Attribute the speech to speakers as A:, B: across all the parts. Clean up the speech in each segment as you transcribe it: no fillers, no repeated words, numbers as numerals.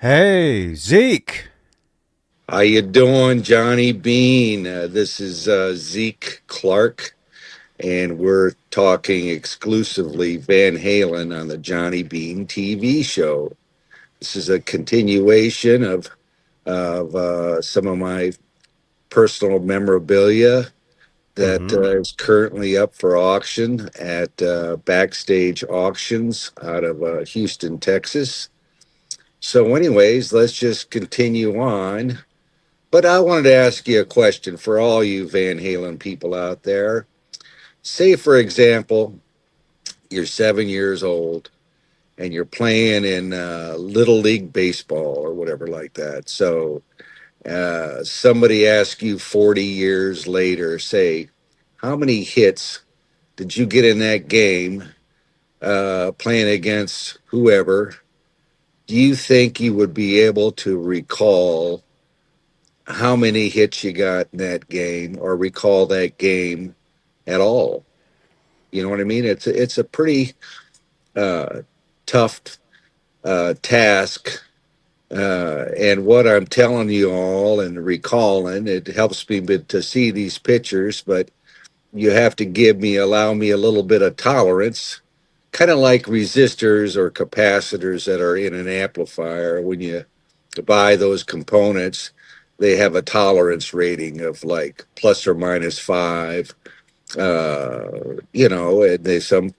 A: Hey, Zeke.
B: How you doing, Johnny Beane? This is Zeke Clark, and we're talking exclusively Van Halen on the Johnny Beane TV show. This is a continuation of some of my personal memorabilia that
A: Mm-hmm.
B: is currently up for auction at Backstage Auctions out of Houston, Texas. So, anyways, let's just continue on. But I wanted to ask you a question for all you Van Halen people out there. Say, for example, you're 7 years old and you're playing in Little League Baseball or whatever like that. So somebody asks you 40 years later, say, how many hits did you get in that game playing against whoever? Do you think you would be able to recall how many hits you got in that game or recall that game at all? You know what I mean? It's a pretty uh, tough task. And what I'm telling you all and recalling, it helps me to see these pictures, but you have to allow me a little bit of tolerance, kind of like resistors or capacitors that are in an amplifier. When you buy those components, they have a tolerance rating of like plus or minus five. And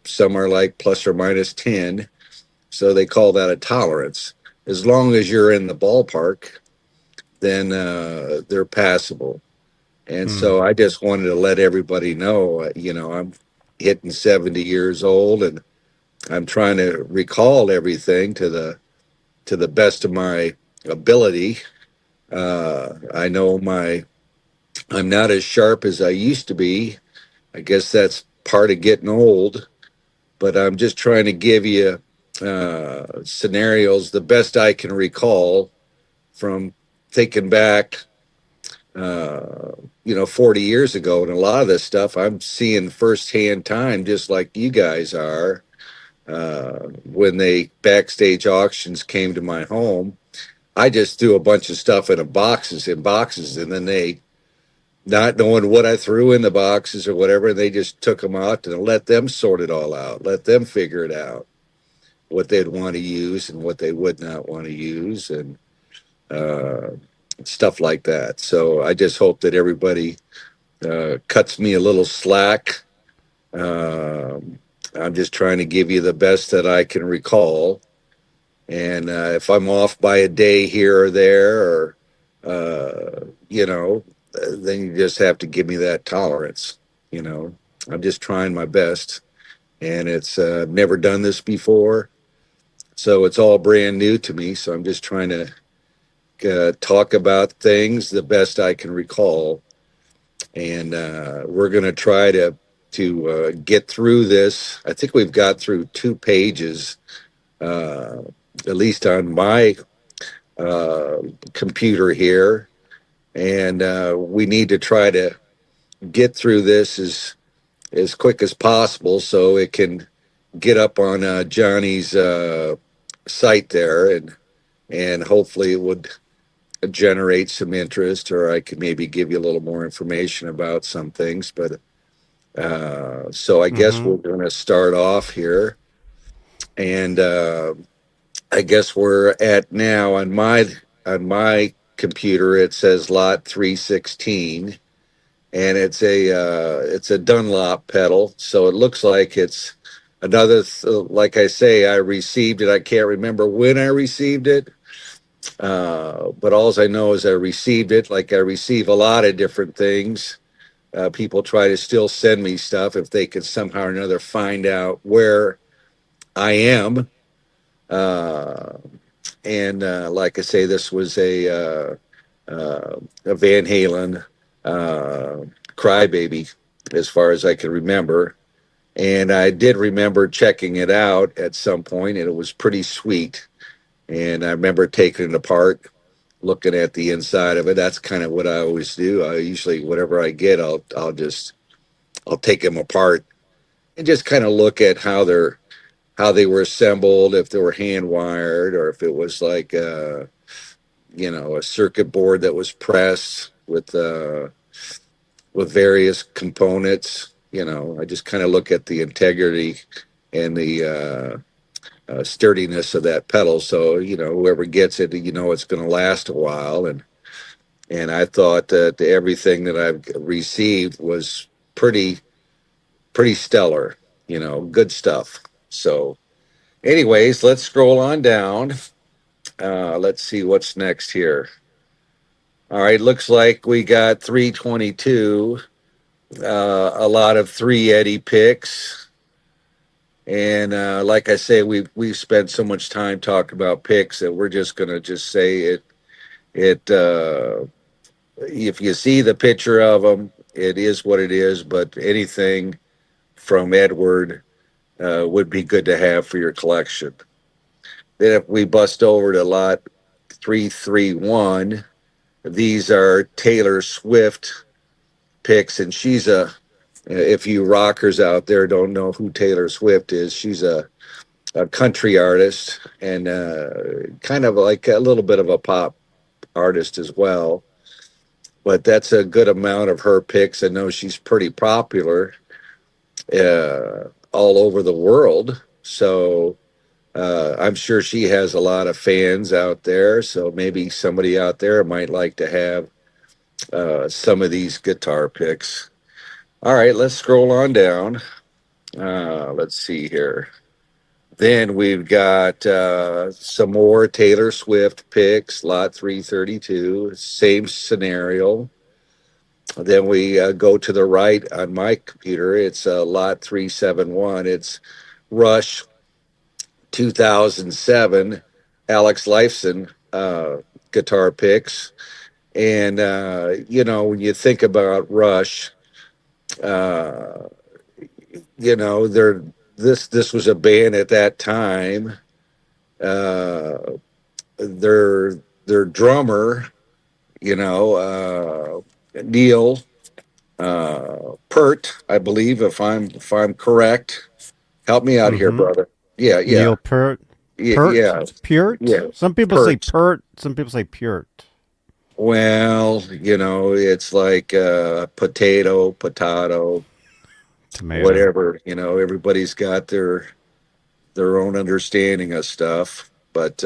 B: some are like plus or minus 10, so they call that a tolerance. As long as you're in the ballpark, then they're passable. And
A: Mm.
B: so I just wanted to let everybody know, I'm hitting 70 years old, and I'm trying to recall everything to the best of my ability. I know I'm not as sharp as I used to be. I guess that's part of getting old, but I'm just trying to give you scenarios the best I can recall from thinking back, 40 years ago. And a lot of this stuff I'm seeing firsthand time, just like you guys are. When they backstage auctions came to my home, I just threw a bunch of stuff in boxes, and then they, not knowing what I threw in the boxes or whatever, they just took them out and let them sort it all out, let them figure it out, what they'd want to use and what they would not want to use, and uh, stuff like that. So I just hope that everybody cuts me a little slack. Um, I'm just trying to give you the best that I can recall. And if I'm off by a day here or there, or, then you just have to give me that tolerance. You know, I'm just trying my best. And it's never done this before. So it's all brand new to me. So I'm just trying to talk about things the best I can recall, and we're going to try to get through this. I think we've got through 2 pages, uh, at least on my uh, computer here, and we need to try to get through this as quick as possible so it can get up on Johnny's site there, and hopefully it would generate some interest, or I could maybe give you a little more information about some things. But so I guess
A: Mm-hmm.
B: we're going to start off here, and I guess we're at now on my computer. It says lot 316, and it's a Dunlop pedal, so it looks like it's another. Like I say, I received it. I can't remember when I received it. But all I know is I received it. Like I receive a lot of different things. People try to still send me stuff if they could somehow or another find out where I am. Uh, and like I say, this was a Van Halen uh, Cry Baby, as far as I can remember. And I did remember checking it out at some point, and it was pretty sweet. And I remember taking it apart, looking at the inside of it. That's kind of what I always do. I usually, whatever I get, I'll take them apart and just kind of look at how they were assembled, if they were hand wired, or if it was like a circuit board that was pressed with various components. I just kind of look at the integrity and the sturdiness of that pedal. So whoever gets it, it's going to last a while. And I thought that everything that I've received was pretty stellar. Good stuff. So, anyways, let's scroll on down. Let's see what's next here. All right, looks like we got 322, a lot of 3 Eddie picks. And like I say, we've spent so much time talking about picks that we're just gonna just say it. If you see the picture of them, it is what it is. But anything from Edward would be good to have for your collection. Then if we bust over to lot 331, these are Taylor Swift picks, and she's if you rockers out there don't know who Taylor Swift is, she's a country artist and kind of like a little bit of a pop artist as well. But that's a good amount of her picks. I know she's pretty popular all over the world. So I'm sure she has a lot of fans out there. So maybe somebody out there might like to have some of these guitar picks. All right, let's scroll on down. Let's see here. Then we've got some more Taylor Swift picks, lot 332, same scenario. Then we go to the right on my computer. It's lot 371. It's Rush 2007, Alex Lifeson guitar picks. And, when you think about Rush, uh, this was a band at that time. Uh, their drummer, Neil Peart, I believe, if I'm correct. Help me out here,
A: Mm-hmm.
B: brother. Yeah, yeah,
A: Neil Peart.
B: yeah,
A: Pert?
B: yeah,
A: Purt?
B: yeah.
A: Some people say
B: Peart.
A: Pert. Some people say Purt.
B: Well, it's like potato,
A: Tomato.
B: whatever. Everybody's got their own understanding of stuff. But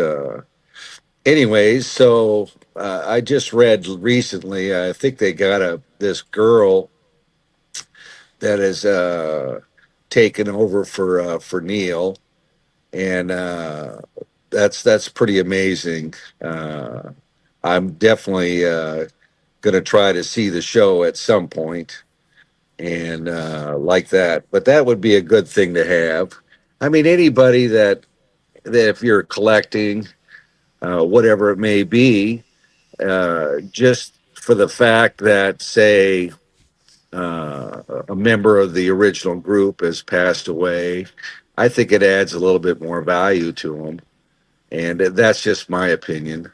B: anyways, so I just read recently. I think they got this girl that is taken over for Neil, and that's pretty amazing. I'm definitely going to try to see the show at some point and like that. But that would be a good thing to have. I mean, anybody that if you're collecting, whatever it may be, just for the fact that, say, a member of the original group has passed away, I think it adds a little bit more value to them. And that's just my opinion.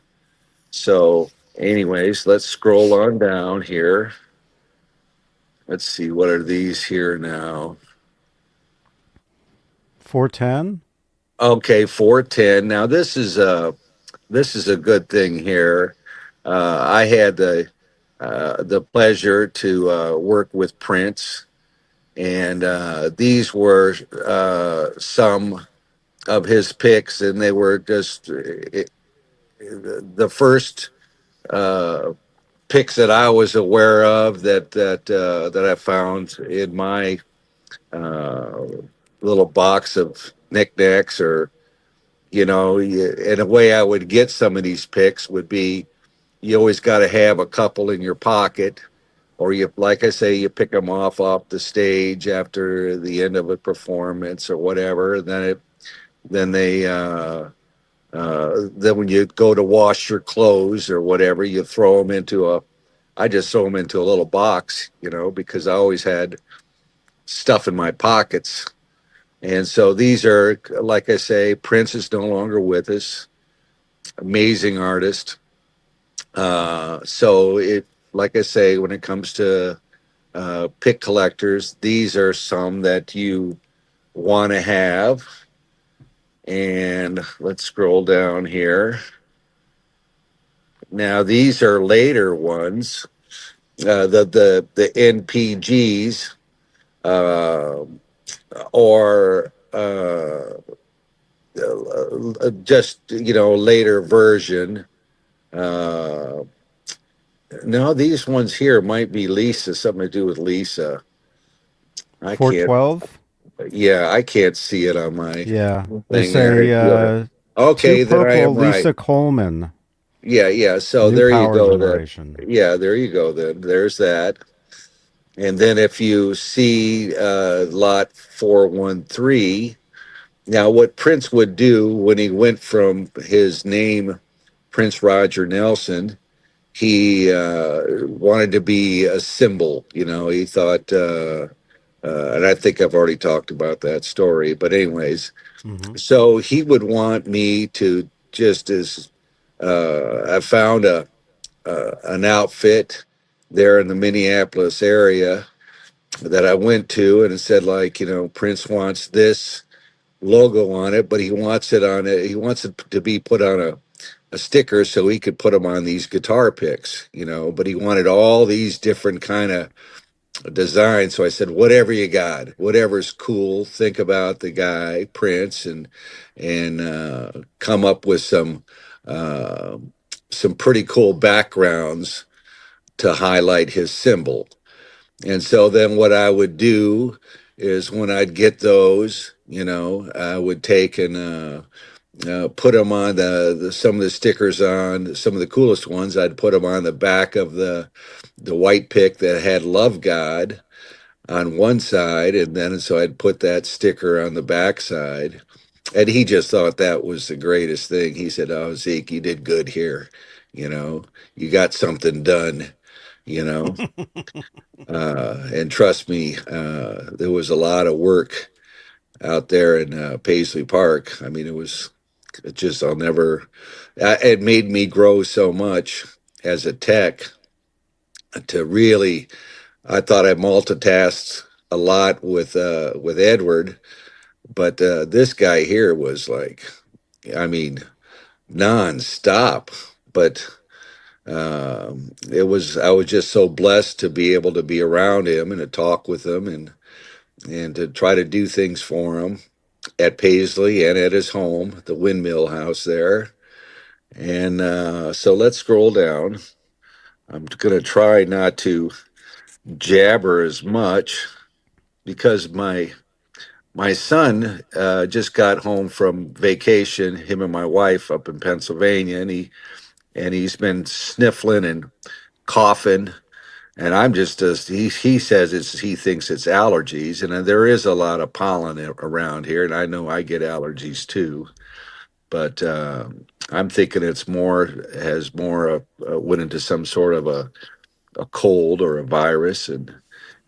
B: So, anyways, let's scroll on down here. Let's see, what are these here now?
A: 410?
B: Okay, 410. Now this is a good thing here. I had the pleasure to work with Prince, and these were some of his picks, and they were just the first uh, picks that I was aware of that I found in my uh, little box of knickknacks, or in a way I would get some of these picks would be, you always got to have a couple in your pocket, or you, like I say, you pick them off the stage after the end of a performance or whatever. And then when you go to wash your clothes or whatever, you throw them into I just throw them into a little box, because I always had stuff in my pockets. And so these are, like I say, Prince is no longer with us. Amazing artist. So like I say, when it comes to pick collectors, these are some that you want to have. And let's scroll down here. Now these are later ones. The NPGs uh, or just later version. Uh, no, these ones here might be Lisa. Something to do with Lisa. I can't.
A: 412.
B: Yeah, I can't see it on my
A: Yeah. They
B: thing there.
A: say two
B: Okay, then I
A: purple
B: am right.
A: Lisa Coleman.
B: Yeah, yeah. So
A: New
B: there you
A: power
B: go. Then,
A: generation.
B: yeah, there you go. Then there's that. And then if you see lot 413, now what Prince would do when he went from his name, Prince Roger Nelson, he wanted to be a symbol. He thought, and I think I've already talked about that story. But anyways,
A: Hmm.
B: so he would want me to just as I found a an outfit there in the Minneapolis area that I went to, and it said like, Prince wants this logo on it, but he wants it on it. He wants it to be put on a sticker so he could put them on these guitar picks, but he wanted all these different kind of designs. So I said, whatever you got, whatever's cool, think about the guy, Prince, and come up with uh, some pretty cool backgrounds to highlight his symbol. And so then what I would do is when I'd get those, I would take and put them on some of the stickers on some of the coolest ones. I'd put them on the back of the white pick that had Love God on one side, and then so I'd put that sticker on the back side. And he just thought that was the greatest thing. He said, "Oh, Zeke, you did good here. You know, you got something done." You know, and trust me, there was a lot of work out there in Paisley Park. I mean, it just, I'll never, it made me grow so much as a tech to really, I thought I multitasked a lot with Edward, but this guy here was like, I mean, nonstop. But I was just so blessed to be able to be around him and to talk with him and to try to do things for him at Paisley and at his home, the windmill house there. And so let's scroll down. I'm going to try not to jabber as much because my son just got home from vacation, him and my wife up in Pennsylvania, and he's been sniffling and coughing. And I'm just as he says he thinks it's allergies, and there is a lot of pollen around here, and I know I get allergies too. But I'm thinking it's more has more went into some sort of a cold or a virus, and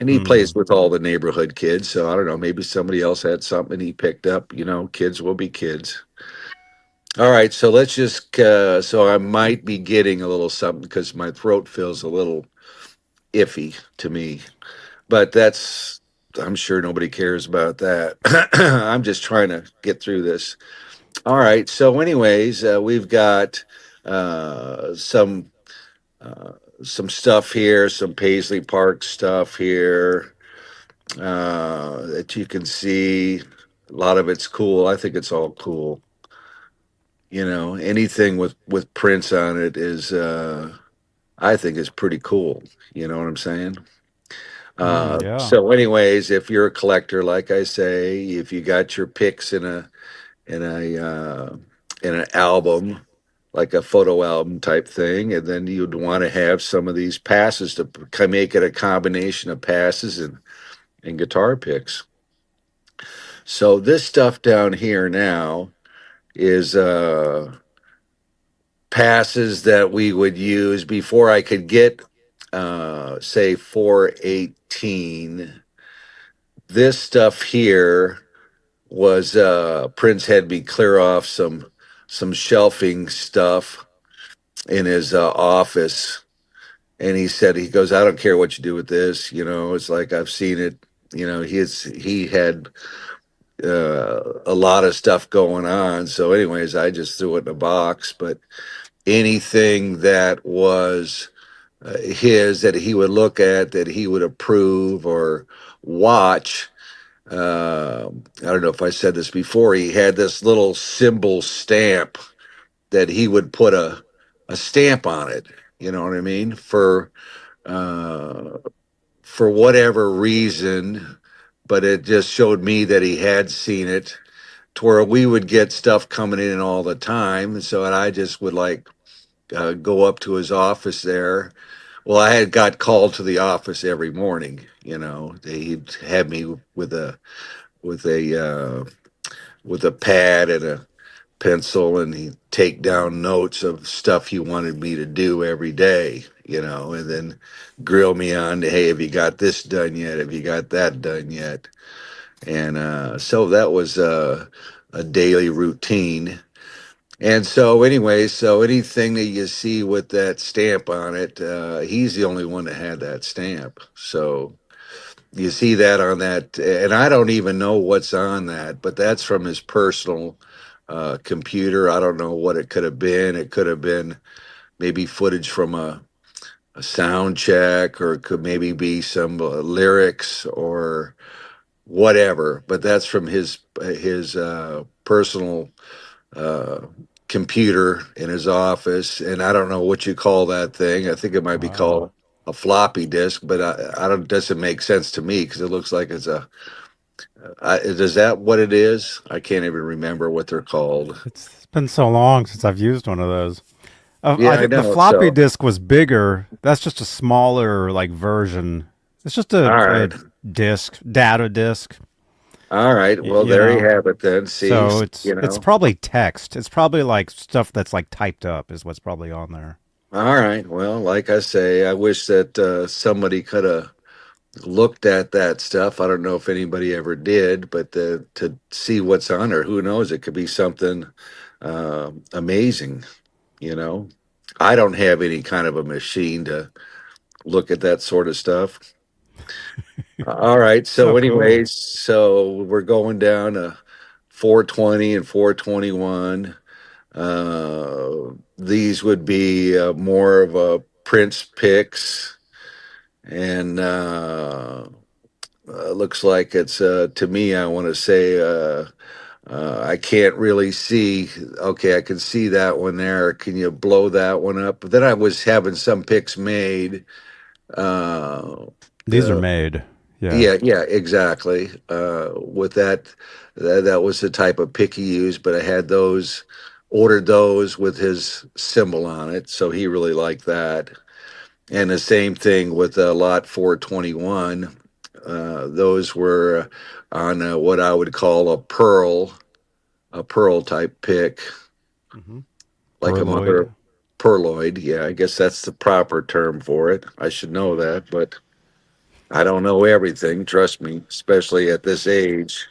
B: he plays
A: Hmm.
B: with all the neighborhood kids, so I don't know, maybe somebody else had something he picked up. Kids will be kids. All right, so let's just so I might be getting a little something because my throat feels a little iffy to me, but I'm sure nobody cares about that. I'm just trying to get through this. All right. So, anyways, we've got uh, some uh, some stuff here, some Paisley Park stuff here that you can see. A lot of it's cool. I think it's all cool. Anything with Prince on it is, I think, is pretty cool. You know what I'm saying?
A: Yeah.
B: So, anyways, if you're a collector, like I say, if you got your picks in a in an album, like a photo album type thing, and then you'd want to have some of these passes to make it a combination of passes and guitar picks. So this stuff down here now is passes that we would use before I could get say 418. This stuff here was Prince had me clear off some shelving stuff in his office, and he goes, I don't care what you do with this, it's like I've seen it. He had a lot of stuff going on, so anyways I just threw it in a box. But anything that was his that he would look at, that he would approve or watch. I don't know if I said this before. He had this little symbol stamp that he would put a stamp on it. You know what I mean? Uh, for whatever reason, but it just showed me that he had seen it. To where we would get stuff coming in all the time, so and I just would like go up to his office there. Well, I had got called to the office every morning. You know, he'd have me with a with a pad and a pencil, and he'd take down notes of stuff he wanted me to do every day. You know, and then grill me on, hey, have you got this done yet? Have you got that done yet? And so that was a daily routine. And so, anyway, so anything that you see with that stamp on it, he's the only one that had that stamp. So you see that on that, and I don't even know what's on that, but that's from his personal computer. I don't know what it could have been. It could have been maybe footage from a sound check, or it could maybe be some lyrics or whatever. But that's from his personal uh, computer in his office, and I don't know what you call that thing. I think it might be
A: Wow.
B: called a floppy disk, but I don't. Doesn't make sense to me because it looks like it's a. Is that what it is? I can't even remember what they're called.
A: It's been so long since I've used one of those. I
B: Yeah, I
A: think the
B: know.
A: floppy
B: So,
A: disk was bigger. That's just a smaller like version. It's just
B: all
A: a
B: right,
A: disk, data disk.
B: all right. Well,
A: You
B: there you
A: know,
B: have it. Then, see,
A: so
B: you
A: it's
B: know.
A: probably text. It's probably like stuff that's like typed up is what's probably on there.
B: All right. Well, like I say, I wish that somebody could have looked at that stuff. I don't know if anybody ever did, but to see what's on there, who knows? It could be something amazing. You know, I don't have any kind of a machine to look at that sort of stuff. All right.
A: So
B: So,
A: cool.
B: anyways, so we're going down to 420 and 421. These would be more of a Prince picks, and looks like it's to me. I want to say I can't really see. Okay, I can see that one there. Can you blow that one up? But then I was having some picks made. Uh,
A: These are
B: the
A: made. Yeah.
B: Yeah, yeah, exactly. With that was the type of pick he used. But I had those ordered those with his symbol on it, so he really liked that. And the same thing with lot 421. Those were on what I would call a pearl type pick,
A: Hmm.
B: like a mother
A: Perloid.
B: of pearloid. Yeah, I guess that's the proper term for it. I should know that, but I don't know everything. Trust me, especially at this age.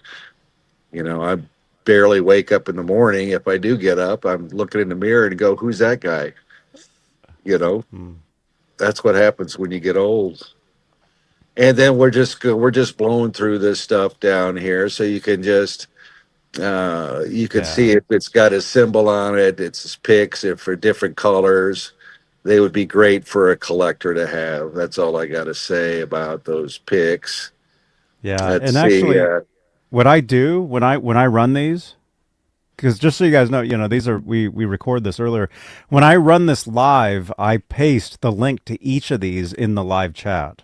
B: You know, I barely wake up in the morning. If I do get up, I'm looking in the mirror and go, "Who's that guy?" You know,
A: Mm.
B: that's what happens when you get old. And then we're just blowing through this stuff down here, so you can just you can see
A: Yeah.
B: if it's got a symbol on it. It's his picks if for different colors. They would be great for a collector to have. That's all I got to say about those picks.
A: Yeah.
B: Let's
A: And
B: see.
A: actually, what I do when I run these, because just so you guys know, these are we record this earlier. When I run this live, I paste the link to each of these in the live chat.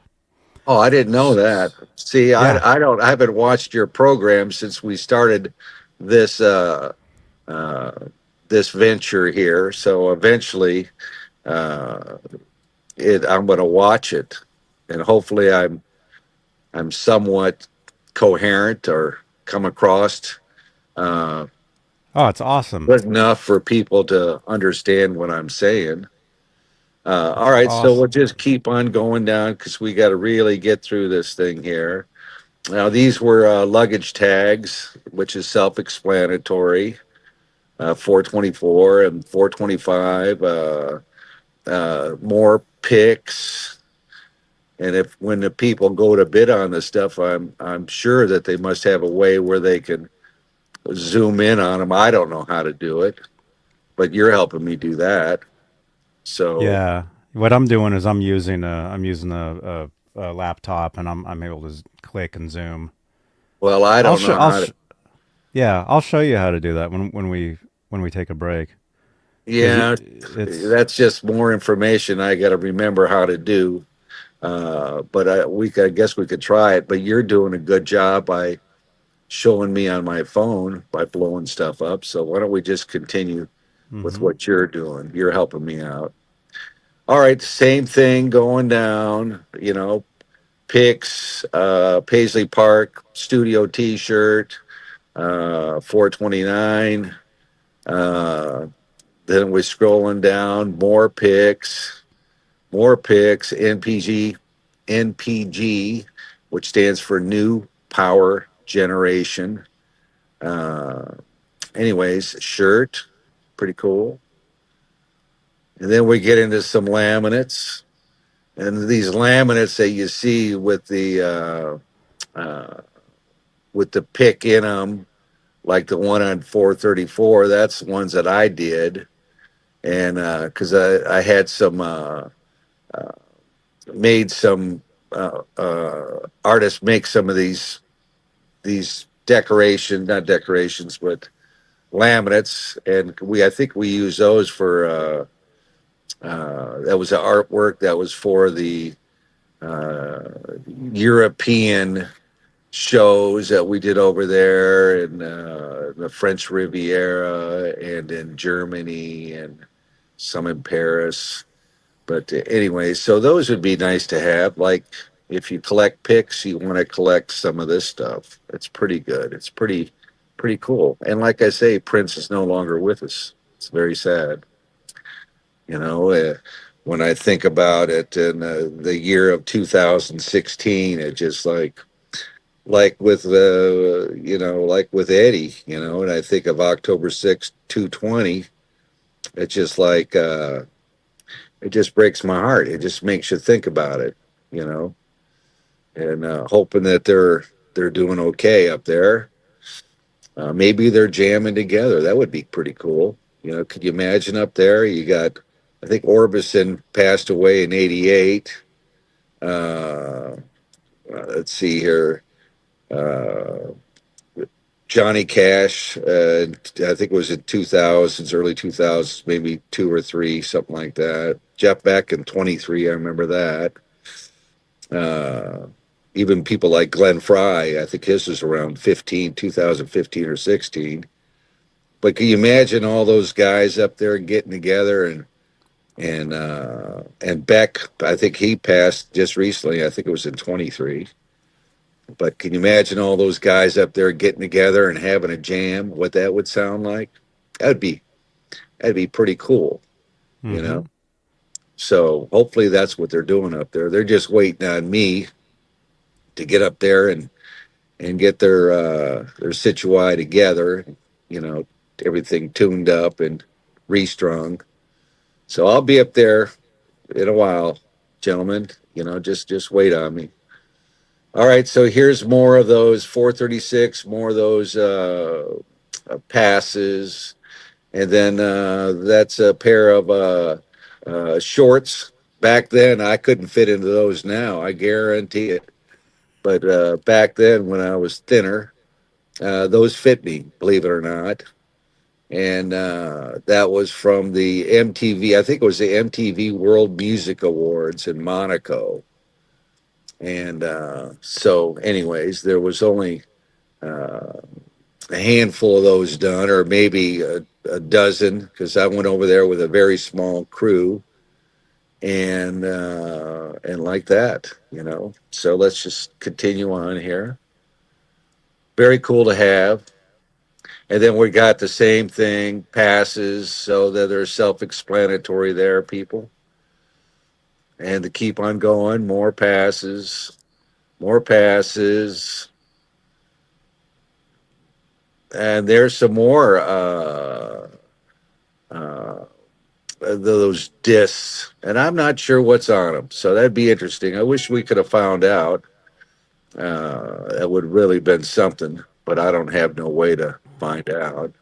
B: Oh, I didn't know that. See,
A: Yeah.
B: I haven't watched your program since we started this uh, this venture here. So eventually, uh, I'm going to watch it, and hopefully, I'm somewhat coherent or come across uh,
A: Oh, it's awesome.
B: good enough for people to understand what I'm saying. All
A: It's
B: right, so we'll
A: awesome.
B: just keep on going down because we got to really get through this thing here. Now, these were luggage tags, which is self-explanatory. 424 and 425. More picks, and if when the people go to bid on this stuff, I'm sure that they must have a way where they can zoom in on them. I don't know how to do it, but you're helping me do that. So,
A: Yeah. What I'm doing is I'm using a laptop, and I'm able to click and zoom.
B: well, I
A: I'll
B: don't
A: show
B: know
A: I'll
B: how to.
A: sh- yeah, I'll show you how to do that when we take a break, because
B: Yeah,
A: it's
B: that's just more information I got to remember how to do. But I guess we could try it. But you're doing a good job by showing me on my phone by blowing stuff up. So why don't we just continue with
A: hmm
B: what you're doing? You're helping me out. All right, same thing going down. Picks, Paisley Park Studio T-shirt, 429. Uh, then we're scrolling down, more picks, NPG, which stands for New Power Generation. Uh, anyways, shirt, pretty cool. And then we get into some laminates, and these laminates that you see with the pick in them, like the one on 434. That's the ones that I did, and because I had some uh, made some artists make some of these decorations, not decorations, but laminates, and I think we use those for that was the artwork that was for the uh, European shows that we did over there in the French Riviera and in Germany and some in Paris. But anyway, so those would be nice to have. Like if you collect pics, you want to collect some of this stuff. It's pretty good. It's pretty cool. And like I say, Prince is no longer with us. It's very sad. You know, when I think about it in the year of 2016, it just like with like with Eddie, and I think of October 6th, 220. It's just like it just breaks my heart. It just makes you think about it, you know, and hoping that they're doing okay up there. Maybe they're jamming together. That would be pretty cool. Could you imagine up there? You got, I think Orbison passed away in '88. Uh, let's see here. Uh, Johnny Cash, I think it was in 2000s, early 2000s, maybe two or three, something like that. Jeff Beck in 23, I remember that. Uh, Even people like Glenn Fry, I think his was around 2015 or 16. But can you imagine all those guys up there getting together and Beck, I think he passed just recently. I think it was in 23. But can you imagine all those guys up there getting together and having a jam? What that would sound like? That'd be that'd be pretty cool, you
A: hmm
B: know. So hopefully that's what they're doing up there. They're just waiting on me to get up there and get their Situai together, you know, everything tuned up and restrung. So I'll be up there in a while, gentlemen. Just wait on me. All right, so here's more of those 436, more of those passes, and then that's a pair of shorts. Back then, I couldn't fit into those now, I guarantee it. But back then, when I was thinner, those fit me, believe it or not. And that was from the MTV, I think it was the MTV World Music Awards in Monaco. And so, anyways, there was only uh, a handful of those done, or maybe a dozen, because I went over there with a very small crew, and like that. So let's just continue on here. Very cool to have. And then we got the same thing, passes, so that they're self-explanatory there, people. And to keep on going, more passes, and there's some more uh, those discs, and I'm not sure what's on them. So that'd be interesting. I wish we could have found out. That would really been something, but I don't have no way to find out.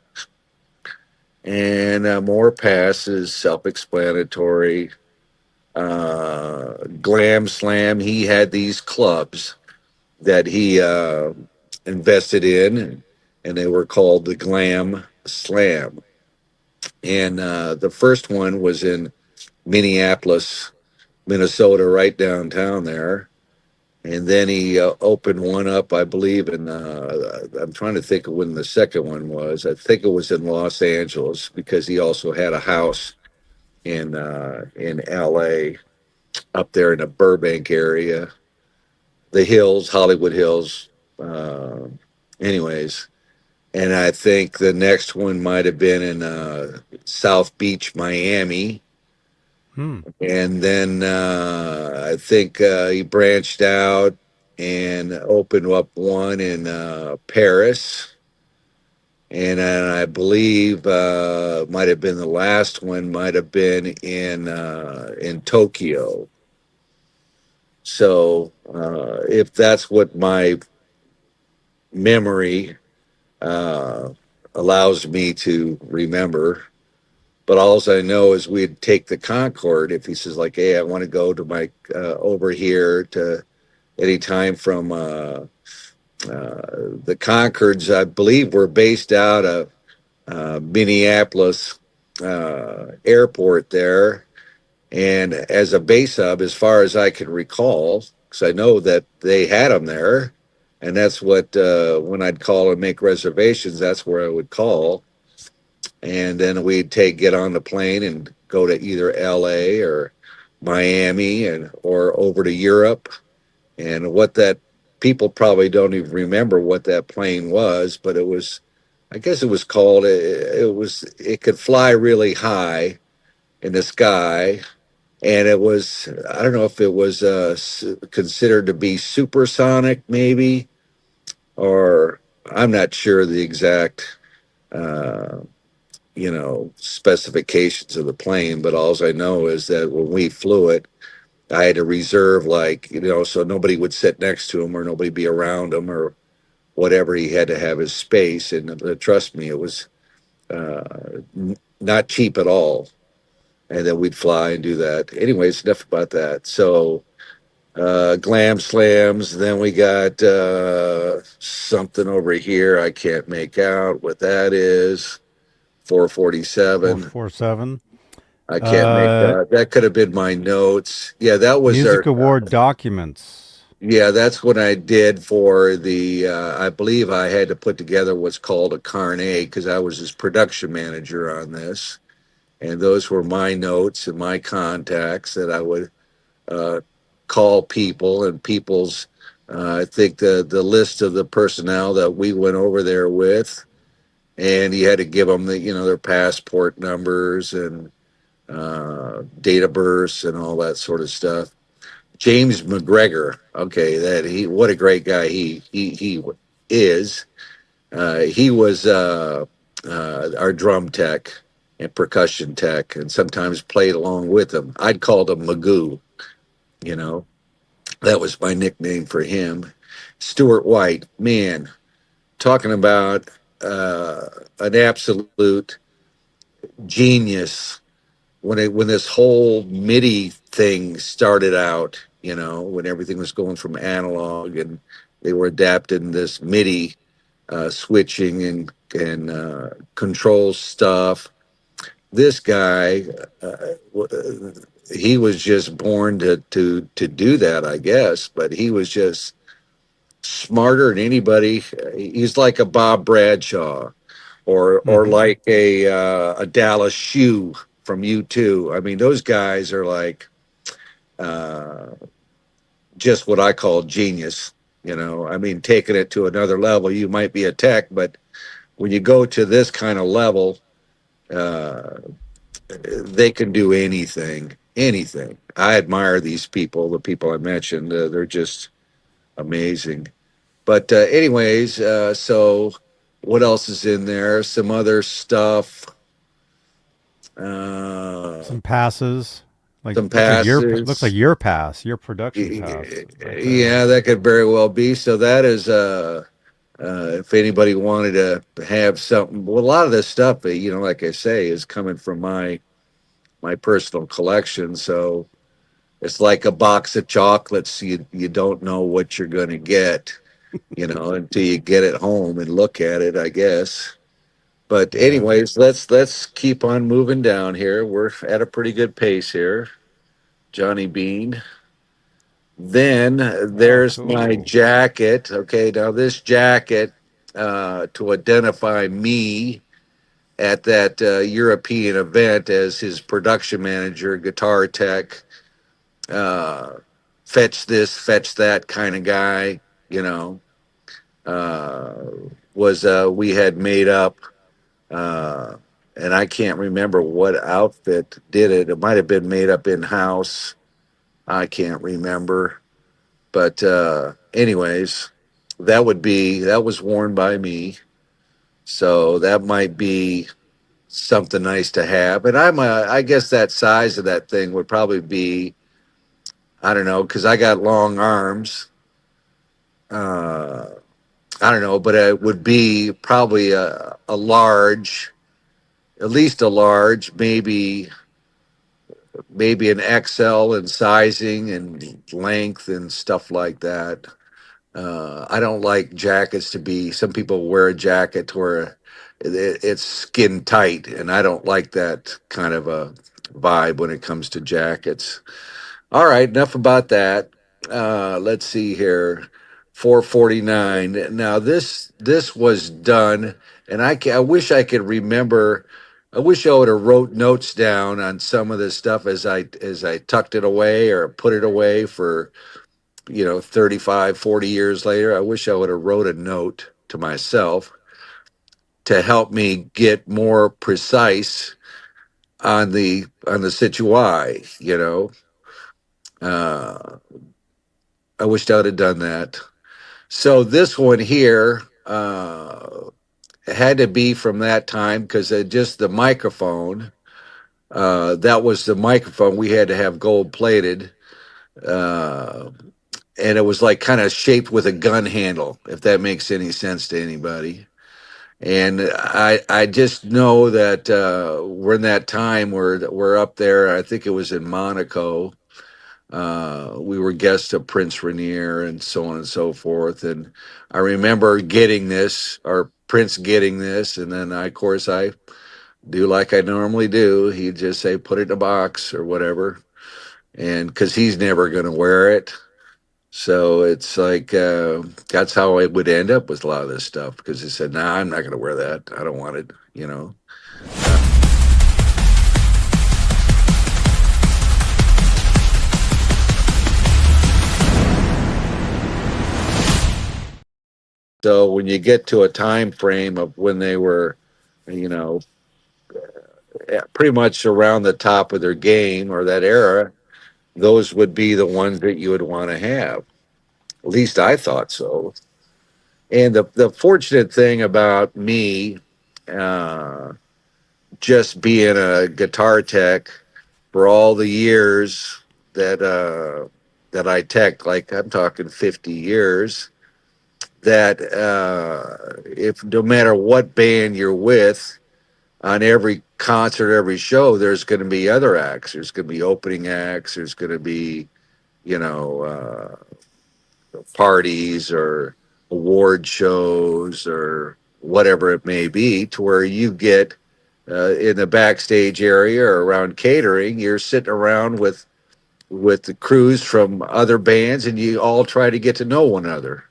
B: and more passes, self-explanatory. Glam Slam, he had these clubs that he invested in, and they were called the Glam Slam. And the first one was in Minneapolis, Minnesota, right downtown there. And then he opened one up, I believe, in I'm trying to think of when the second one was. I think it was in Los Angeles because he also had a house in L.A. up there in the Burbank area, the Hills, Hollywood Hills. Uh, anyways, and I think the next one might have been in South Beach, Miami.
A: Hmm.
B: And then I think he branched out and opened up one in Paris. And I believe might have been the last one, might have been in Tokyo. So if that's what my memory uh, allows me to remember, but all I know is we'd take the Concorde if he says like, "Hey, I want to go to my over here to any time from the Concords." I believe were based out of Minneapolis airport there, and as a base hub, as far as I can recall, because I know that they had them there, and that's what when I'd call and make reservations, that's where I would call, and then we'd get on the plane and go to either L.A. or Miami and or over to Europe. And what that people probably don't even remember what that plane was, but it was, I guess it was called. It could fly really high in the sky, and it was, I don't know if it was considered to be supersonic, maybe, or I'm not sure the exact. Uh, specifications of the plane, but all I know is that when we flew it, I had to reserve, like, so nobody would sit next to him or nobody be around him or whatever. He had to have his space. And trust me, it was not cheap at all. And then we'd fly and do that. Anyways, enough about that. So, glam slams. Then we got something over here. I can't make out what that is. 447.
A: 447.
B: I can't make
A: Uh,
B: that. That could have been my notes. Yeah, that was
A: Music
B: our.
A: award documents.
B: Yeah, that's what I did for the. I believe I had to put together what's called a carnet because I was his production manager on this, and those were my notes and my contacts that I would uh, call people and people's. I think the list of the personnel that we went over there with, and you had to give them their passport numbers and date of birth and all that sort of stuff. James McGregor, okay, that he what a great guy he is. He was our drum tech and percussion tech, and sometimes played along with him. I'd called him Magoo. You know, that was my nickname for him. Stuart White, man, talking about an absolute genius when this whole MIDI thing started out, when everything was going from analog and they were adapting this MIDI switching and control stuff. This guy, he was just born to do that, I guess. But he was just smarter than anybody. He's like a Bob Bradshaw or
A: Hmm.
B: like a Dallas Shoe from U2. I mean, those guys are like uh, just what I call genius. I mean, taking it to another level. You might be a tech, but when you go to this kind of level, uh, they can do anything. Anything. I admire these people. The people I mentioned, they're just amazing. But anyways, so what else is in there? Some other stuff. Uh,
A: Some passes. Like
B: some
A: looks like
B: passes.
A: your pass, your production pass right there.
B: Yeah, that could very well be. So that is If anybody wanted to have something, well, a lot of this stuff, like I say, is coming from my personal collection. So it's like a box of chocolates. You don't know what you're going to get, until you get it home and look at it, I guess. But
A: Yeah.
B: anyways, let's keep on moving down here. We're at a pretty good pace here. Johnny Beane. Then
A: Oh,
B: there's my
A: cool.
B: jacket. Okay, now this jacket, to identify me at that European event as his production manager, guitar tech, uh, fetch this, fetch that kind of guy, you know, uh, was we had made up, uh, and I can't remember what outfit did it. It might have been made up in house. I can't remember. But anyways, that was worn by me. So that might be something nice to have. And I guess that size of that thing would probably be, I don't know, because I got long arms. Uh, I don't know, but it would be probably a large, at least a large, maybe an XL in sizing and length and stuff like that. I don't like jackets to be. Some people wear a jacket where it's skin tight, and I don't like that kind of a vibe when it comes to jackets. All right, enough about that. Let's see here. 449. Now this was done, and I wish I could remember. I wish I would have wrote notes down on some of this stuff as I tucked it away or put it away for 35, 40 years later. I wish I would have wrote a note to myself to help me get more precise on the situ. Uh, I wished I would have done that. So this one here had to be from that time because just the microphone. That was the microphone we had to have gold plated. Uh, and it was like kind of shaped with a gun handle, if that makes any sense to anybody. And I just know that we're in that time where we're up there. I think it was in Monaco. We were guests of Prince Rainier and so on and so forth. And I remember getting this, or Prince getting this, and then of course I do like I normally do. He'd just say, "Put it in a box" or whatever, and because he's never going to wear it. So it's like that's how it would end up with a lot of this stuff because he said, "Nah, I'm not going to wear that. I don't want it." So when you get to a time frame of when they were, you know, pretty much around the top of their game or that era, those would be the ones that you would want to have. At least I thought so. And the fortunate thing about me, uh, just being a guitar tech for all the years that I tech, like I'm talking 50 years, that if no matter what band you're with, on every concert, every show, there's going to be other acts. There's going to be opening acts. There's going to be, you know, parties or award shows or whatever it may be, to where you get in the backstage area or around catering, you're sitting around with the crews from other bands, and you all try to get to know one another.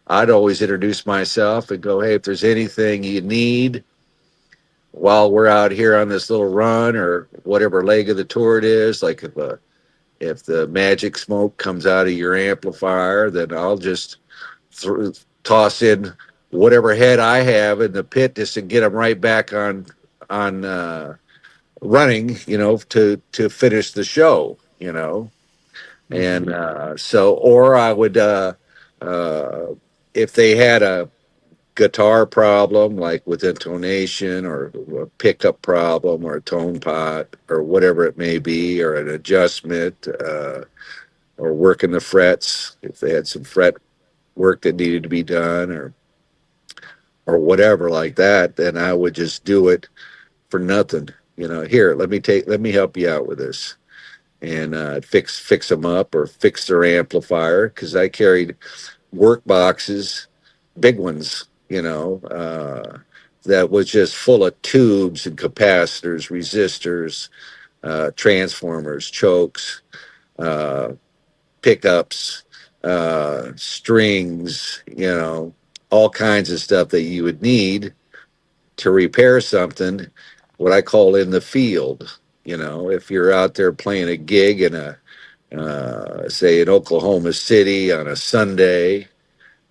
B: I'd always introduce myself and go, "Hey, if there's anything you need while we're out here on this little run or whatever leg of the tour it is, like if the magic smoke comes out of your amplifier, then I'll just toss in whatever head I have in the pit just to get them right back on running, to finish the show. And
A: Hmm.
B: so, or I would, uh, if they had a guitar problem, like with intonation or a pickup problem or a tone pot or whatever it may be, or an adjustment, or working the frets, if they had some fret work that needed to be done, or or whatever like that, then I would just do it for nothing. Here, let me help you out with this, and fix them up or fix their amplifier, because I carried work boxes, big ones, that was just full of tubes and capacitors, resistors, transformers, chokes, uh, pickups, strings, all kinds of stuff that you would need to repair something, what I call in the field. If you're out there playing a gig in say in Oklahoma City on a Sunday,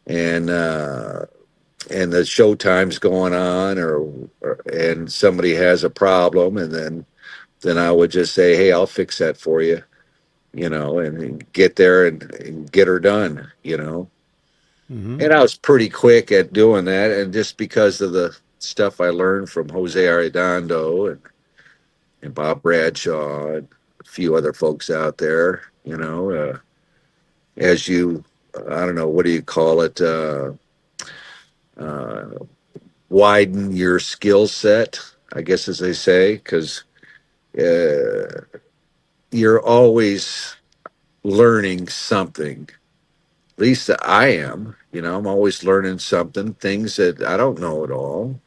B: and the show time's going on, and somebody has a problem, and then I would just say, hey, I'll fix that for you, and get there and get her done.
A: Mm-hmm.
B: And I was pretty quick at doing that, and just because of the stuff I learned from Jose Arredondo and Bob Bradshaw and a few other folks out there, as you, I don't know, what do you call it, uh, widen your skill set, I guess, as they say, because uh, you're always learning something. At least I am. I'm always learning something, things that I don't know at all,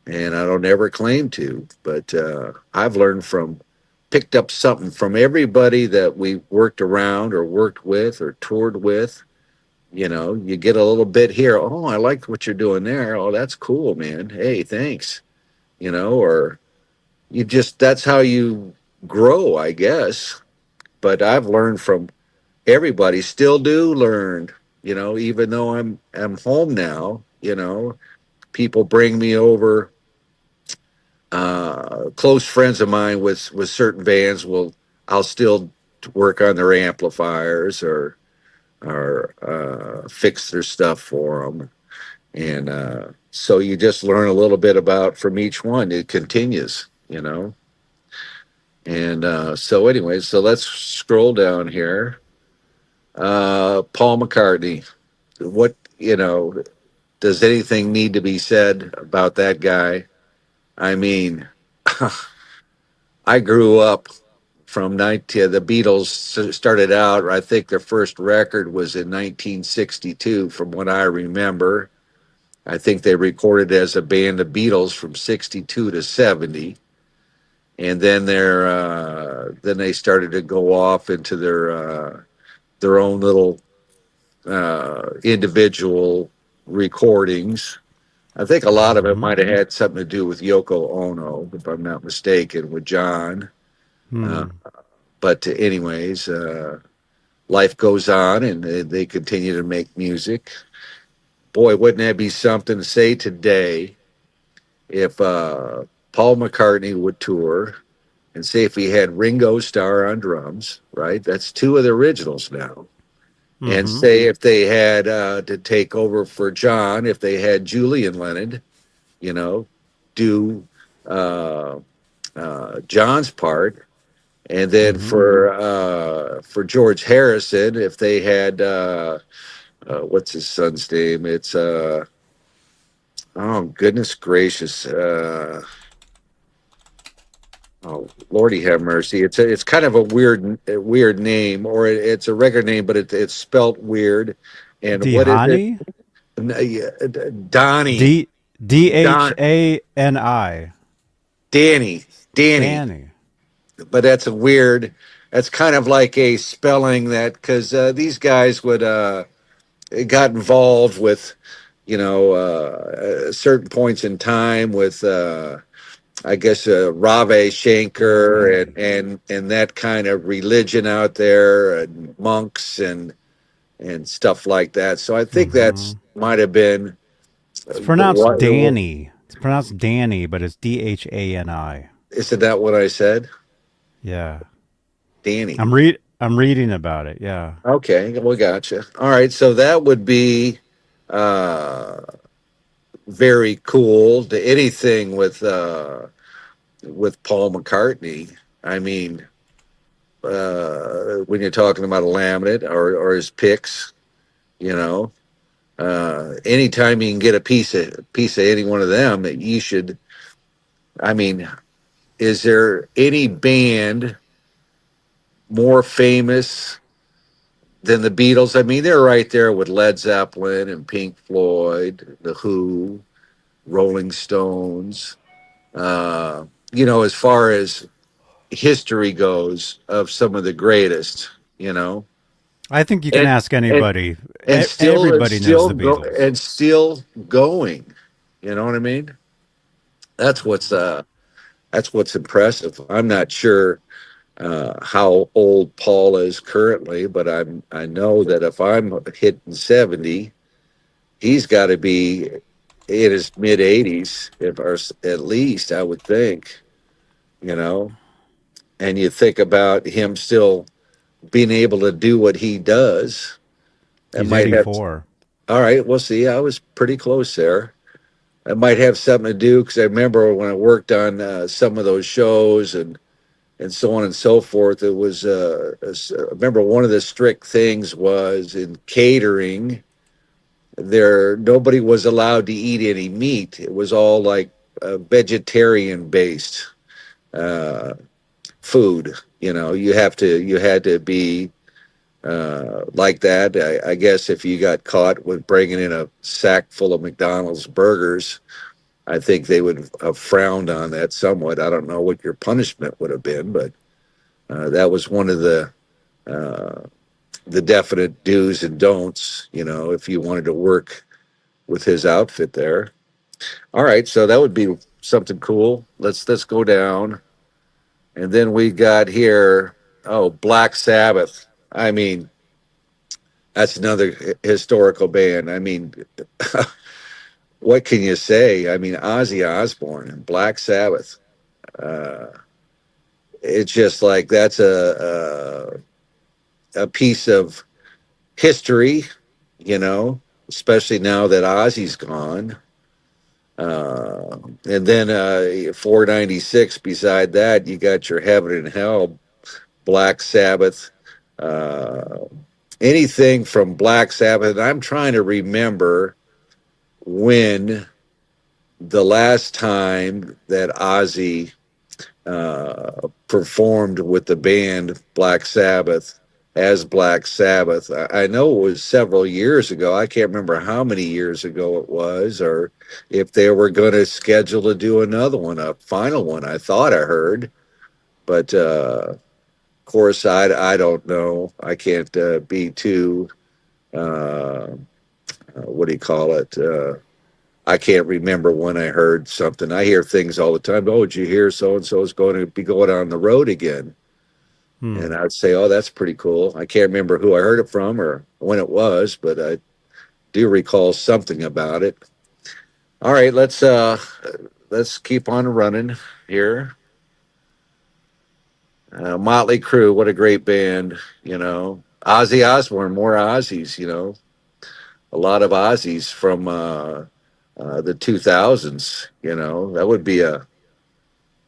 B: and I don't ever claim to. But I've learned picked up something from everybody that we worked around or worked with or toured with. You get a little bit here. Oh, I like what you're doing there. Oh, that's cool, man. Hey, thanks. Or that's how you grow, I guess. But I've learned from everybody, still do learn, even though I'm home now, people bring me over, close friends of mine with certain bands I'll still work on their amplifiers or fix their stuff for them. And so you just learn a little bit about from each one. It continues. And so anyway, so let's scroll down here. Paul McCartney. What, does anything need to be said about that guy? I mean, I grew up from 19, the Beatles started out, I think their first record was in 1962, from what I remember. I think they recorded as a band, the Beatles, from 62 to 70. And then they started to go off into their own little individual recordings. I think a lot of it
A: Mm-hmm.
B: might have had something to do with Yoko Ono, if I'm not mistaken, with John. Uh,
A: Hmm.
B: but anyways, life goes on, and they continue to make music. Boy, wouldn't that be something to say today if Paul McCartney would tour, and say if he had Ringo Starr on drums, right? That's two of the originals now. And
A: Mm-hmm.
B: say if they had to take over for John, if they had Julian Lennon, you know, do uh, John's part, and then
A: Mm-hmm.
B: for George Harrison, if they had what's his son's name? It's oh goodness gracious, oh Lordy have mercy. It's kind of a weird name, or it's a record name, but it's spelt weird. And what is it?
A: Dhani.
B: Yeah, Donnie, Don,
A: Dhani.
B: Danny, Danny.
A: Danny.
B: But that's a weird. That's kind of like a spelling that, because these guys would got involved with, certain points in time with, I guess, Rave Shankar and that kind of religion out there, and monks and stuff like that. So I think
A: Mm-hmm.
B: that's might have been
A: It's
B: the
A: pronounced
B: what.
A: Danny. It's pronounced Danny, but it's Dhani.
B: Isn't that what I said?
A: Yeah.
B: Danny.
A: I'm reading about it. Yeah.
B: Okay, we gotcha. All right, so that would be uh, very cool to anything with Paul McCartney. I mean, when you're talking about a laminate or his picks, you know, Anytime you can get a piece of any one of them, you should. I mean, is there any band more famous than the Beatles? I mean, they're right there with Led Zeppelin and Pink Floyd, The Who, Rolling Stones. Uh, as far as history goes, of some of the greatest. You know,
A: I think you can
B: and
A: ask
B: and
A: anybody.
B: and still and
A: Everybody knows
B: still
A: the
B: go
A: Beatles.
B: and still going. You know what I mean? That's what's uh that's what's impressive. I'm not sure how old Paul is currently, but I know that if I'm hitting 70, he's got to be in his mid 80s, if or at least I would think. You know, and you think about him still being able to do what he does. That
A: He's
B: might have.
A: 84.
B: All right, we'll see. I was pretty close there. That might have something to do because I remember when I worked on some of those shows and so on and so forth. It was I remember one of the strict things was in catering. There, nobody was allowed to eat any meat. It was all like vegetarian based uh, food. You had to be like that. I guess if you got caught with bringing in a sack full of McDonald's burgers, I think they would have frowned on that somewhat. I don't know what your punishment would have been, but that was one of uh, the definite do's and don'ts. If you wanted to work with his outfit there. All right, so that would be something cool. Let's go down, and then we got here. Oh, Black Sabbath. I mean, that's another historical band. I mean, what can you say? I mean, Ozzy Osbourne and Black Sabbath. Uh, it's just like that's a piece of history, especially now that Ozzy's gone. And then 496. Beside that, you got your Heaven and Hell, Black Sabbath. Uh, Anything from Black Sabbath. And I'm trying to remember when the last time that Ozzy performed with the band Black Sabbath as Black Sabbath. I know it was several years ago. I can't remember how many years ago it was, or if they were going to schedule to do another one, a final one. I thought I heard, but of course, I don't know. I can't be too. What do you call it? I can't remember when I heard something. I hear things all the time. Oh, did you hear so and so is going to be going on the road again?
A: Hmm.
B: And I'd say, oh, that's pretty cool. I can't remember who I heard it from or when it was, but I do recall something about it. All right, let's keep on running here. Motley Crue, what a great band, Ozzy Osbourne, more Ozzies, a lot of Ozzies from the 2000s. That would be a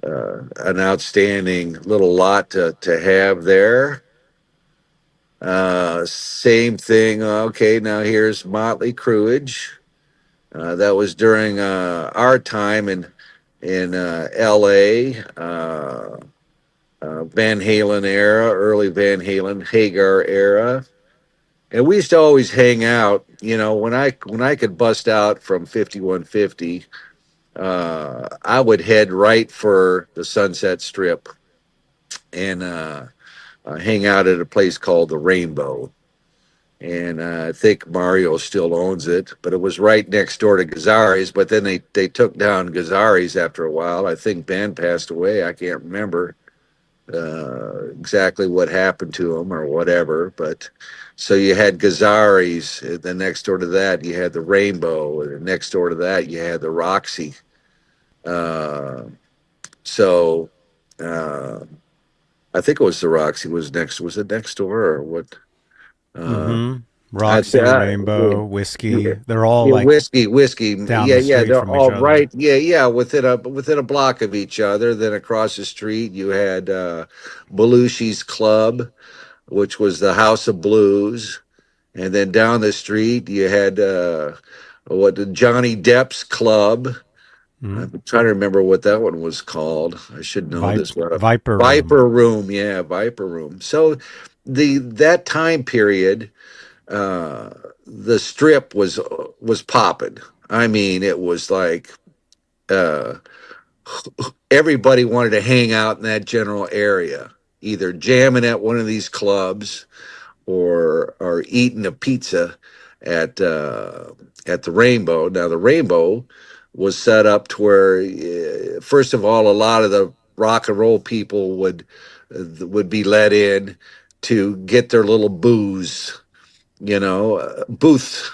B: an outstanding little lot to have there. Same thing. Okay, now here's Motley Cruage. That was during our time in L.A. Van Halen era, early Van Halen, Hagar era, and we used to always hang out. When I could bust out from 5150, I would head right for the Sunset Strip and hang out at a place called the Rainbow. And I think Mario still owns it, but it was right next door to Gazzari's. But then they took down Gazzari's after a while. I think Ben passed away. I can't remember exactly what happened to him or whatever. But so you had Gazzari's. Then next door to that, you had the Rainbow. And next door to that, you had the Roxy. Uh, so uh, I think it was the Roxy was next. Was it next door or what? Uh,
A: Mm-hmm.
B: I'd say,
A: Roxy, Rainbow,
B: yeah,
A: Whiskey. They're all
B: yeah,
A: like
B: whiskey.
A: down
B: Yeah,
A: the
B: yeah,
A: street
B: they're
A: from each
B: all
A: other.
B: right. Yeah, within a block of each other. Then across the street, you had Belushi's Club, which was the House of Blues, And then down the street, you had what the Johnny Depp's club.
A: Mm.
B: I'm trying to remember what that one was called. I should know this.
A: Viper Room.
B: Viper Room, yeah, Viper Room. So that time period, uh, the strip was popping. I mean, it was like uh, everybody wanted to hang out in that general area, either jamming at one of these clubs or eating a pizza at the Rainbow. Now the Rainbow was set up to where, first of all, a lot of the rock and roll people would be let in to get their little booze, booths.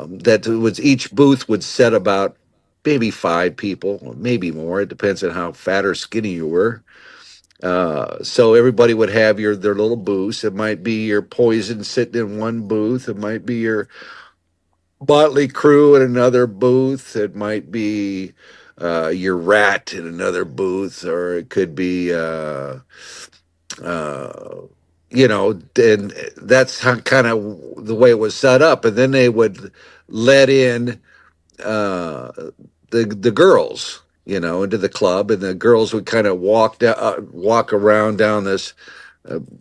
B: That was each booth would set about maybe 5 people, maybe more. It depends on how fat or skinny you were. So everybody would have their little booths. It might be your Poison sitting in one booth. It might be your Motley Crue in another booth. It might be your Rat in another booth, or it could be uh, and that's how kind of the way it was set up. And then they would let in uh, the girls, into the club, and the girls would kind of walk around down this,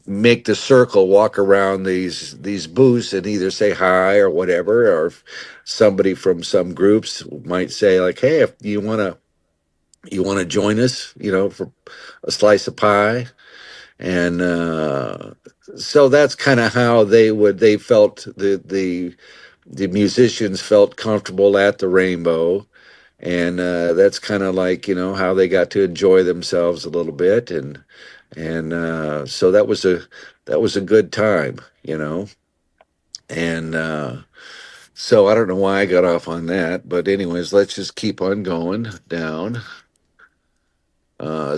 B: make the circle, walk around these booths, and either say hi or whatever, or if somebody from some groups might say like, "Hey, if you want to join us, for a slice of pie," and so that's kind of how they felt the musicians felt comfortable at the Rainbow, and that's kind of like how they got to enjoy themselves a little bit, and so that was a good time, and so I don't know why I got off on that, but anyways, let's just keep on going down.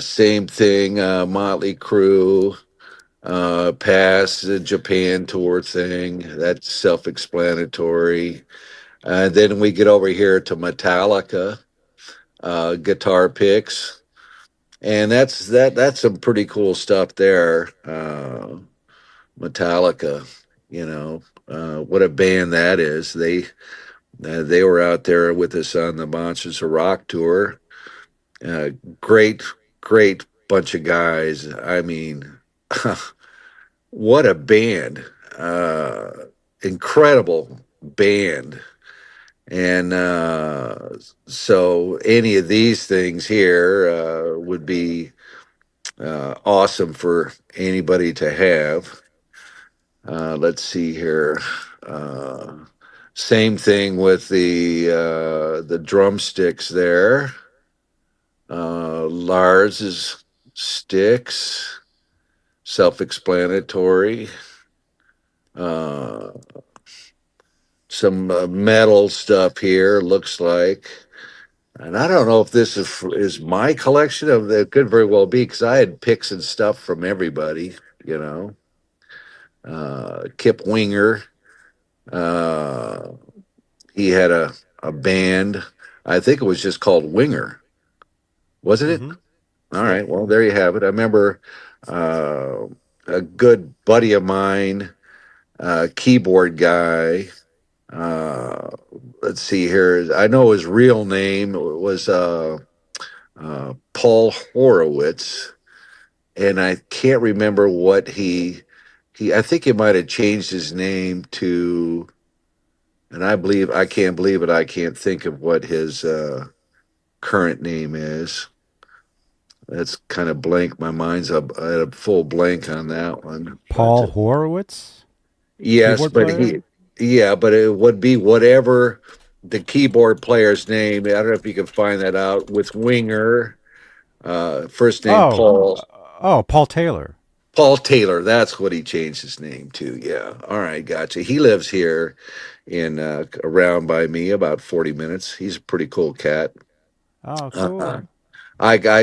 B: Same thing, Motley Crue, past the Japan tour thing. That's self-explanatory. Then we get over here to Metallica, guitar picks, and that's some pretty cool stuff there. Metallica, what a band that is. They were out there with us on the Monsters of Rock tour. Uh, great, great bunch of guys. I mean, what a band! Uh, Incredible band. And so any of these things here would be awesome for anybody to have. Let's see here. Uh, Same thing with the drumsticks there. Lars's sticks, self-explanatory. Uh, some metal stuff here looks like. And I don't know if this is my collection of it could very well be because I had picks and stuff from everybody, you know. Kip Winger, uh, he had a band. I think it was just called Winger, wasn't it?
A: Mm-hmm.
B: All
A: Yep.
B: right. Well, there you have it. I remember uh, a good buddy of mine, keyboard guy. Uh, let's see here. I know his real name was Paul Horowitz, and I can't remember what he. I think he might have changed his name to, and I can't believe it. I can't think of what his current name is. That's kind of blank. My mind's up at a full blank on that one. But
A: Paul Horowitz,
B: yes,
A: keyboard player.
B: yeah, but it would be whatever the keyboard player's name. I don't know if you can find that out with Winger. First name
A: Oh,
B: Paul.
A: Paul Taylor.
B: Paul Taylor. That's what he changed his name to. Yeah. All right, gotcha. He lives here in around by me, about 40 minutes. He's a pretty cool cat.
A: Oh,
B: Uh,
A: cool.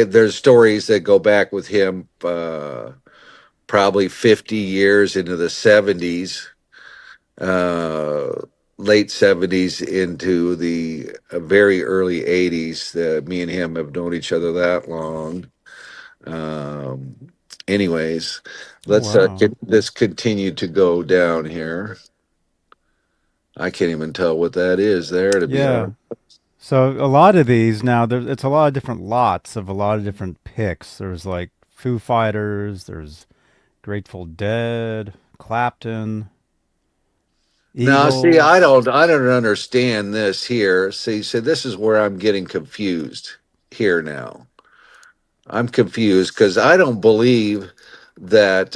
B: there's stories that go back with him, probably 50 years into the 70s, uh, late 70s into the very early 80s. Me and him have known each other that long. Um, Anyways,
A: Oh
B: let's
A: wow.
B: get this continue to go down here. I can't even tell what that is there, to be
A: Yeah.
B: honest.
A: So a lot of these now, it's a lot of different lots of a lot of different picks. There's like Foo Fighters, there's Grateful Dead, Clapton,
B: Now, see,
A: Eagles.
B: I don't understand this here. See, so this is where I'm getting confused here now. I'm confused because I don't believe that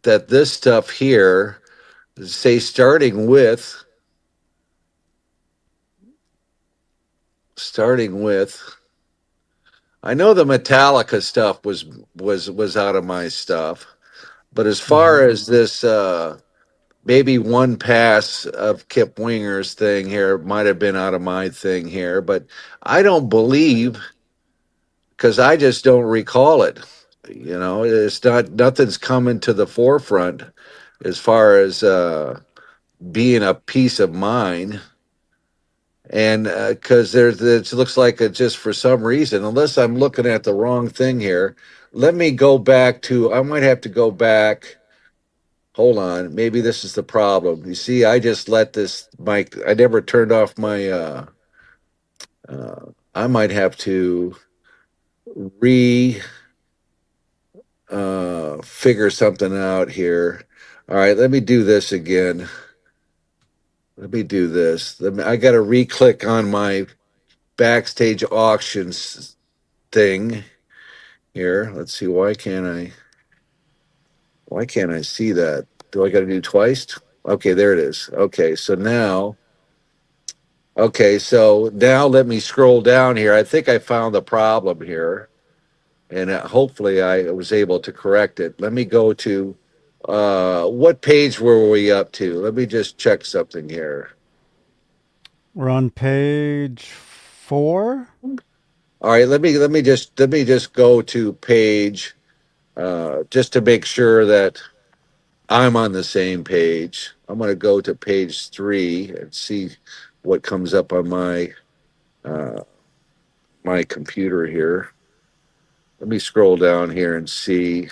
B: that this stuff here, say, starting with. I know the Metallica stuff was out of my stuff, but as far
A: Hmm.
B: as this maybe one pass of Kip Winger's thing here might have been out of my thing here, but I don't believe because I just don't recall it. You know, it's not nothing's coming to the forefront as far as being a piece of mine. And because there's, it looks like it just for some reason, unless I'm looking at the wrong thing here. Let me go back to. I might have to go back. Hold on, maybe this is the problem. You see, I just let this mic. I never turned off my. Uh, I might have to re figure something out here. All right, let me do this again. Let me do this. I got to re-click on my backstage auctions thing here. Let's see. Why can't I see that? Do I got to do twice? Okay, there it is. Okay, so now let me scroll down here. I think I found the problem here, and hopefully I was able to correct it. Let me go to what page were we up to? Let me just check something here.
A: We're on page 4.
B: All right, let me just go to page just to make sure that I'm on the same page. I'm going to go to page 3 and see what comes up on uh, my computer here. Let me scroll down here and see.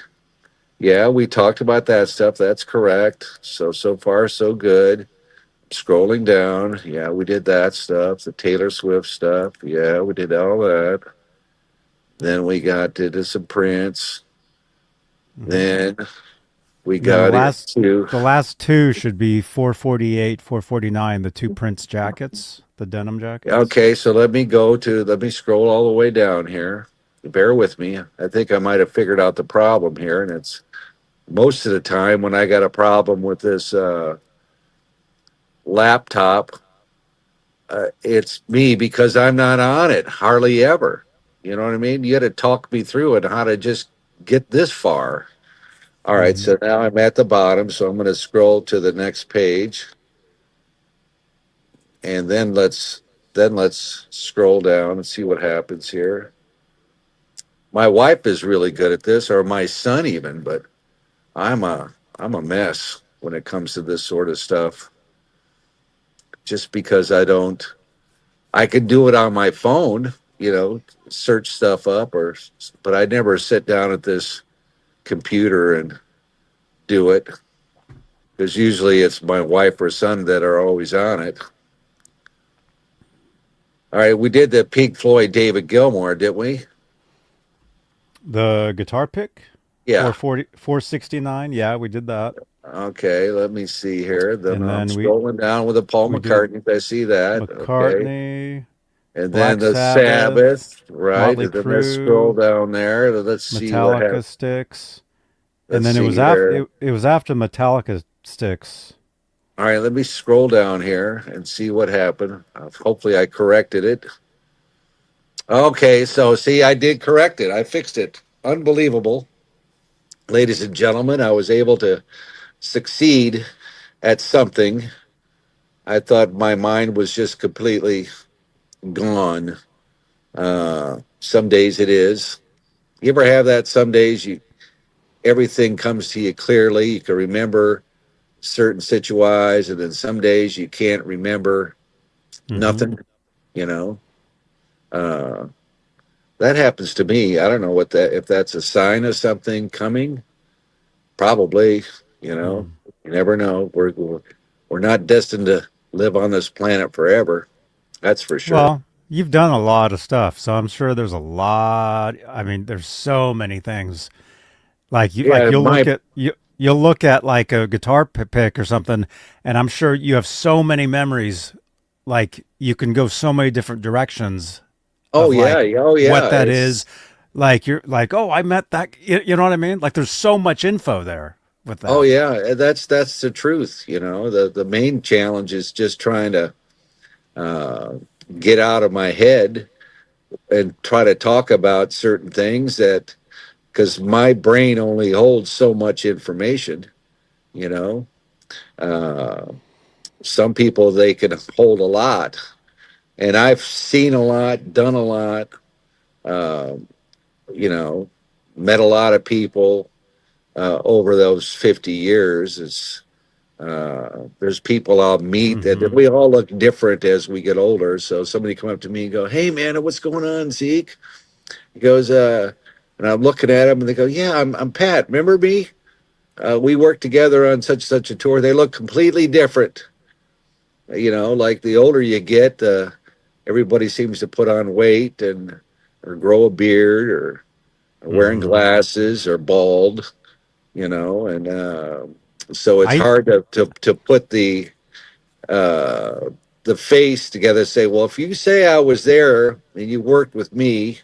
B: Yeah, we talked about that stuff. That's correct. So far so good. Scrolling down. Yeah, we did that stuff. The Taylor Swift stuff. Yeah, we did all that. Then we got did some Prince.
A: Hmm.
B: Then we
A: And then
B: got into.
A: the last two should be 448, 449, the two Prince jackets, the denim jackets.
B: Okay, so let me scroll all the way down here. Bear with me. I think I might have figured out the problem here, and it's most of the time when I got a problem with this laptop, it's me because I'm not on it hardly ever. You know what I mean? You got to talk me through it how to just get this far. All right,
A: Hmm.
B: so now I'm at the bottom, so I'm going to scroll to the next page, and then let's scroll down and see what happens here. My wife is really good at this, or my son even, but I'm a mess when it comes to this sort of stuff. Just because I can do it on my phone, you know, search stuff up, but I never sit down at this computer and do it because usually it's my wife or son that are always on it. All right, we did the Pink Floyd David Gilmour, didn't we?
A: The guitar pick,
B: Yeah.
A: 469. Yeah, we did that.
B: Okay, let me see here. Then
A: And
B: I'm
A: then
B: scrolling down with the Paul
A: we did
B: McCartney. I see that. Okay.
A: McCartney,
B: And then
A: Black
B: the
A: Sabbath,
B: Sabbath, right?
A: Motley
B: And then let's scroll
A: Crue,
B: down there. Let's see what
A: Metallica
B: happens.
A: sticks, and
B: Let's
A: then
B: see here.
A: it was after Metallica sticks.
B: All right, let me scroll down here and see what happened. Hopefully, I corrected it. Okay, so see, I did correct it. I fixed it. Unbelievable. Ladies and gentlemen, I was able to succeed at something. I thought my mind was just completely gone. Some days it is. You ever have that? Some days you everything comes to you clearly. You can remember certain situations, and then some days you can't remember
A: Hmm.
B: nothing. You know, uh, that happens to me. I don't know what that if that's a sign of something coming. Probably, you know,
A: Hmm.
B: you never know. We're not destined to live on this planet forever. That's for sure.
A: Well, you've done a lot of stuff, so I'm sure there's a lot. I mean, there's so many things.
B: Yeah,
A: You'll look
B: my
A: at you'll look at like a guitar pick or something, and I'm sure you have so many memories. Like you can go so many different directions
B: oh
A: of
B: yeah,
A: like
B: oh
A: what
B: yeah.
A: that is.
B: It's
A: Like you're like, oh, I met that. You know what I mean? Like there's so much info there with
B: oh
A: that.
B: yeah. That's the truth. You know, the main challenge is just trying to uh, get out of my head and try to talk about certain things that because my brain only holds so much information. You know, uh, some people they can hold a lot, and I've seen a lot, done a lot. Uh, you know, met a lot of people over those 50 years. There's people I'll meet that
A: Hmm.
B: we all look different as we get older. So somebody come up to me and go, "Hey man, what's going on, Zeke?" He goes, and I'm looking at him and they go, "Yeah, I'm Pat. Remember me? We worked together on such a tour." They look completely different. You know, like the older you get, everybody seems to put on weight and or grow a beard or wearing
A: Hmm.
B: glasses or bald. You know, and so it's
A: I
B: hard to put uh, the face together. Say, well, if you say I was there and you worked with me,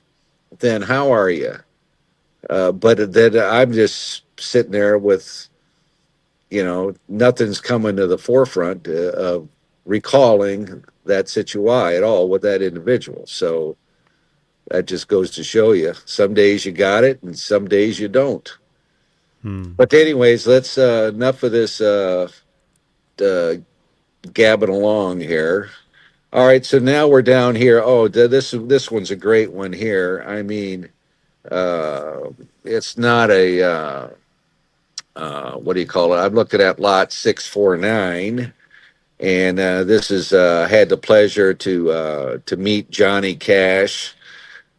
B: then how are you? But then I'm just sitting there with, you know, nothing's coming to the forefront of recalling that situa at all with that individual. So that just goes to show you some days you got it and some days you don't.
A: hmm.
B: But anyways, let's enough of this uh, gabbing along here. All right, so now we're down here. Oh, this one's a great one here. I mean, uh, it's not a what do you call it? I'm looking at lot 649, and this is had the pleasure to meet Johnny Cash.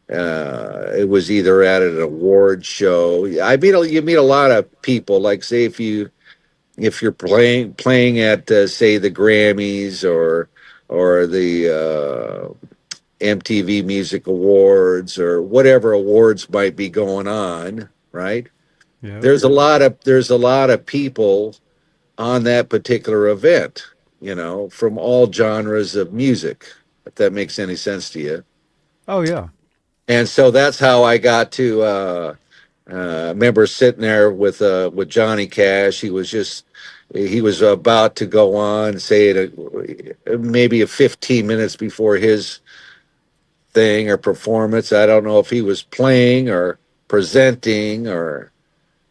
B: It was either at an award show. You meet a lot of people. Like say if you're playing at say the Grammys or the MTV Music Awards or whatever awards might be going on, right?
A: Yep.
B: There's a lot of people on that particular event, you know, from all genres of music, if that makes any sense to you.
A: Oh yeah.
B: And so that's how I got to remember sitting there with Johnny Cash. He was about to go on, say it maybe a 15 minutes before his thing or performance. I don't know if he was playing or presenting or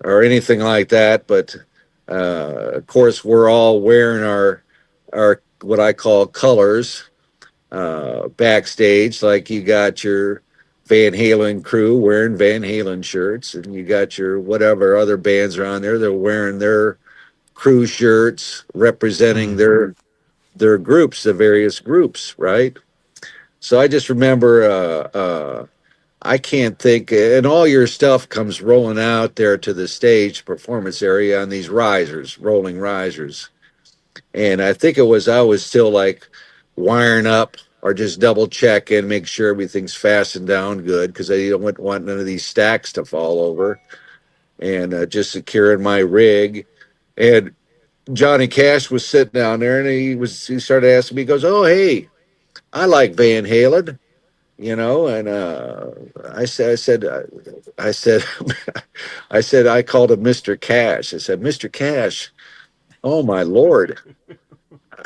B: anything like that, but of course we're all wearing our what I call colors backstage. Like you got your Van Halen crew wearing Van Halen shirts, and you got your whatever other bands are on there. They're wearing their crew shirts representing
A: Hmm.
B: their groups, the various groups, right? So I just remember I can't think, and all your stuff comes rolling out there to the stage performance area on these risers, rolling risers. And I think I was still like wiring up or just double checking, make sure everything's fastened down good because I don't want none of these stacks to fall over and just securing my rig. And Johnny Cash was sitting down there and he started asking me, he goes, "Oh, hey, I like Van Halen." You know, and I said, I said, I called him Mr. Cash. I said, "Mr. Cash, oh my Lord,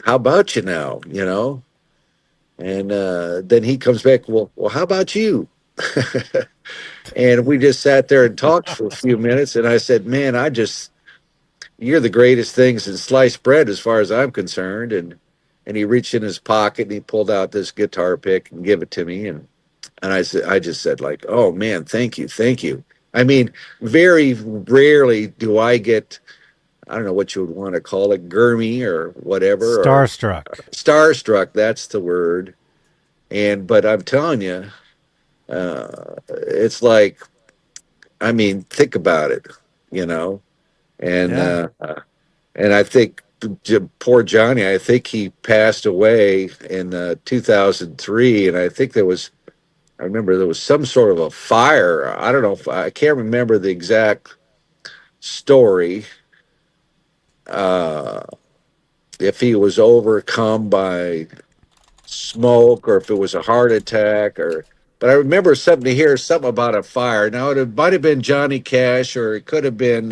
B: how about you now?" You know, and then he comes back, well, how about you? And we just sat there and talked for a few minutes, and I said, "Man, you're the greatest thing since sliced bread, as far as I'm concerned." And he reached in his pocket and he pulled out this guitar pick and gave it to me, and I just said like, "Oh man, thank you, thank you." I mean, very rarely do I get, I don't know what you would want to call it, gurmy or whatever, or
A: Starstruck.
B: starstruck. That's the word. But I'm telling you, It's like, I mean, think about it, you know, and
A: Yeah.
B: uh, and I think poor Johnny, I think he passed away in 2003, and I think I remember there was some sort of a fire. I don't know if I can't remember the exact story. Uh, if he was overcome by smoke or if it was a heart attack or but I remember something to hear something about a fire. Now might have been Johnny Cash or it could have been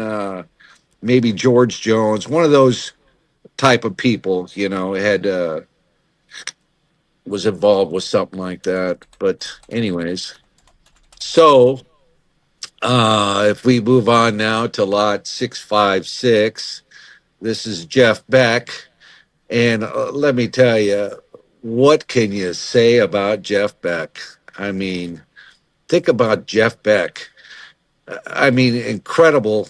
B: maybe George Jones, one of those type of people, had was involved with something like that. But anyways, so if we move on now to lot 656, this is Jeff Beck. And let me tell you, what can you say about Jeff Beck? I mean, think about Jeff Beck. I mean, incredible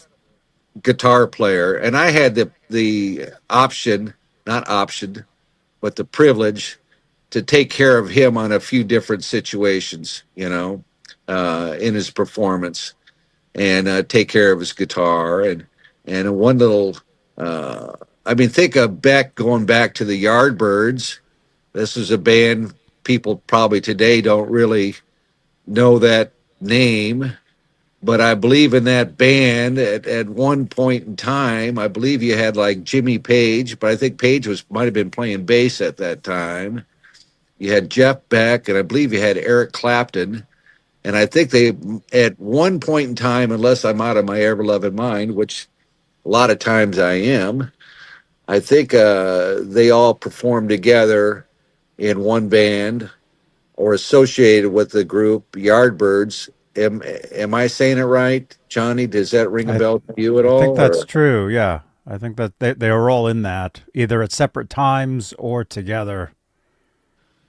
B: guitar player. And I had the option, not option, but the privilege to take care of him on a few different situations, in his performance and take care of his guitar and one little. Uh, I mean, think of Beck going back to the Yardbirds. This is a band people probably today don't really know that name, but I believe in that band at one point in time. I believe you had like Jimmy Page, but I think Page might have been playing bass at that time. You had Jeff Beck, and I believe you had Eric Clapton. And I think they, at one point in time, unless I'm out of my ever loving mind, which a lot of times I am, I think they all performed together in one band or associated with the group Yardbirds. Am I saying it right, Johnny? Does that ring a
A: I
B: bell to you at
A: I think
B: all?
A: that's
B: Or
A: true. Yeah. I think that they were all in that, either at separate times or together.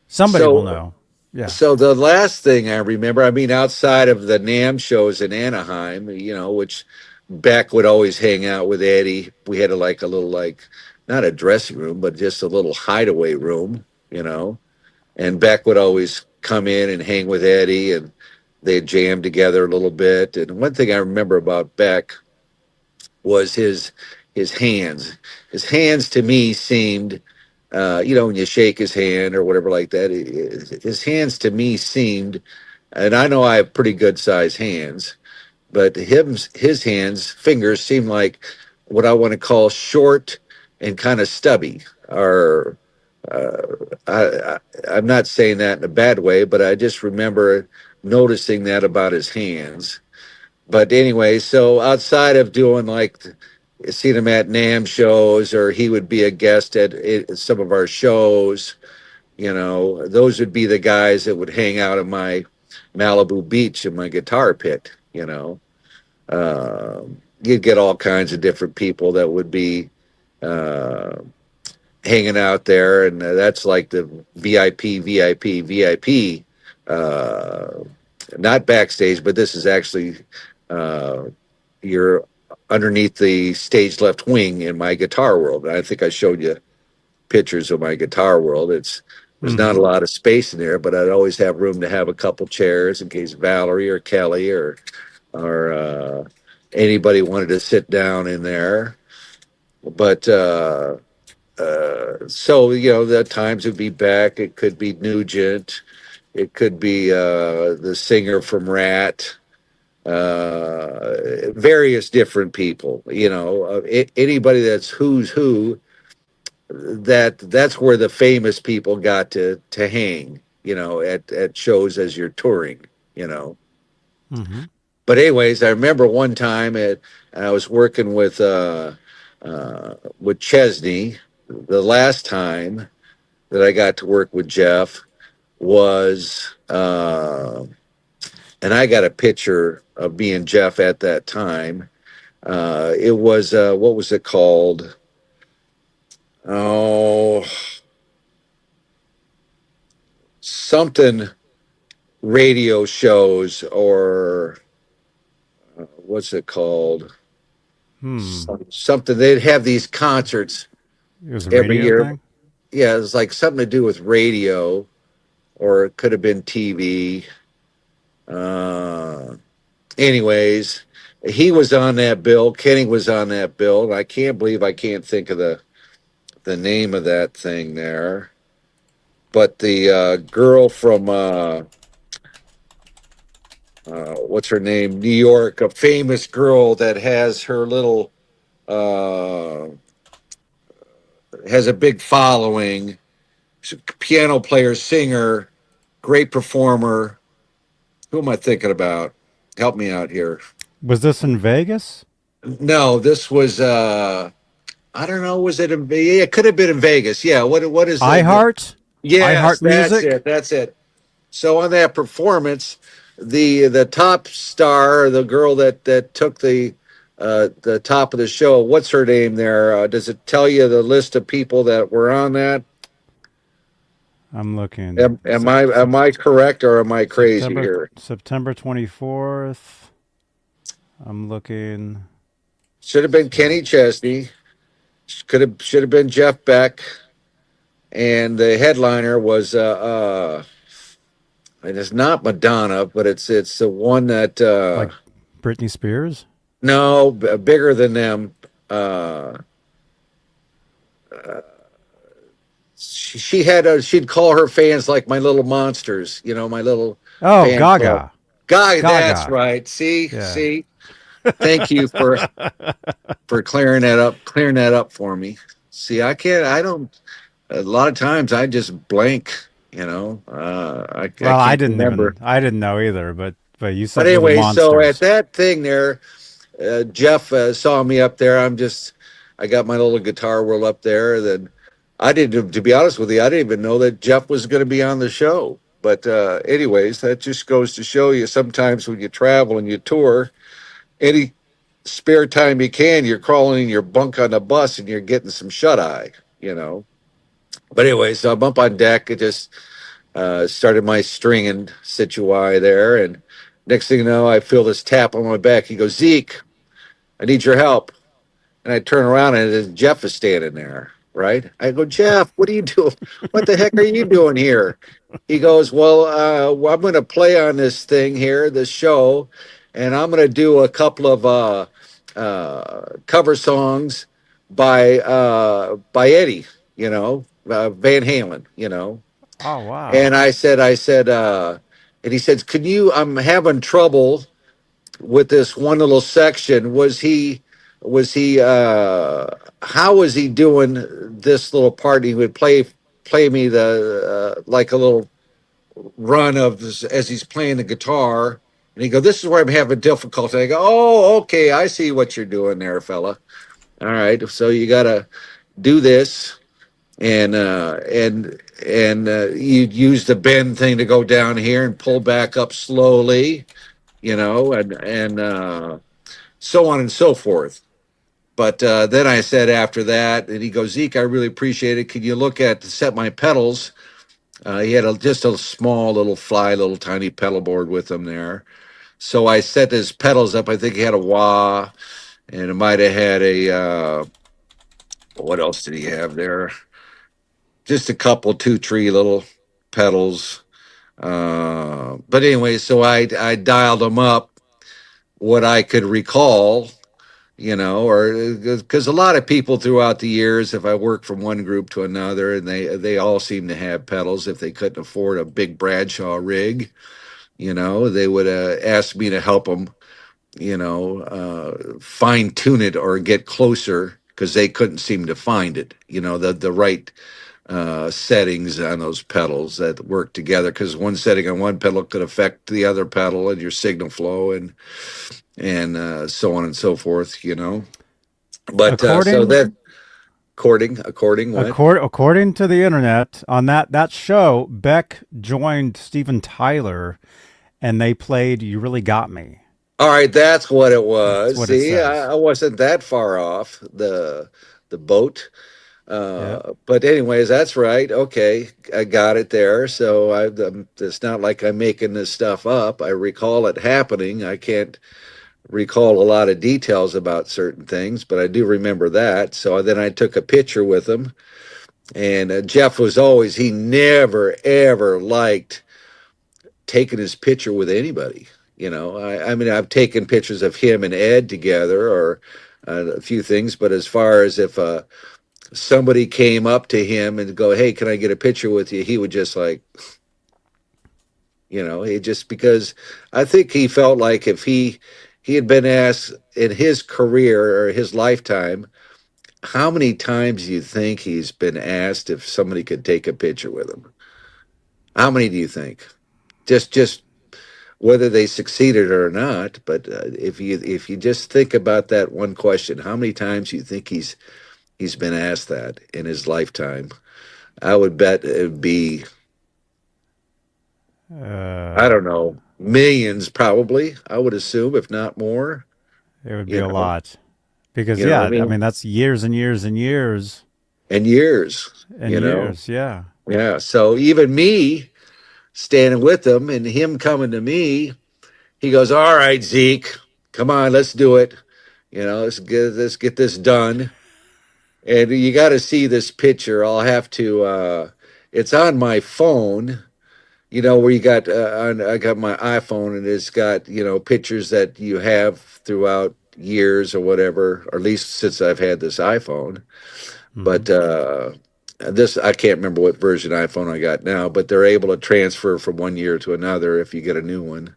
A: Somebody will
B: so
A: know. Yeah.
B: So the last thing I remember, I mean, outside of the NAM shows in Anaheim, which Beck would always hang out with Eddie. We had like a little like not a dressing room, but just a little hideaway room, And Beck would always come in and hang with Eddie, and they'd jam together a little bit. And one thing I remember about Beck was his hands. His hands to me seemed, when you shake his hand or whatever like that, his hands to me seemed, and I know I have pretty good sized hands, but his hands fingers seem like what I want to call short and kind of stubby. Or uh, I'm not saying that in a bad way, but I just remember noticing that about his hands. But anyway, so outside of doing like seeing him at NAM shows, or he would be a guest at some of our shows, those would be the guys that would hang out at my Malibu Beach in my guitar pit. You'd get all kinds of different people that would be uh, hanging out there, and that's like the VIP. Uh, Not backstage, but this is actually uh, you're underneath the stage left wing in my guitar world. I think I showed you pictures of my guitar world. There's not
A: Mm-hmm.
B: a lot of space in there, but I'd always have room to have a couple chairs in case Valerie or Kelly or anybody wanted to sit down in there. But so the times would be Beck. It could be Nugent. It could be the singer from Rat. Various different people. Anybody that's who's who. That's where the famous people got to hang. At shows as you're touring. You know.
A: Mm-hmm.
B: But anyways, I remember one time I was working with Chesney. The last time that I got to work with Jeff was, and I got a picture of me and Jeff at that time. It was what was it called? Oh, something radio shows or what's it called?
A: Hmm.
B: Something they'd have these concerts
A: It was a
B: every
A: radio
B: year.
A: thing.
B: Yeah, it was like something to do with radio, or it could have been TV. Uh, anyways, he was on that bill. Kenny was on that bill. I can't believe I can't think of the name of that thing there. But the girl from what's her name? New York, a famous girl that has her little uh, has a big following. She's a piano player, singer, great performer. Who am I thinking about? Help me out here.
A: Was this in Vegas?
B: No, this was I don't know. Was it in? Yeah, it could have been in Vegas. Yeah. What is the?
A: iHeart?
B: Yes,
A: iHeart
B: that's
A: Music?
B: it. That's it. So on that performance, the top star, the girl that took the top of the show. What's her name there? Does it tell you the list of people that were on that?
A: I'm looking.
B: Am I correct or am I crazy
A: September
B: here?
A: September 24th. I'm looking.
B: Should have been Kenny Chesney. Should have been Jeff Beck, and the headliner was and it's not Madonna, but it's the one that
A: Like Britney Spears?
B: no bigger than them. Uh, she had she'd call her fans like my little monsters, my little
A: Oh,
B: fan club.
A: Gaga.
B: Guy, that's
A: Gaga.
B: right. See,
A: Yeah.
B: see. Thank you for clearing that up for me. See, I can't. I don't. A lot of times I just blank. I
A: Well,
B: can't remember.
A: I didn't know either, but you
B: But
A: said little
B: anyway, so at
A: monsters.
B: that thing there, Jeff saw me up there. I got my little guitar world up there. Then I didn't, to be honest with you, I didn't even know that Jeff was going to be on the show. But anyways, that just goes to show you sometimes when you travel and you tour, any spare time you can, you're crawling in your bunk on the bus and you're getting some shut eye. But anyway, so I'm up on deck. It just started my stringing situa there. And next thing you know, I feel this tap on my back. He goes, Zeke, I need your help. And I turn around and Jeff is standing there, right? I go, Jeff, what are you doing? What the heck are you doing here? He goes, well, I'm going to play on this thing here, this show, and I'm going to do a couple of cover songs by Eddie, Van Halen.
A: Oh,
B: And
A: wow.
B: I said, and he said, "Can you? I'm having trouble with this one little section. Was he how was he doing this little part? He would play me the like a little run of this, as he's playing the guitar, and he go, this is where I'm having difficulty. I go, oh, okay, I see what you're doing there, fella. All right, so you got to do this, and you use the bend thing to go down here and pull back up slowly, and so on and so forth. But then I said after that, and he goes, Zeke, I really appreciate it. Can you look at set my pedals? He had just a small little little tiny pedal board with him there. So I set his pedals up. I think he had a wah, and it might have had a what else did he have there? Just a couple two tree little pedals. But anyway, so I dialed them up what I could recall, or because a lot of people throughout the years, if I work from one group to another, and they all seem to have pedals if they couldn't afford a big Bradshaw rig, they would ask me to help them, fine tune it or get closer because they couldn't seem to find it, the right settings on those pedals that work together because one setting on one pedal could affect the other pedal and your signal flow and so on and so forth. But so
A: According
B: that according what?
A: according to the internet, on that show, Beck joined Steven Tyler and they played You Really Got Me.
B: All right, that's what it
A: That's
B: was.
A: what it
B: See,
A: says.
B: I wasn't that far off the boat.
A: Yeah.
B: But anyways, that's right. Okay, I got it there. So it's not like I'm making this stuff up. I recall it happening. I can't recall a lot of details about certain things, but I do remember that. So then I took a picture with him, and Jeff was always he never ever liked taken his picture with anybody. I mean, I've taken pictures of him and Ed together, or a few things. But as far as if somebody came up to him and go, "Hey, can I get a picture with you?" He would just like, he just because I think he felt like if he had been asked in his career or his lifetime, how many times do you think he's been asked if somebody could take a picture with him? How many do you think? Just whether they succeeded or not. But if you just think about that one question, how many times do you think he's been asked that in his lifetime? I would bet it'd be, I
A: Uh,
B: don't know, millions probably. I would assume, if not more.
A: it would be
B: You
A: a
B: know,
A: lot because
B: I
A: yeah, I
B: mean,
A: mean that's years and years and years
B: and years.
A: and years. Yeah.
B: Yeah. So even me standing with him and him coming to me, he goes, "All right, Zeke, come on, let's do it. Let's get this done." And you got to see this picture. I'll have to. It's on my phone. Where you got. I got my iPhone, and it's got pictures that you have throughout years or whatever, or at least since I've had this iPhone.
A: Hmm.
B: But this I can't remember what version iPhone I got now. But they're able to transfer from one year to another if you get a new one.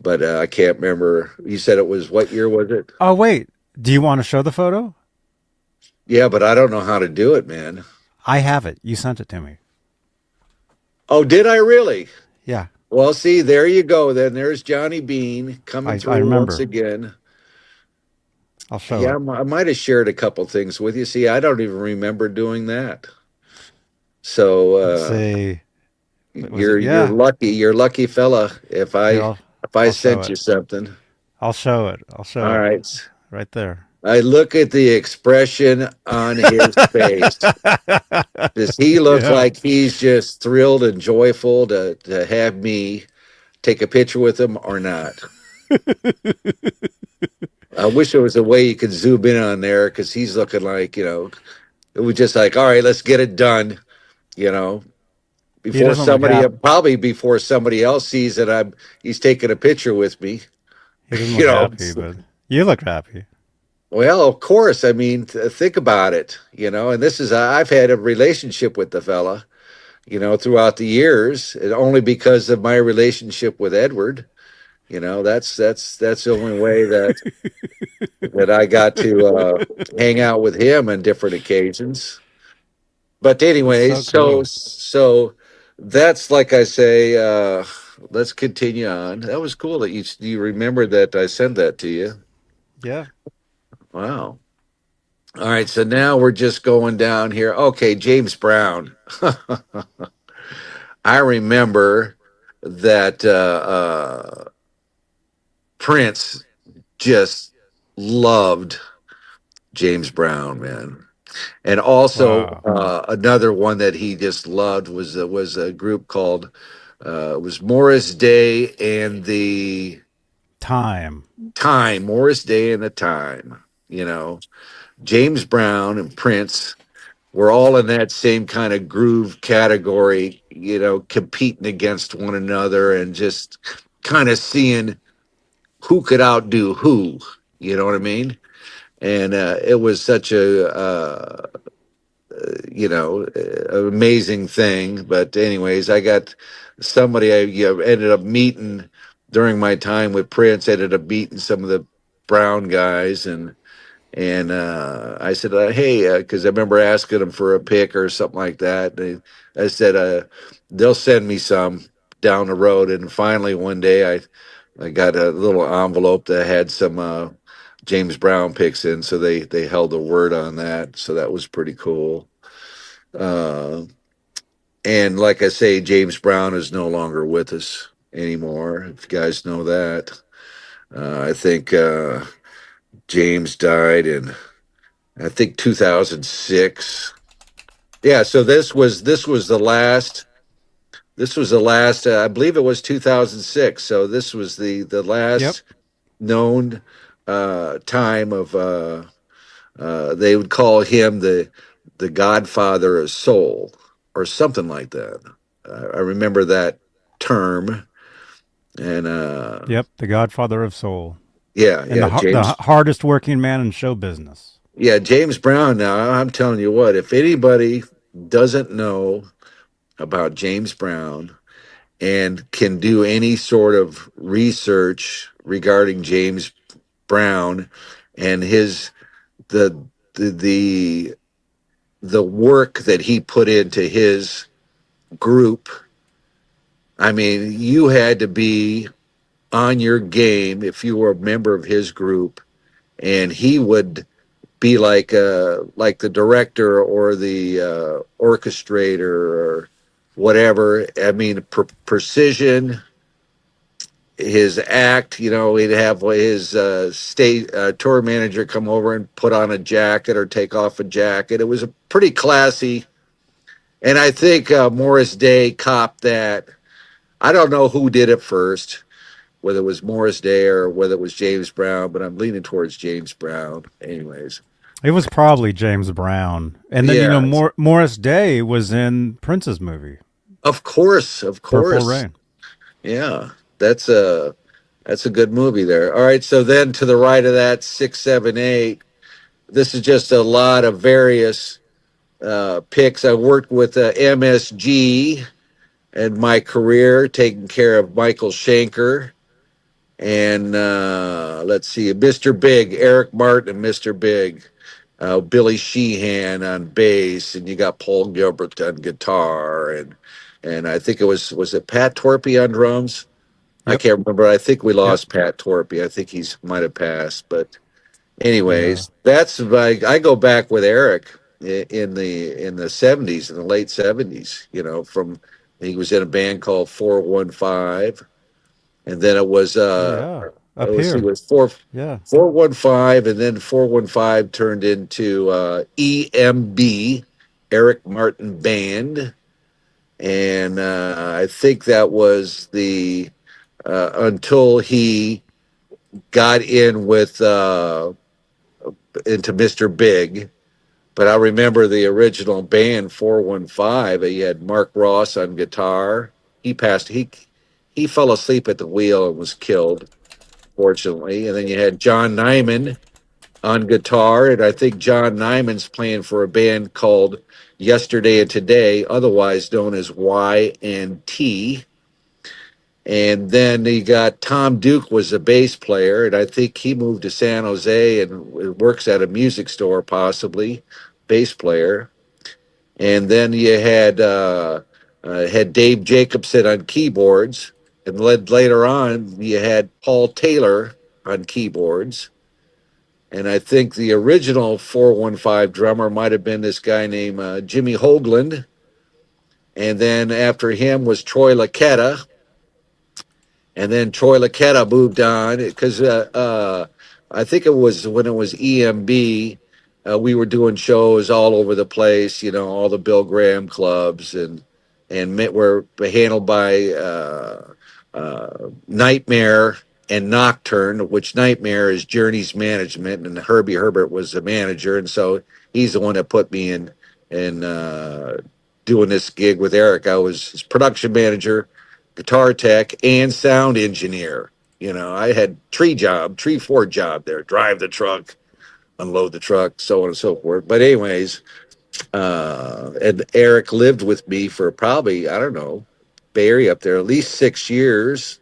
B: But I can't remember. You said it was what year was it?
A: Oh wait, do you want to show the photo?
B: Yeah, but I don't know how to do it, man.
A: I have it. You sent it to me.
B: Oh, did I really?
A: Yeah,
B: Well, see, there you go. Then there's Johnny Beane coming
A: I
B: through once
A: remember.
B: again.
A: I'll show
B: Yeah,
A: it.
B: I might have shared a couple things with you. See, I don't even remember doing that. So
A: Let's see. Was
B: you're
A: it?
B: you're
A: Yeah.
B: lucky. You're lucky fella. If I
A: Here,
B: if I
A: I'll show
B: sent
A: it.
B: you something.
A: I'll show it. I'll show
B: All
A: it.
B: right.
A: Right there.
B: I look at the expression on his face. Does he look
A: Yeah.
B: like he's just thrilled and joyful to have me take a picture with him or not? I wish there was a way you could zoom in on there because he's looking like, it was just like, all right, let's get it done, you know,
A: He
B: before
A: doesn't look
B: somebody,
A: happy.
B: probably before somebody else sees that he's taking a picture with me,
A: He doesn't
B: you
A: look
B: know.
A: happy, but you look happy.
B: Well, of course, I mean, think about it, and this is, I've had a relationship with the fella, throughout the years, and only because of my relationship with Edward. That's the only way that I got to hang out with him on different occasions. But
A: That's
B: anyways,
A: so
B: so
A: cool.
B: so that's like I say. Let's continue on. That was cool that you remembered that I sent that to you.
A: Yeah.
B: Wow. All right, so now we're just going down here. Okay, James Brown. I remember that Prince just loved James Brown, man. And also
A: Wow.
B: another one that he just loved was a group called was Morris Day and the
A: Time.
B: Time. Morris Day and the Time. James Brown and Prince were all in that same kind of groove category. Competing against one another and just kind of seeing who could outdo who. You know what I mean? And it was such a amazing thing. But anyways, I got somebody ended up meeting during my time with Prince. Ended up meeting some of the Brown guys, and I said, "Hey," because I remember asking them for a pic or something like that. I said, "They'll send me some down the road." And finally, one day, I got a little envelope that had some James Brown pics in, so they held the word on that. So that was pretty cool. Uh, and like I say, James Brown is no longer with us anymore. If you guys know that, I think James died in, I think, 2006. Yeah, so this was the last. This was the last. I believe it was 2006. So this was the
A: Yep.
B: last known time of. They would call him the Godfather of Soul or something like that. I remember that term. And
A: Yep, the Godfather of Soul,
B: yeah,
A: and
B: yeah,
A: the
B: James.
A: hardest working man in show business.
B: Yeah, James Brown. Now, I'm telling you what, if anybody doesn't know about James Brown and can do any sort of research regarding James Brown and his the the the the work that he put into his group, I mean, you had to be on your game if you were a member of his group, and he would be like the director or the orchestrator or whatever. I mean, precision. His act, he'd have his state tour manager come over and put on a jacket or take off a jacket. It was a pretty classy, and I think Morris Day copped that. I don't know who did it first, whether it was Morris Day or whether it was James Brown, but I'm leaning towards James Brown. Anyways,
A: It was probably James Brown, and then
B: yeah,
A: Morris Day was in Prince's movie
B: of
A: Purple
B: course,
A: Rain.
B: yeah. That's a good movie there. All right, so then to the right of that, 678. This is just a lot of various picks. I worked with MSG in my career, taking care of Michael Schenker. And let's see, Mr. Big, Eric Martin, and Mr. Big, Billy Sheehan on bass, and you got Paul Gilbert on guitar, and I think was it Pat Torpey on drums? I
A: Yep.
B: can't remember. I think we
A: Yep.
B: lost Pat Torpey. I think he's might have passed, but
A: Yeah.
B: anyways, that's like I go back with Eric in the 70s, in the late 70s. From he was in a band called 415, and then
A: Oh yeah. Up
B: he
A: here.
B: was 4
A: Yeah.
B: 415, and then 415 turned into EMB, Eric Martin Band, and I think that was the until he got in with into Mr. Big. But I remember the original band 415. He had Mark Ross on guitar. He passed. He fell asleep at the wheel and was killed, fortunately. And then you had John Nyman on guitar, and I think John Nyman's playing for a band called Yesterday and Today, otherwise known as Y and T. And then you got Tom Duke was a bass player, and I think he moved to San Jose and works at a music store, possibly bass player. And then you had Dave Jacobson on keyboards, and later on you had Paul Taylor on keyboards. And I think the original 415 drummer might have been this guy named Jimmy Hoagland. And then after him was Troy Laketta, and then Troy Laketta moved on because I think it was when it was EMB. We were doing shows all over the place, all the Bill Graham clubs, and were handled by Nightmare and Nocturne, which Nightmare is Journey's management, and Herbie Herbert was the manager, and so he's the one that put me in doing this gig with Eric. I was his production manager, guitar tech, and sound engineer. I had tree fort job there, drive the truck, unload the truck, so on and so forth. But anyways, and Eric lived with me for probably, I don't know, Bay Area up there, at least 6 years,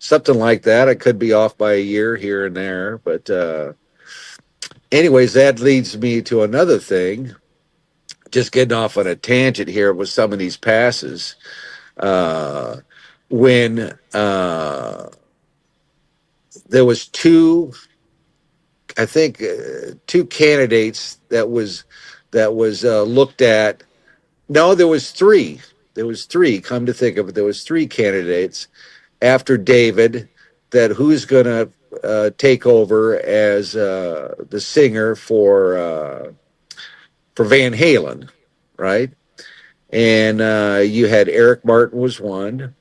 B: something like that. I could be off by a year here and there. But anyways, that leads me to another thing. Just getting off on a tangent here with some of these passes. Uh, when there was I think two candidates that was looked at. No, there was three. There was three. Come to think of it, there was three candidates after David. That who's going to take over as the singer for Van Halen, right? And you had Eric Martin was one,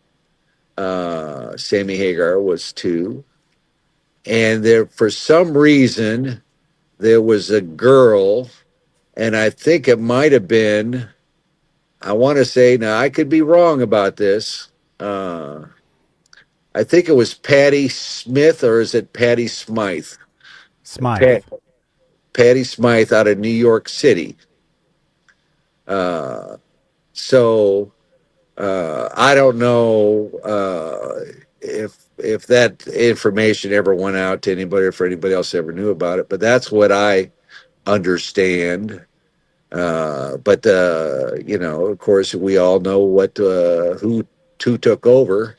B: Sammy Hagar was two, and there for some reason there was a girl, and I think it might have been. I want to say now I could be wrong about this. Uh, I think it was Patty Smith, or is it Patty Smythe?
A: Smythe.
B: Pat, Patty Smythe out of New York City. Uh, so I don't know if that information ever went out to anybody, or if anybody else ever knew about it. But that's what I understand. But of course, we all know what who took over.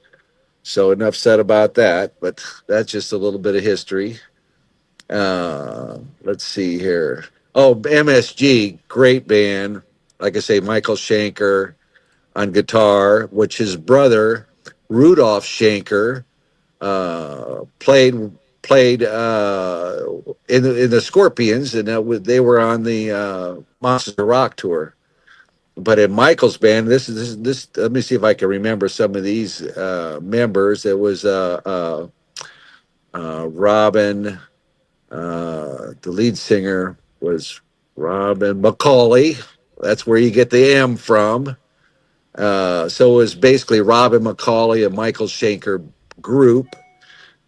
B: So enough said about that. But that's just a little bit of history. Let's see here. Oh, MSG, great band. Like I say, Michael Schenker on guitar, which his brother Rudolph Schenker played in the Scorpions, and they were on the Monsters of Rock tour. But in Michael's band, this. Let me see if I can remember some of these members. It was Robin. The lead singer was Robin McCauley. That's where you get the M from. So it was basically Robin McCauley and Michael Schenker group.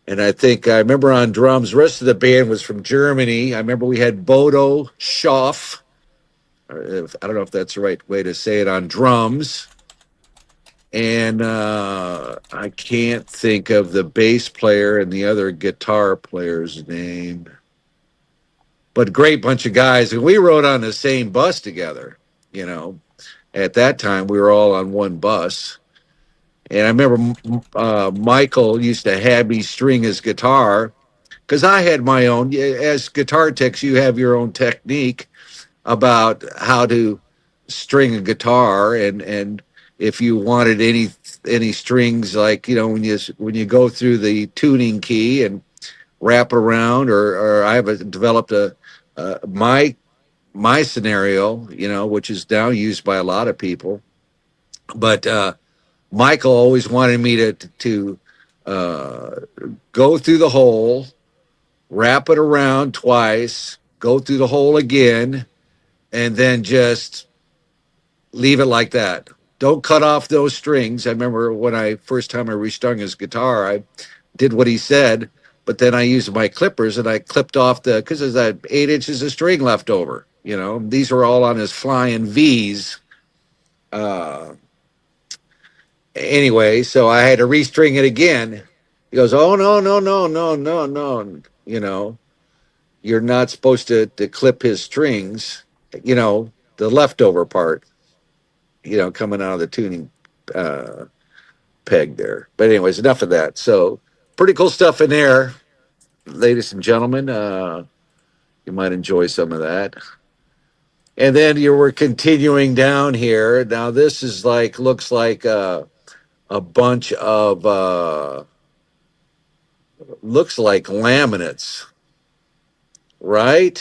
B: And I remember on drums, the rest of the band was from Germany. I remember we had Bodo Schaff. I don't know if that's the right way to say it, on drums. And I can't think of the bass player and the other guitar player's name. But great bunch of guys. And we rode on the same bus together. You know, at that time, we were all on one bus. And I remember Michael used to have me string his guitar because I had my own. As guitar techs, you have your own technique about how to string a guitar, and if you wanted any strings, like when you go through the tuning key and wrap it around, or I have developed my scenario, which is now used by a lot of people, but Michael always wanted me to uh, go through the hole, wrap it around twice, go through the hole again, and then just leave it like that. Don't cut off those strings. I remember when I first time I restrung his guitar, I did what he said, but then I used my clippers and I clipped off because there's that 8 inches of string left over. These were all on his flying V's. Uh, anyway, so I had to restring it again. He goes, "Oh, no, no, no, no, no, no. You're not supposed to clip his strings, the leftover part, coming out of the tuning uh, peg there." But anyways, enough of that. So pretty cool stuff in there, ladies and gentlemen. You might enjoy some of that. And then you were continuing down here. Now this is looks like a bunch of looks like laminates, right?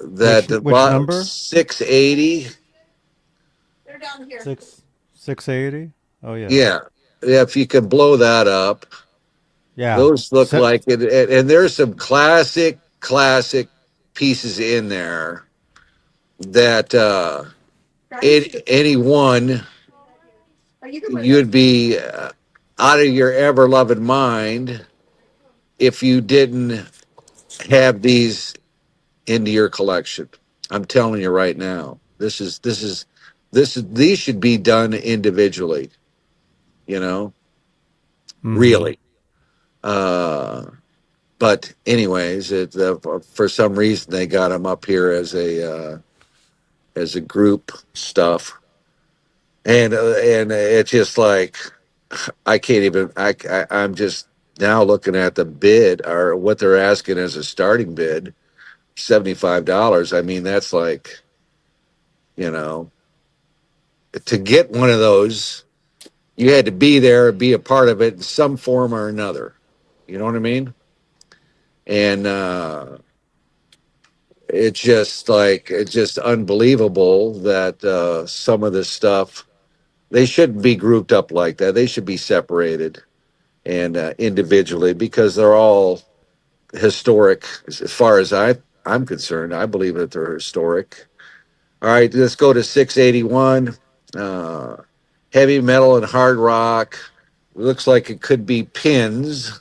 B: That
A: Which number?
B: 680.
A: Six 680. Oh yeah,
B: Yeah, yeah. If you can blow that up,
A: yeah.
B: those look
A: Se-
B: like it. And there's some classic pieces in there that anyone you'd be out of your ever loving mind if you didn't have these into your collection. I'm telling you right now, these should be done individually. You know,
A: mm-hmm.
B: really. But anyways, for some reason they got them up here as a group stuff, and it's just like I can't even. I'm just now looking at the bid or what they're asking as a starting bid, $75. I mean, that's like, you know, to get one of those, you had to be there, be a part of it in some form or another. You know what I mean? And it's just unbelievable that some of this stuff, they shouldn't be grouped up like that. They should be separated and individually, because they're all historic as far as I'm concerned. I believe that they're historic. All right, let's go to 681. uh Heavy metal and hard rock. looks like it could be pins.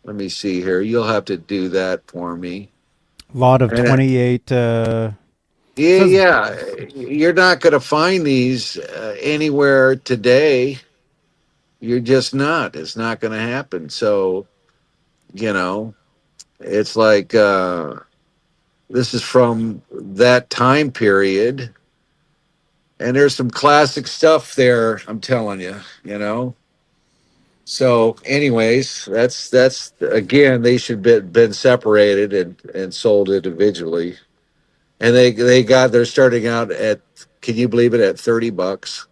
B: Let me see here. You'll have to do that for me.
A: Lot of
B: And
A: 28.
B: yeah,
A: Says
B: yeah, you're not going to find these anywhere today. You're just not. It's not going to happen. So, you know, it's like this is from that time period, and there's some classic stuff there. I'm telling you, you know. So, anyways, that's again, they should be been separated and sold individually, and they're starting out at, can you believe it, at $30?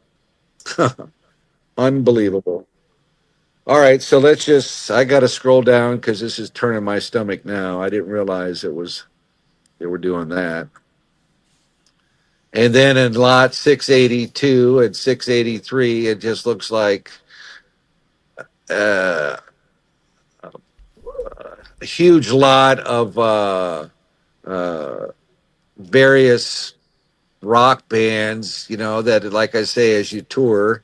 B: Unbelievable. All right, so let's just, I got to scroll down because this is turning my stomach now. I didn't realize they were doing that. And then in lot 682 and 683, it just looks like uh, a huge lot of uh, various rock bands, you know, that, like I say, as you tour,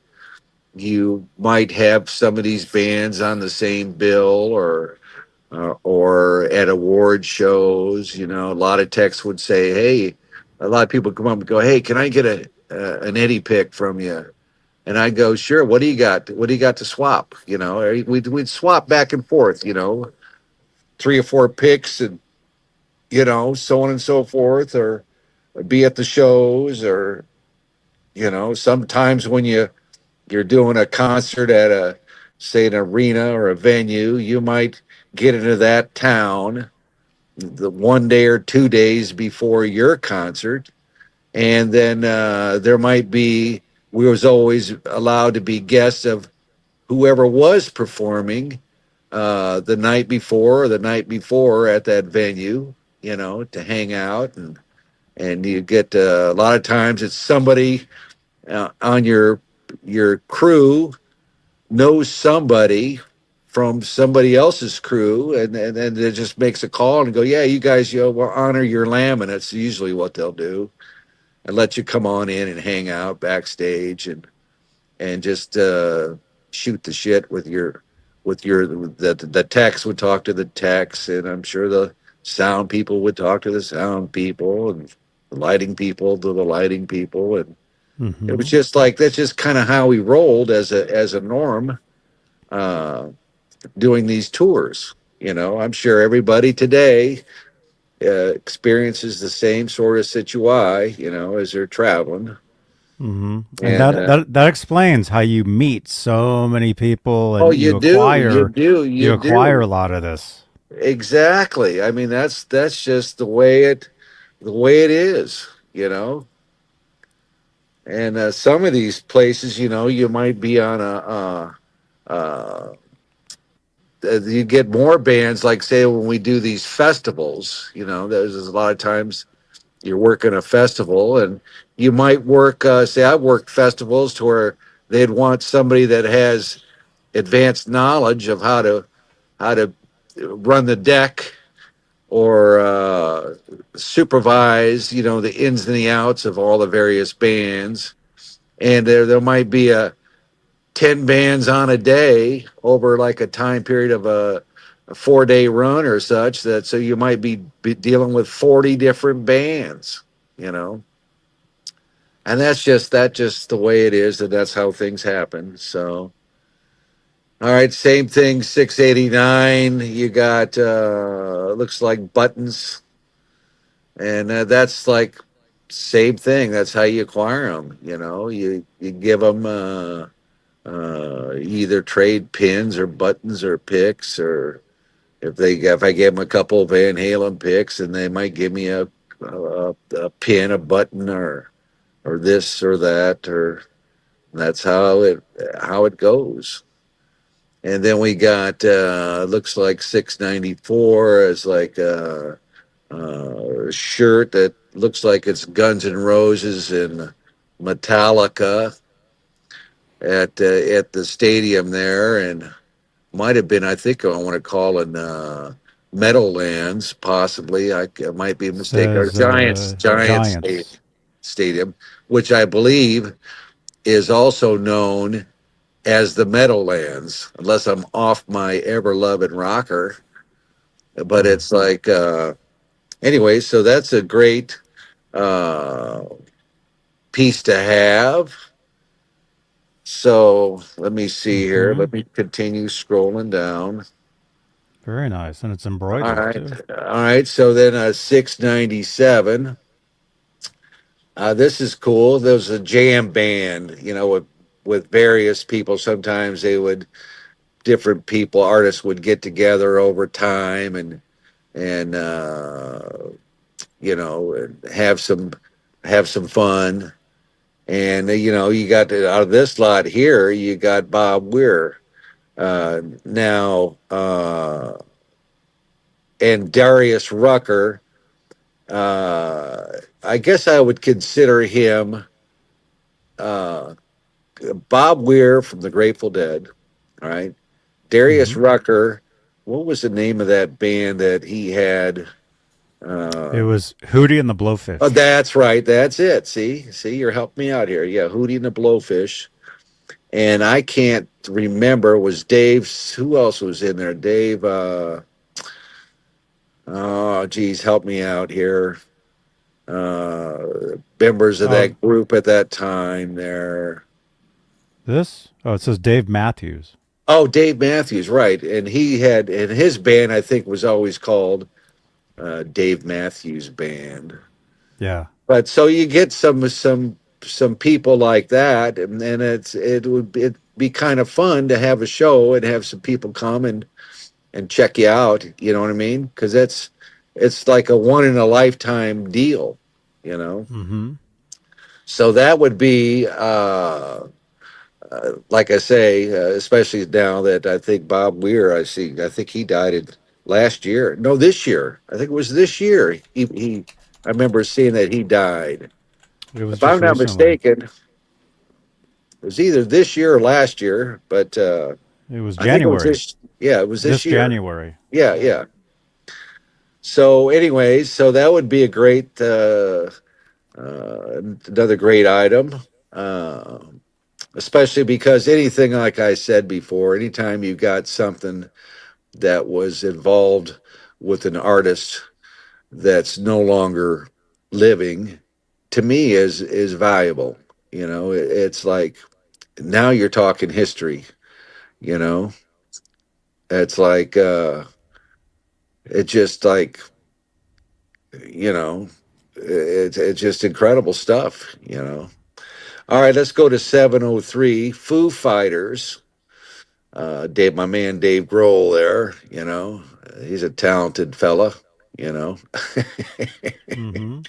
B: you might have some of these bands on the same bill, or at award shows. You know, a lot of texts would say, "Hey," a lot of people come up and go, "Hey, can I get a an Eddie pick from you?" And I go, "Sure. What do you got? What do you got to swap?" You know, we'd swap back and forth. You know, three or four picks, and you know, so on and so forth, or be at the shows, or you know, sometimes when you're doing a concert at a, say, an arena or a venue, you might get into that town the 1 day or 2 days before your concert, and then there might be, we was always allowed to be guests of whoever was performing the night before or the night before at that venue, you know, to hang out. And you get a lot of times it's somebody on your crew knows somebody from somebody else's crew, and then it just makes a call and go, yeah, you guys, you know, will honor your lamb, and that's usually what they'll do, and let you come on in and hang out backstage, and just shoot the shit with your the techs would talk to the techs, and I'm sure the sound people would talk to the sound people, and the lighting people to the lighting people, and it was
A: hmm
B: just like that's just kind of how we rolled as a norm, uh, doing these tours. You know, I'm sure everybody today experiences the same sort of situa, you know, as they're traveling.
A: and
B: And
A: that explains how you meet so many people
B: oh,
A: and
B: you do, you do, you
A: you acquire a
B: do.
A: lot of this.
B: Exactly. I mean, that's just the way it is, you know. And some of these places, you know, you might be on uh, you get more bands, like say when we do these festivals, you know, there's a lot of times you're working a festival, and you might work, say I worked festivals to where they'd want somebody that has advanced knowledge of how to run the deck, or supervise, you know, the ins and the outs of all the various bands. And there might be a 10 bands on a day over like a time period of a 4 day run or such, that so you might be dealing with 40 different bands, you know. And that's just the way it is, and that's how things happen. So all right, same thing, 689, you got looks like buttons, and that's like same thing. That's how you acquire them, you know. You give them either trade pins or buttons or picks, or if I give them a couple of Van Halen picks, and they might give me a pin, a button, or this or that, or that's how it goes. And then we got looks like 694 as like a shirt that looks like it's Guns N' Roses and Metallica at the stadium there, and might have been, I think I want to call it Meadowlands, possibly. I might be mistaken. Or
A: Says
B: Giants
A: Giants.
B: Stadium, which I believe is also known as the Meadowlands, unless I'm off my ever loving rocker. But
A: Hmm.
B: it's like, anyway, so that's a great uh, piece to have. So let me see here.
A: Hmm.
B: Let me continue scrolling down.
A: Very nice, and it's
B: All
A: embroidered
B: right.
A: too.
B: All right. So then 697. This is cool. There was a jam band, with various people. Sometimes different people, artists would get together over time and and have some fun. And you got out of this lot here, you got Bob Weir now and Darius Rucker. I guess I would consider him uh, Bob Weir from the Grateful Dead. All right, Darius
A: Hmm.
B: Rucker. What was the name of that band that he had?
A: It
B: Uh,
A: was Hootie and the
B: oh,
A: Blowfish.
B: that's right. That's it. See, you're helping me out here. Yeah, Hootie and the Blowfish. And I can't remember. Was Dave? Who else was in there? Dave. Oh, geez, help me out here. Members of
A: Oh,
B: that group at that time there.
A: this? Oh, it says Dave Matthews.
B: Oh, Dave Matthews, right. And and his band, I think, was always called Dave Matthews Band.
A: Yeah.
B: But so you get some people like that, and then it'd be kind of fun to have a show and have some people come and check you out. You know what I mean? Because it's like a one in a lifetime deal. You know.
A: Hmm.
B: So that would be like I say, especially now that I think Bob Weir, I think he died last year. No, this year. I think it was this year. I remember seeing that he died.
A: It was
B: If I'm
A: just
B: not
A: recently.
B: mistaken, it was either this year or last year, but
A: It was
B: I think it was
A: January.
B: this. Yeah, it was
A: This
B: this year.
A: January.
B: Yeah, yeah. So, anyways, so that would be a great, another great item. Uh, Especially because anything like I said before, anytime you got something that was involved with an artist that's no longer living, to me is valuable. It's like now you're talking history. You know, it's like it's just like you know, it's just incredible stuff. All right, let's go to 703 Foo Fighters. Dave, my man Dave Grohl there, he's a talented fella, you know.
A: Hmm.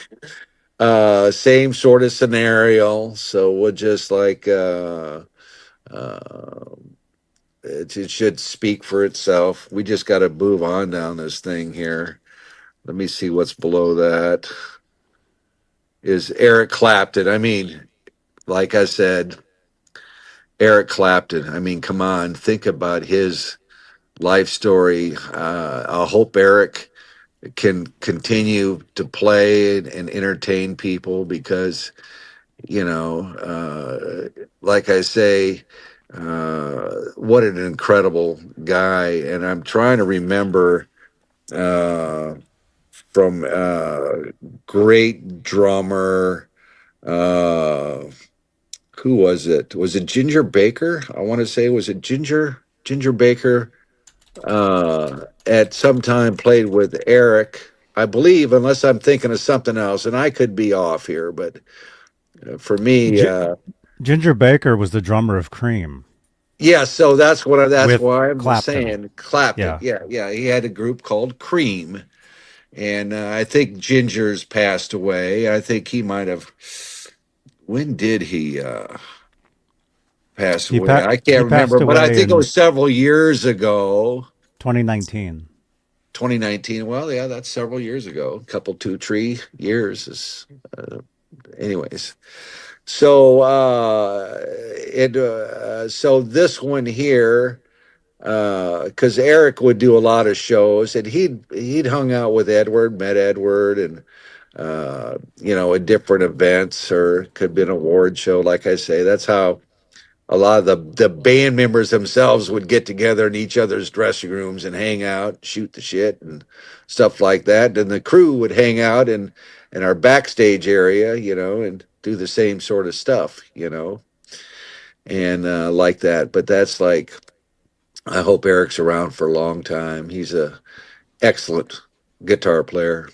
B: Same sort of scenario. So we'll just like uh, it should speak for itself. We just got to move on down this thing here. Let me see what's below that. Is Eric Clapton. I mean, like I said, Eric Clapton. I mean, come on, think about his life story. I hope Eric can continue to play and entertain people because like I say, what an incredible guy. And I'm trying to remember uh, from great drummer. Uh, who was it? Was it Ginger Baker? I want to say, was it Ginger Baker? At some time played with Eric, I believe, unless I'm thinking of something else, and I could be off here, but for me,
A: G- Ginger Baker was the drummer of Cream
B: yeah. So that's
A: with
B: why I'm
A: Clapton.
B: saying Clapton.
A: Yeah.
B: Yeah, yeah. He had a group called Cream, and I think Ginger's passed away. I think he might have. When did he pass away? I
A: He
B: can't remember,
A: passed
B: but I
A: away
B: think it
A: in
B: was several years ago.
A: 2019.
B: 2019. Well, yeah, that's several years ago. A couple 2 3 years anyways. So so this one here, because Eric would do a lot of shows, and he'd hung out with Edward, met Edward, and at different events, or could be an award show. Like I say, that's how a lot of the band members themselves would get together in each other's dressing rooms and hang out, shoot the shit and stuff like that. And the crew would hang out in our backstage area, and do the same sort of stuff, and like that. But that's like, I hope Eric's around for a long time. He's a excellent guitar player.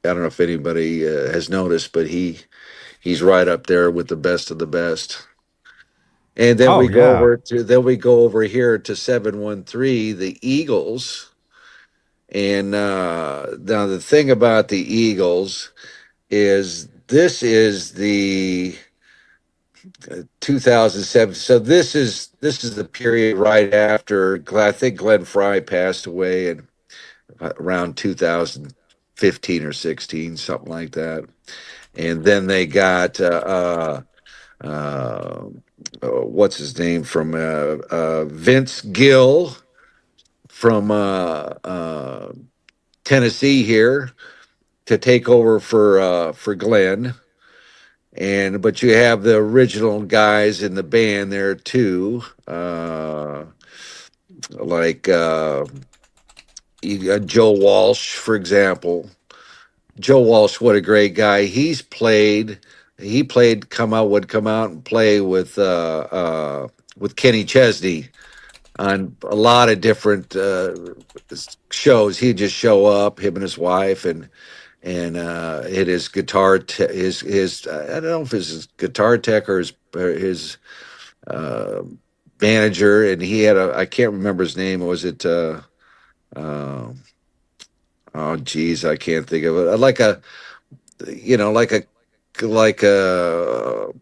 B: I don't know if anybody has noticed, but he's right up there with the best of the best. And
A: Oh yeah.
B: then we go over here to 713, the Eagles. And now the thing about the Eagles is this is the 2007. So this is the period right after, I think Glenn Fry passed away in around 2015 or 16, something like that. And then they got uh, what's his name from Vince Gill from Tennessee here to take over for Glenn. And but you have the original guys in the band there too, like you got Joe Walsh, for example. Joe Walsh, what a great guy. He played would come out and play with Kenny Chesney on a lot of different shows. He'd just show up, him and his wife, and hit his his I don't know if it's his guitar tech or his uh, manager, and he had I can't remember his name. Was it uh, oh geez, I can't think of it. Like a like a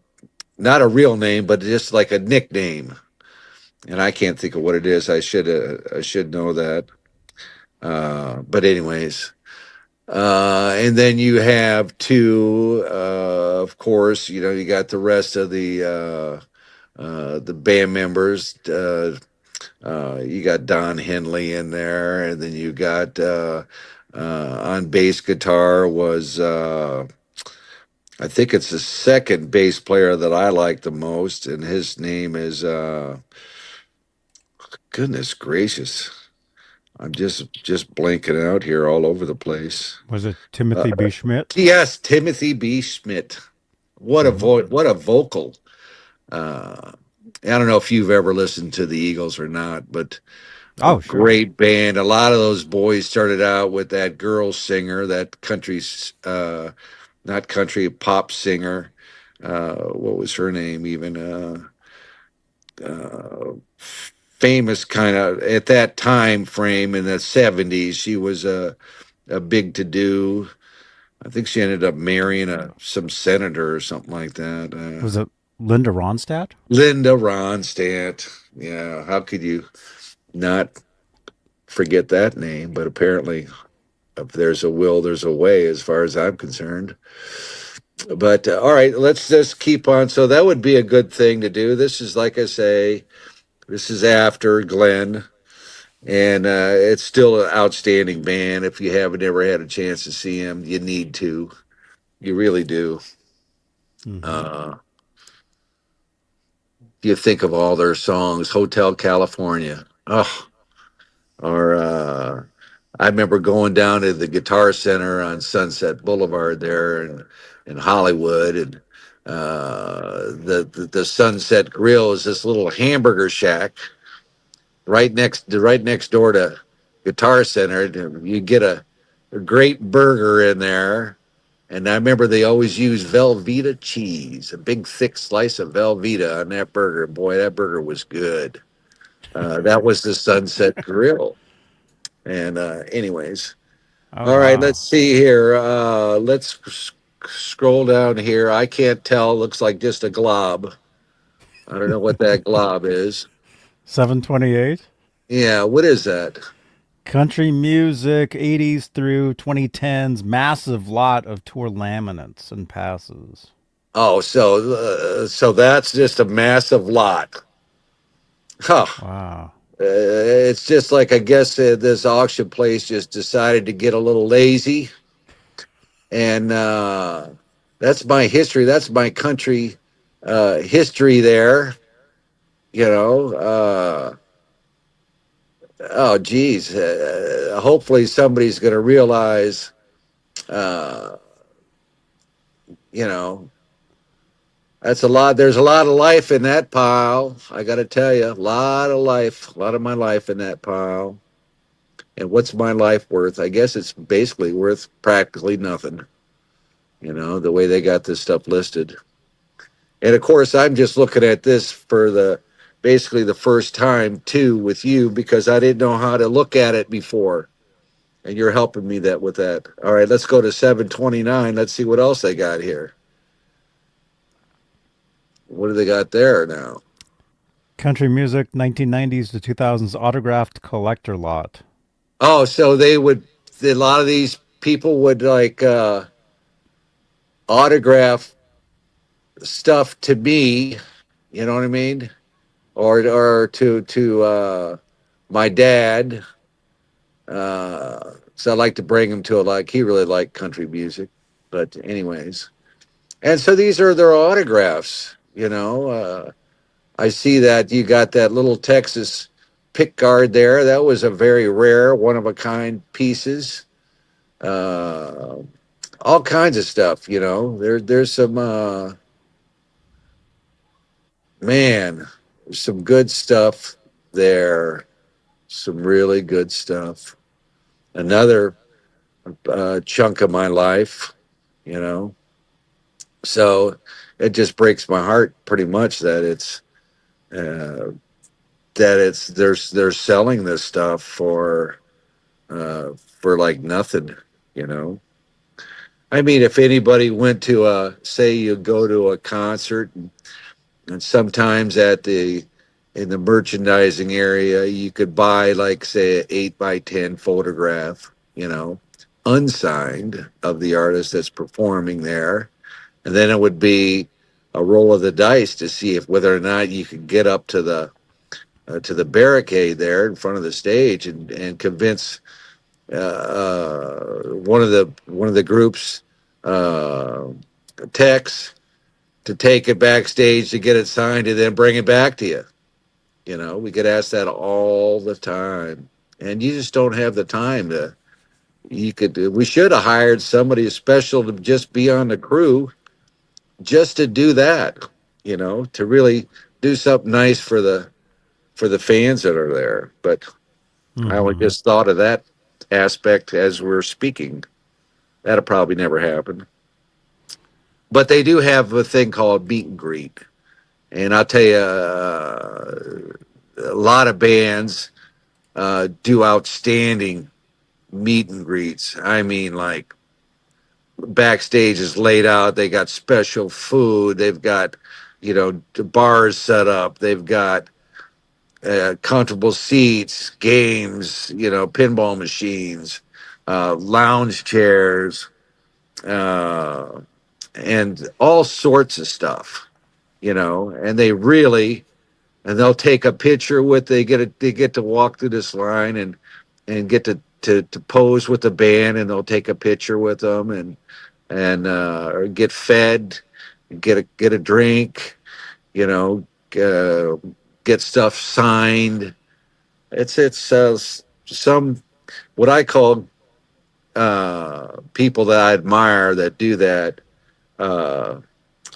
B: not a real name, but just like a nickname, and I can't think of what it is. I should know that. But anyways, and then you have two, of course, you got the rest of the band members. You got Don Henley in there, and then you got on bass guitar was I think it's the second bass player that I like the most, and his name is goodness gracious. I'm just blanking out here all over the place.
A: Was it
B: Uh,
A: Timothy B. Schmidt?
B: yes, Timothy B. Schmidt. What a
A: Hmm.
B: what a vocal. Uh, I don't know if you've ever listened to the Eagles or not, but a
A: Oh sure.
B: great band. A lot of those boys started out with that girl singer, that not country, pop singer. What was her name? Even famous kind of at that time frame in the 70s. She was a big to do. I think she ended up marrying some senator or something like that.
A: Was it Linda Ronstadt?
B: Linda Ronstadt. Yeah, how could you not forget that name? But apparently, if there's a will, there's a way, as far as I'm concerned. But all right, let's just keep on. So that would be a good thing to do. This is, like I say, this is after Glenn, and it's still an outstanding band. If you haven't ever had a chance to see him, you need to. You really do.
A: Hmm.
B: Uh, you think of all their songs, Hotel California. Oh, or I remember going down to the Guitar Center on Sunset Boulevard there in Hollywood, and the Sunset Grill is this little hamburger shack right next door to Guitar Center. You get a great burger in there. And I remember they always use Velveeta cheese, a big thick slice of Velveeta on that burger. Boy, that burger was good. That was the Sunset Grill. And anyways,
A: Oh
B: all right,
A: wow.
B: let's see here. Let's scroll down here. I can't tell. Looks like just a glob. I don't know what that glob is.
A: 728.
B: Yeah, what is that?
A: Country music, 80s through 2010s, massive lot of tour laminates and passes.
B: Oh, so that's just a massive lot. Huh.
A: Wow.
B: It's just like, I guess this auction place just decided to get a little lazy, and that's my history. That's my country history there. You know, oh geez, hopefully somebody's going to realize, uh, you know, that's a lot. There's a lot of life in that pile. I got to tell you, a lot of life, a lot of my life in that pile. And what's my life worth? I guess it's basically worth practically nothing. The way they got this stuff listed. And of course, I'm just looking at this for the basically the first time too with you because I didn't know how to look at it before. And you're helping me that with that. All right, let's go to 729. Let's see what else they got here. What do they got there now?
A: Country music, 1990s to 2000s autographed collector lot.
B: Oh, so a lot of these people would like autograph stuff to me, you know what I mean? Or to my dad. So I like to bring him to he really liked country music. But anyways. And so these are their autographs. I see that you got that little Texas pick guard there. That was a very rare, one of a kind pieces. Uh, all kinds of stuff. There's some man, there's some good stuff there. Some really good stuff. Another chunk of my life, you know. So it just breaks my heart pretty much uh, that it's they're selling this stuff for like nothing, you know. I mean, if anybody went to say you go to a concert and sometimes in the merchandising area you could buy like say an 8 by 10 photograph, unsigned of the artist that's performing there, and then it would be a roll of the dice to see if whether or not you could get up to the barricade there in front of the stage and convince one of the groups uh, techs to take it backstage to get it signed and then bring it back to you. We get asked that all the time, and you just don't have the time to. You could. We should have hired somebody special to just be on the crew, just to do that. To really do something nice for the fans that are there. But I only
A: Mm-hmm.
B: just thought of that aspect as we're speaking. That'll probably never happen. But they do have a thing called meet and greet, and I'll tell you, a lot of bands do outstanding meet and greets. I mean, like backstage is laid out. They got special food. They've got, the bars set up. They've got comfortable seats, games, pinball machines, lounge chairs, uh, and all sorts of stuff. And they'll take a picture with. They get to walk through this line and get to pose with the band, and they'll take a picture with them and or get fed, get a drink, you know, get stuff signed. It's some what I call people that I admire that do that. Uh,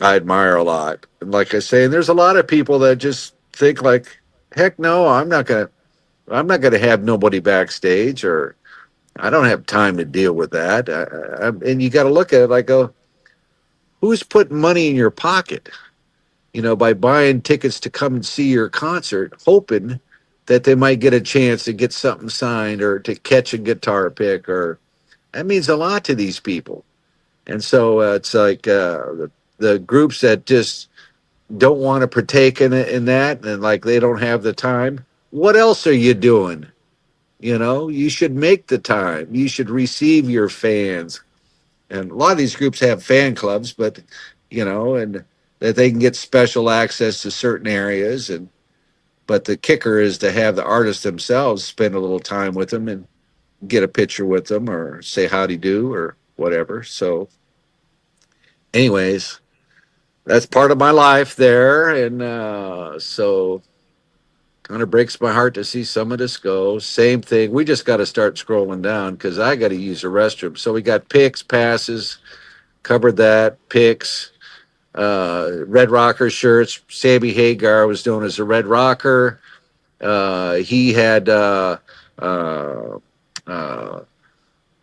B: I admire a lot, and like I say, and there's a lot of people that just think like, heck no, I'm not gonna have nobody backstage, or I don't have time to deal with that. And you got to look at it. I go, who's putting money in your pocket? By buying tickets to come and see your concert, hoping that they might get a chance to get something signed or to catch a guitar pick, or that means a lot to these people. And so it's like the groups that just don't want to partake in that, and like they don't have the time. What else are you doing? You should make the time. You should receive your fans. And a lot of these groups have fan clubs, but and that they can get special access to certain areas. And but the kicker is to have the artists themselves spend a little time with them and get a picture with them or say howdy do or whatever. So, anyways, that's part of my life there, and so. Kind of breaks my heart to see some of this go. Same thing. We just got to start scrolling down because I got to use the restroom. So we got picks, passes, covered that, picks, Red Rocker shirts. Sammy Hagar was known as the Red Rocker. He had uh, uh,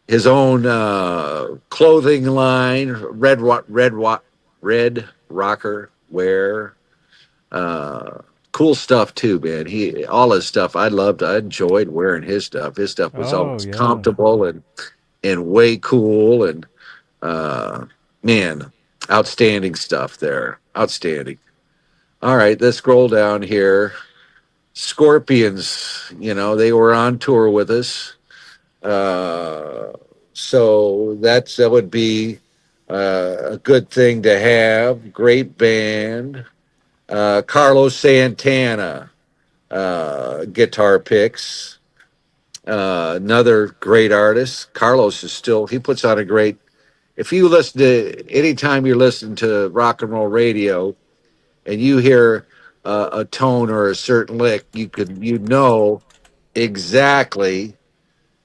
B: his own clothing line, Red Rocker wear. Uh, cool stuff too, man. He all his stuff. I enjoyed wearing his stuff. His stuff was
A: Oh
B: always
A: yeah.
B: comfortable and way cool and uh, man, outstanding stuff there. Outstanding. All right, let's scroll down here. Scorpions, they were on tour with us. Uh, so that would be a good thing to have. Great band. Carlos Santana, guitar picks. Another great artist. Carlos is still, he puts on a great, if you listen to, anytime you're listening to rock and roll radio and you hear a tone or a certain lick, you know exactly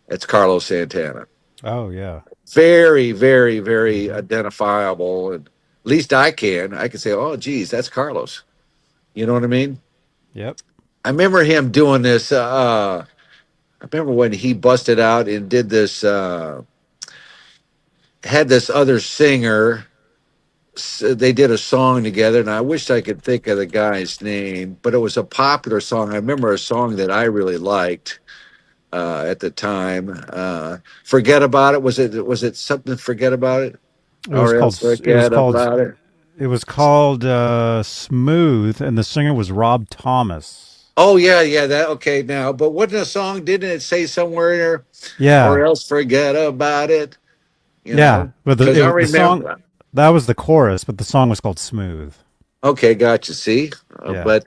B: it's Carlos Santana.
A: Oh yeah.
B: Very, very, very
A: Hmm.
B: identifiable. And at least I can say, oh, geez, that's Carlos. You know what I mean?
A: Yep.
B: I remember him doing this. I remember when he busted out and did this, had this other singer. They did a song together, and I wished I could think of the guy's name, but it was a popular song. I remember a song that I really liked at the time. Forget about it. Was it something? Forget about it,
A: It was
B: or
A: called.
B: else forget about it.
A: It was called Smooth, and the singer was Rob Thomas.
B: Oh yeah, yeah. That okay now. But wasn't a song? Didn't it say somewhere in there? Or
A: Yeah,
B: else forget about it.
A: yeah. But
B: Because I
A: the song,
B: remember.
A: that was the chorus, but the song was called Smooth.
B: Okay, gotcha. See,
A: Yeah,
B: but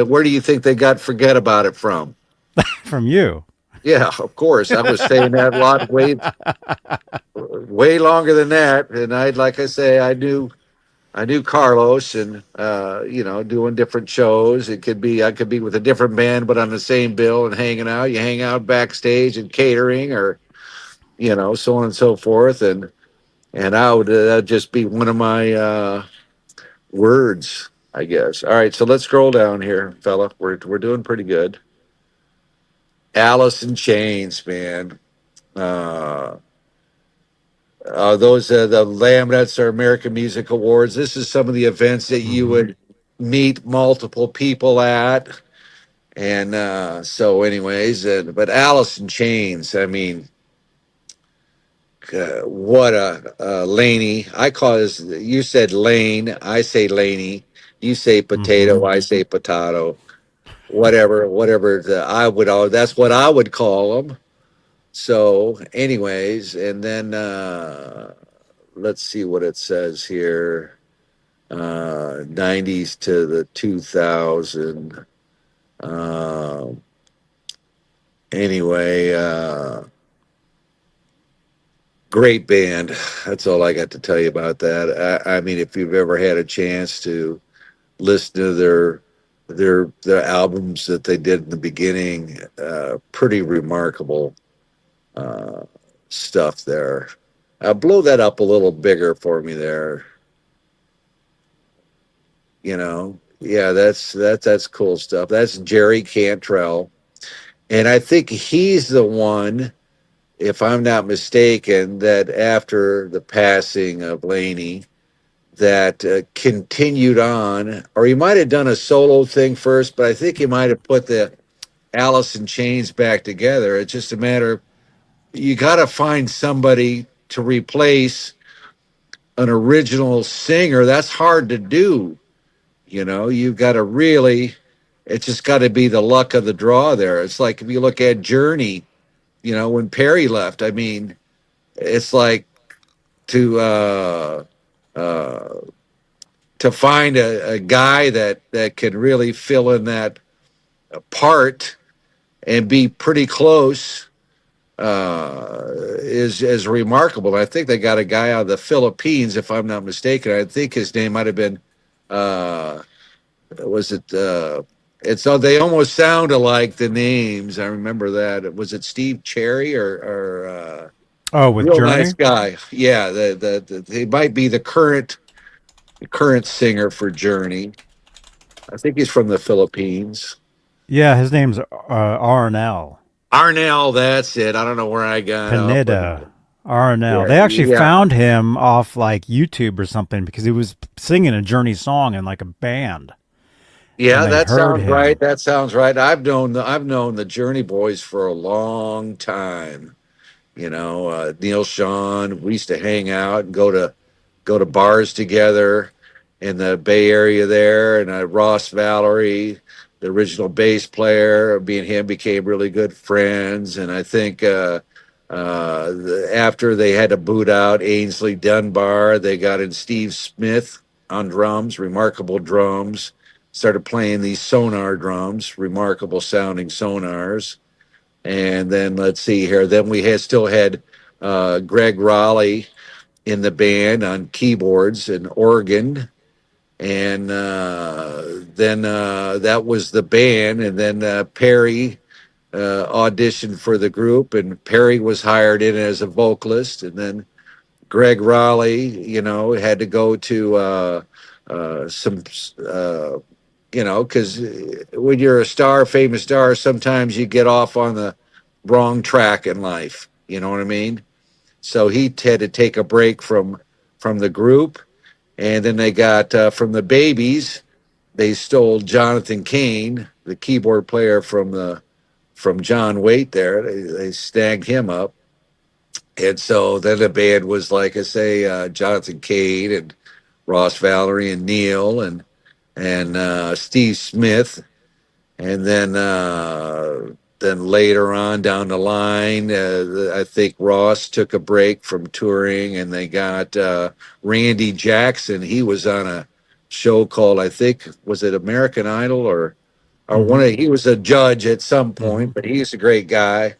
B: where do you think they got forget about it from?
A: from you.
B: Yeah, of course. I was saying that a lot, way longer than that. And like I say, I knew Carlos, and doing different shows. I could be with a different band, but on the same bill and hanging out. You hang out backstage and catering, or so on and so forth, and I would that'd just be one of my words, I guess. All right, so let's scroll down here, fella. We're doing pretty good. Alice in Chains, man. Uh, those the laminates are American Music Awards. This is some of the events that you
A: Hmm.
B: would meet multiple people at, and so, anyways, but Alice in Chains. I mean, what a Laney. I call this. You said Lane. I say Laney. You say
A: Hmm.
B: potato. I say potato. Whatever. That's what I would call them. So, anyways, and then let's see what it says here. 90s to the 2000. Um, anyway, great band. That's all I got to tell you about that. I mean, if you've ever had a chance to listen to their albums that they did in the beginning, pretty remarkable uh, stuff there. Blow that up a little bigger for me there. Yeah, that's cool stuff. That's Jerry Cantrell, and I think he's the one, if I'm not mistaken, that after the passing of Laney, that continued on, or he might have done a solo thing first, but I think he might have put the Alice in Chains back together. It's just a matter of, you got to find somebody to replace an original singer. That's hard to do. You've got to really, it's just got to be the luck of the draw there. It's like if you look at Journey, when Perry left, I mean, it's like to uh, to find a guy that can really fill in that part and be pretty close is remarkable. I think they got a guy out of the Philippines, if I'm not mistaken. I think his name might have been, was it? And so they almost sound alike, the names. I remember that. Was it Steve Cherry or
A: Oh, with
B: real nice
A: Journey?
B: guy? Yeah, he might be the current singer for Journey. I think he's from the Philippines.
A: Yeah, his name's Arnell.
B: Arnell, that's it. I don't know where I got off, but
A: Pineda. Arnell.
B: yeah,
A: They actually
B: yeah,
A: found him off like YouTube or something because he was singing a Journey song in like a band and
B: yeah.
A: they
B: That
A: heard
B: sounds right.
A: him.
B: That sounds right. I've known the Journey Boys for a long time. Neil Sean. We used to hang out and go to bars together in the Bay Area there, and Ross Valerie, the original bass player, me and him became really good friends. And I think after they had to boot out Ainsley Dunbar, they got in Steve Smith on drums, remarkable drums. Started playing these sonar drums, remarkable sounding sonars. And then let's see here. Then we had still had Greg Raleigh in the band on keyboards and organ, and then that was the band. And then Perry auditioned for the group, and Perry was hired in as a vocalist. And then Greg Raleigh, had to go to some. Because when you're a star, famous star, sometimes you get off on the wrong track in life. You know what I mean? So he had to take a break from the group, and then they got from the Babies. They stole Jonathan Cain, the keyboard player from John Waite. There, they snagged him up, and so then the band was like I say, Jonathan Cain and Ross Valerie and Neil and Steve Smith, and then later on down the line, I think Ross took a break from touring, and they got Randy Jackson. He was on a show called, I think, was it American Idol or one
A: Mm-hmm.
B: of, he was a judge at some
A: Mm-hmm.
B: point, but he's a great guy.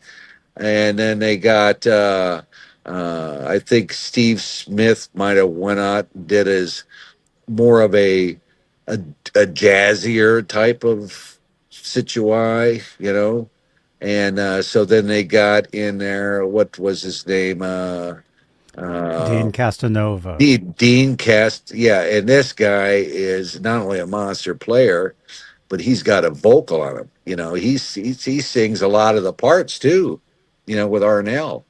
B: And then they got I think Steve Smith might have went out and did his more of a, a jazzier type of situai, and so then they got in there. What was his name? Uh,
A: Dean Castanova.
B: Dean Cast. Yeah, and this guy is not only a monster player, but he's got a vocal on him. He sings a lot of the parts too. With Arnell.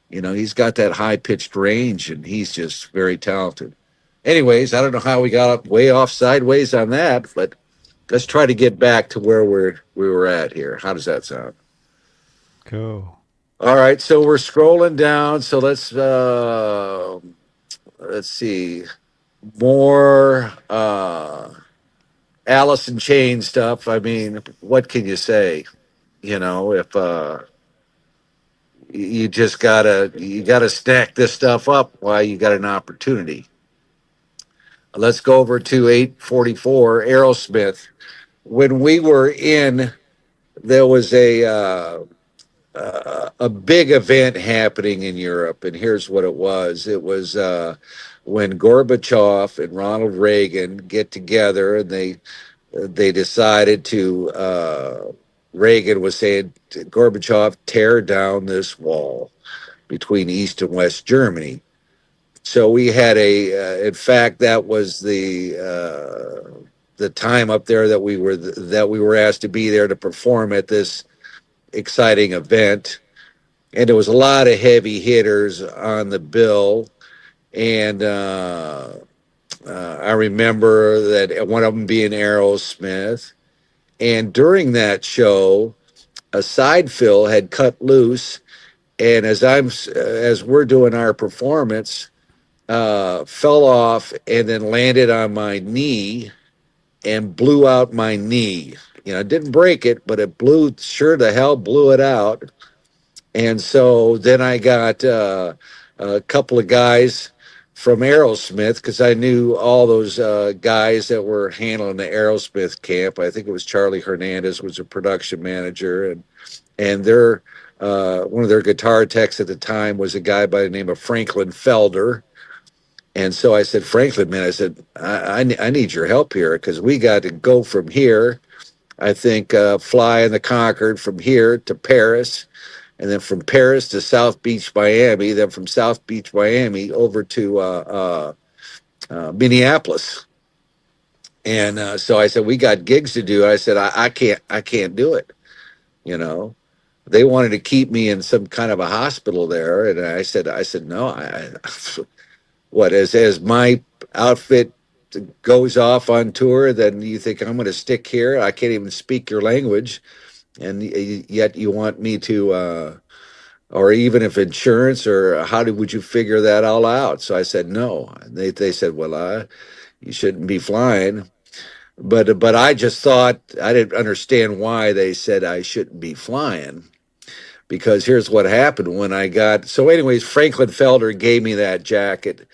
B: He's got that high pitched range, and he's just very talented. Anyways, I don't know how we got up way off sideways on that, but let's try to get back to where we were at here. How does that sound?
A: Cool.
B: All right, so we're scrolling down. So let's see more Alice in Chain stuff. I mean, what can you say? If you gotta stack this stuff up while you got an opportunity. Let's go over to 844 Aerosmith. When we were in, there was a big event happening in Europe, and here's what it was. It was when Gorbachev and Ronald Reagan get together, and they decided to. Reagan was saying, Gorbachev, tear down this wall between East and West Germany. So we had in fact, that was the time up there that we were asked to be there to perform at this exciting event, and there was a lot of heavy hitters on the bill. And I remember that one of them being Aerosmith. And during that show, a side fill had cut loose, and as we're doing our performance, fell off and then landed on my knee and blew out my knee. It didn't break it, but it sure the hell blew it out. And so then I got a couple of guys from Aerosmith, because I knew all those guys that were handling the Aerosmith camp. I think it was Charlie Hernandez was a production manager, and their one of their guitar techs at the time was a guy by the name of Franklin Felder. And so I said, Franklin, man, I said, I need your help here, because we got to go from here I think flying the Concorde from here to Paris, and then from Paris to South Beach, Miami, then from South Beach, Miami over to Minneapolis. And so I said, we got gigs to do. I said, I can't do it. You know, they wanted to keep me in some kind of a hospital there, and I said, no. What as my outfit goes off on tour, then you think I'm going to stick here? I can't even speak your language, and yet you want me to. Or even if insurance or would you figure that all out? So I said no. And they said, well, you shouldn't be flying. But I just thought I didn't understand why they said I shouldn't be flying, because here's what happened when I got so anyways. Franklin Felder gave me that jacket,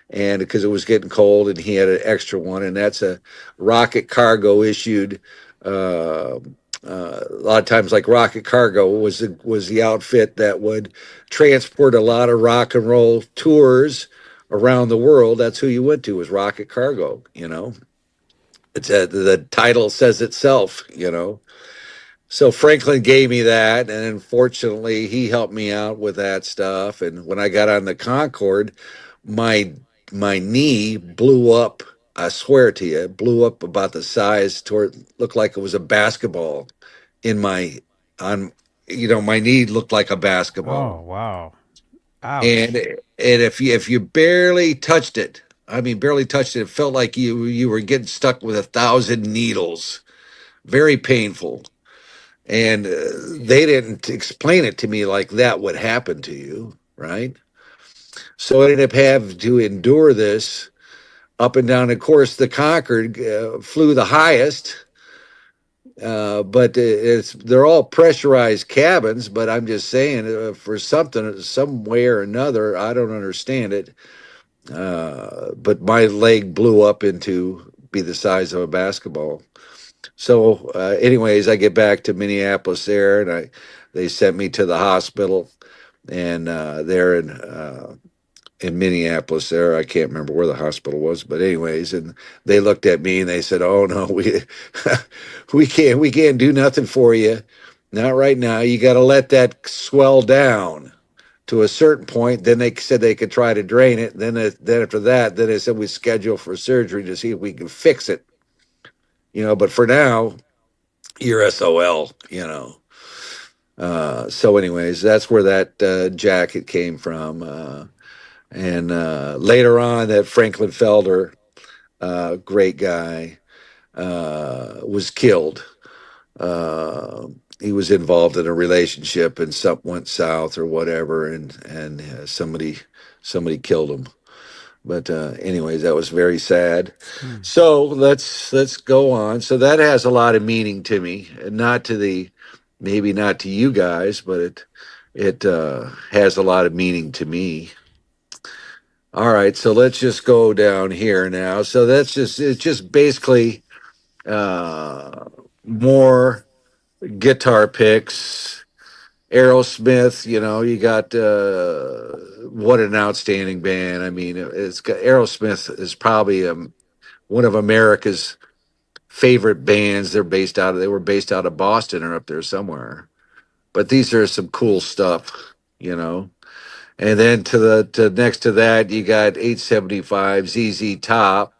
B: and because it was getting cold, and he had an extra one, and that's a Rocket Cargo issued. Uh, a lot of times, like Rocket Cargo was the outfit that would transport a lot of rock and roll tours around the world. That's who you went to, was Rocket Cargo. It's the title says itself. So Franklin gave me that, and unfortunately, he helped me out with that stuff. And when I got on the Concorde, my my knee blew up. I swear to you, it blew up about the size toward looked like it was a basketball in my on. My knee looked like a
A: Oh,
B: basketball,
A: wow.
B: and
A: Ouch.
B: if you barely touched it, I mean barely touched it, it felt like you were getting stuck with 1,000 needles. Very painful. And they didn't explain it to me like that would happen to you, right? So I ended up having to endure this up and down. Of course, the Concorde flew the highest, but they're all pressurized cabins. But I'm just saying, for something, some way or another, I don't understand it. But my leg blew up into be the size of a basketball. So, anyways, I get back to Minneapolis there, and they sent me to the hospital, and there in Minneapolis, there I can't remember where the hospital was, but anyways, and they looked at me and they said, "Oh no, we we can't do nothing for you, not right now. You got to let that swell down." To a certain point, then they said they could try to drain it. Then after that, then they said we schedule for surgery to see if we can fix it. But for now, you're SOL. So, anyways, that's where that jacket came from. And later on, that Franklin Felder, great guy, was killed. Uh, he was involved in a relationship, and something went south or whatever, and somebody killed him. But anyways, that was very sad.
A: Hmm.
B: So let's go on. So that has a lot of meaning to me, and not to the maybe not to you guys, but it has a lot of meaning to me. All right, so let's just go down here now. So it's just basically uh, more guitar picks. Aerosmith, you got what an outstanding band. I mean, it's got Aerosmith is probably one of America's favorite bands. They were based out of Boston or up there somewhere. But these are some cool stuff, you know. And then to next to that, you got 875 ZZ Top,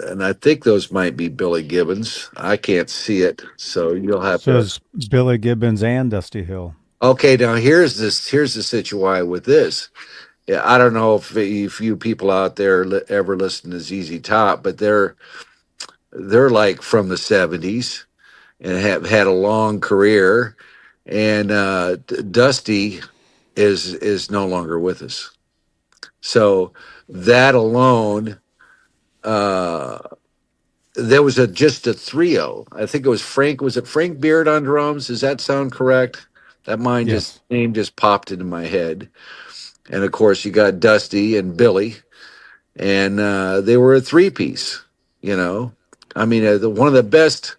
B: and I think those might be Billy Gibbons. I can't see it, so you'll have
A: So
B: to.
A: is Billy Gibbons and Dusty Hill.
B: Okay, now here's the situation with this. Yeah, I don't know if you people out there ever listen to ZZ Top, but they're like from the '70s and have had a long career. And Dusty is no longer with us. So that alone, uh, there was just a trio. I think it was Frank. Was it Frank Beard on drums? Does that sound correct? That
A: Yes.
B: name just popped into my head. And of course, you got Dusty and Billy, and they were a three piece. You know, I mean, one of the best.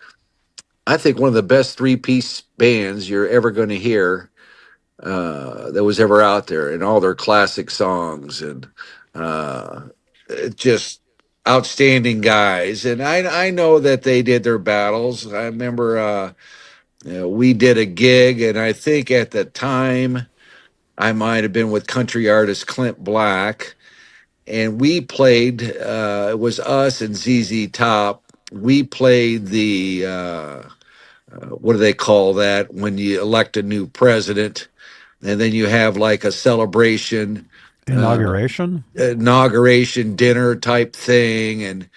B: I think one of the best three-piece bands you're ever going to hear that was ever out there, and all their classic songs, and it just outstanding guys, and I know that they did their battles. I remember we did a gig, and I think at the time I might have been with country artist Clint Black, and we played. It was us and ZZ Top. We played the what do they call that when you elect a new president, and then you have like a celebration. Uh,
A: Inauguration?
B: Inauguration dinner type thing and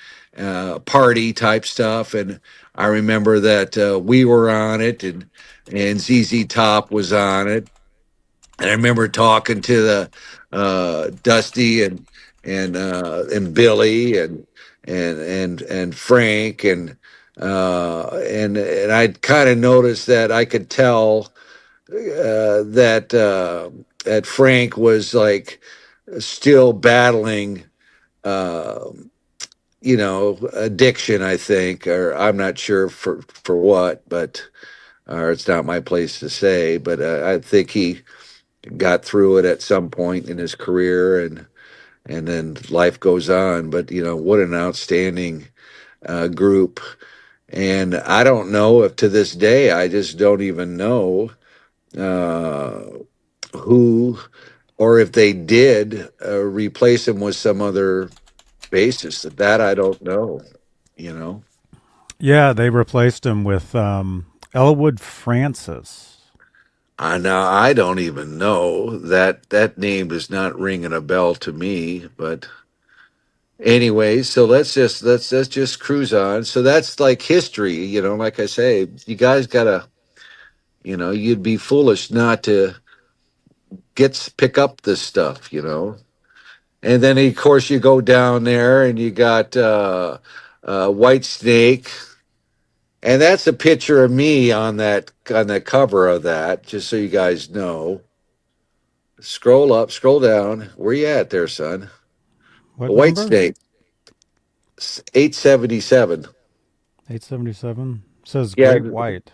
B: party type stuff. And I remember that we were on it, and ZZ Top was on it. And I remember talking to the Dusty and Billy and Frank and I kind of noticed that I could tell that Frank was like still battling, uh, addiction. I think, or I'm not sure for what, but or it's not my place to say. But I think he got through it at some point in his career, and then life goes on. But what an outstanding group. And I don't know if to this day, I just don't even know uh, who, or if they did replace him with some other bassist. That I don't know. You know,
A: Yeah, they replaced him with Elwood Francis.
B: I now I don't even know that name is not ringing a bell to me. But anyway, so let's just cruise on. So that's like history. Like I say, you guys gotta. You'd be foolish not to pick up this stuff. And then of course you go down there and you got White Snake, and that's a picture of me on the cover of that. Just so you guys know, scroll up, scroll down. Where you at there, son?
A: What
B: White
A: number?
B: Snake, 877.
A: 877. Says
B: Yeah,
A: Great White.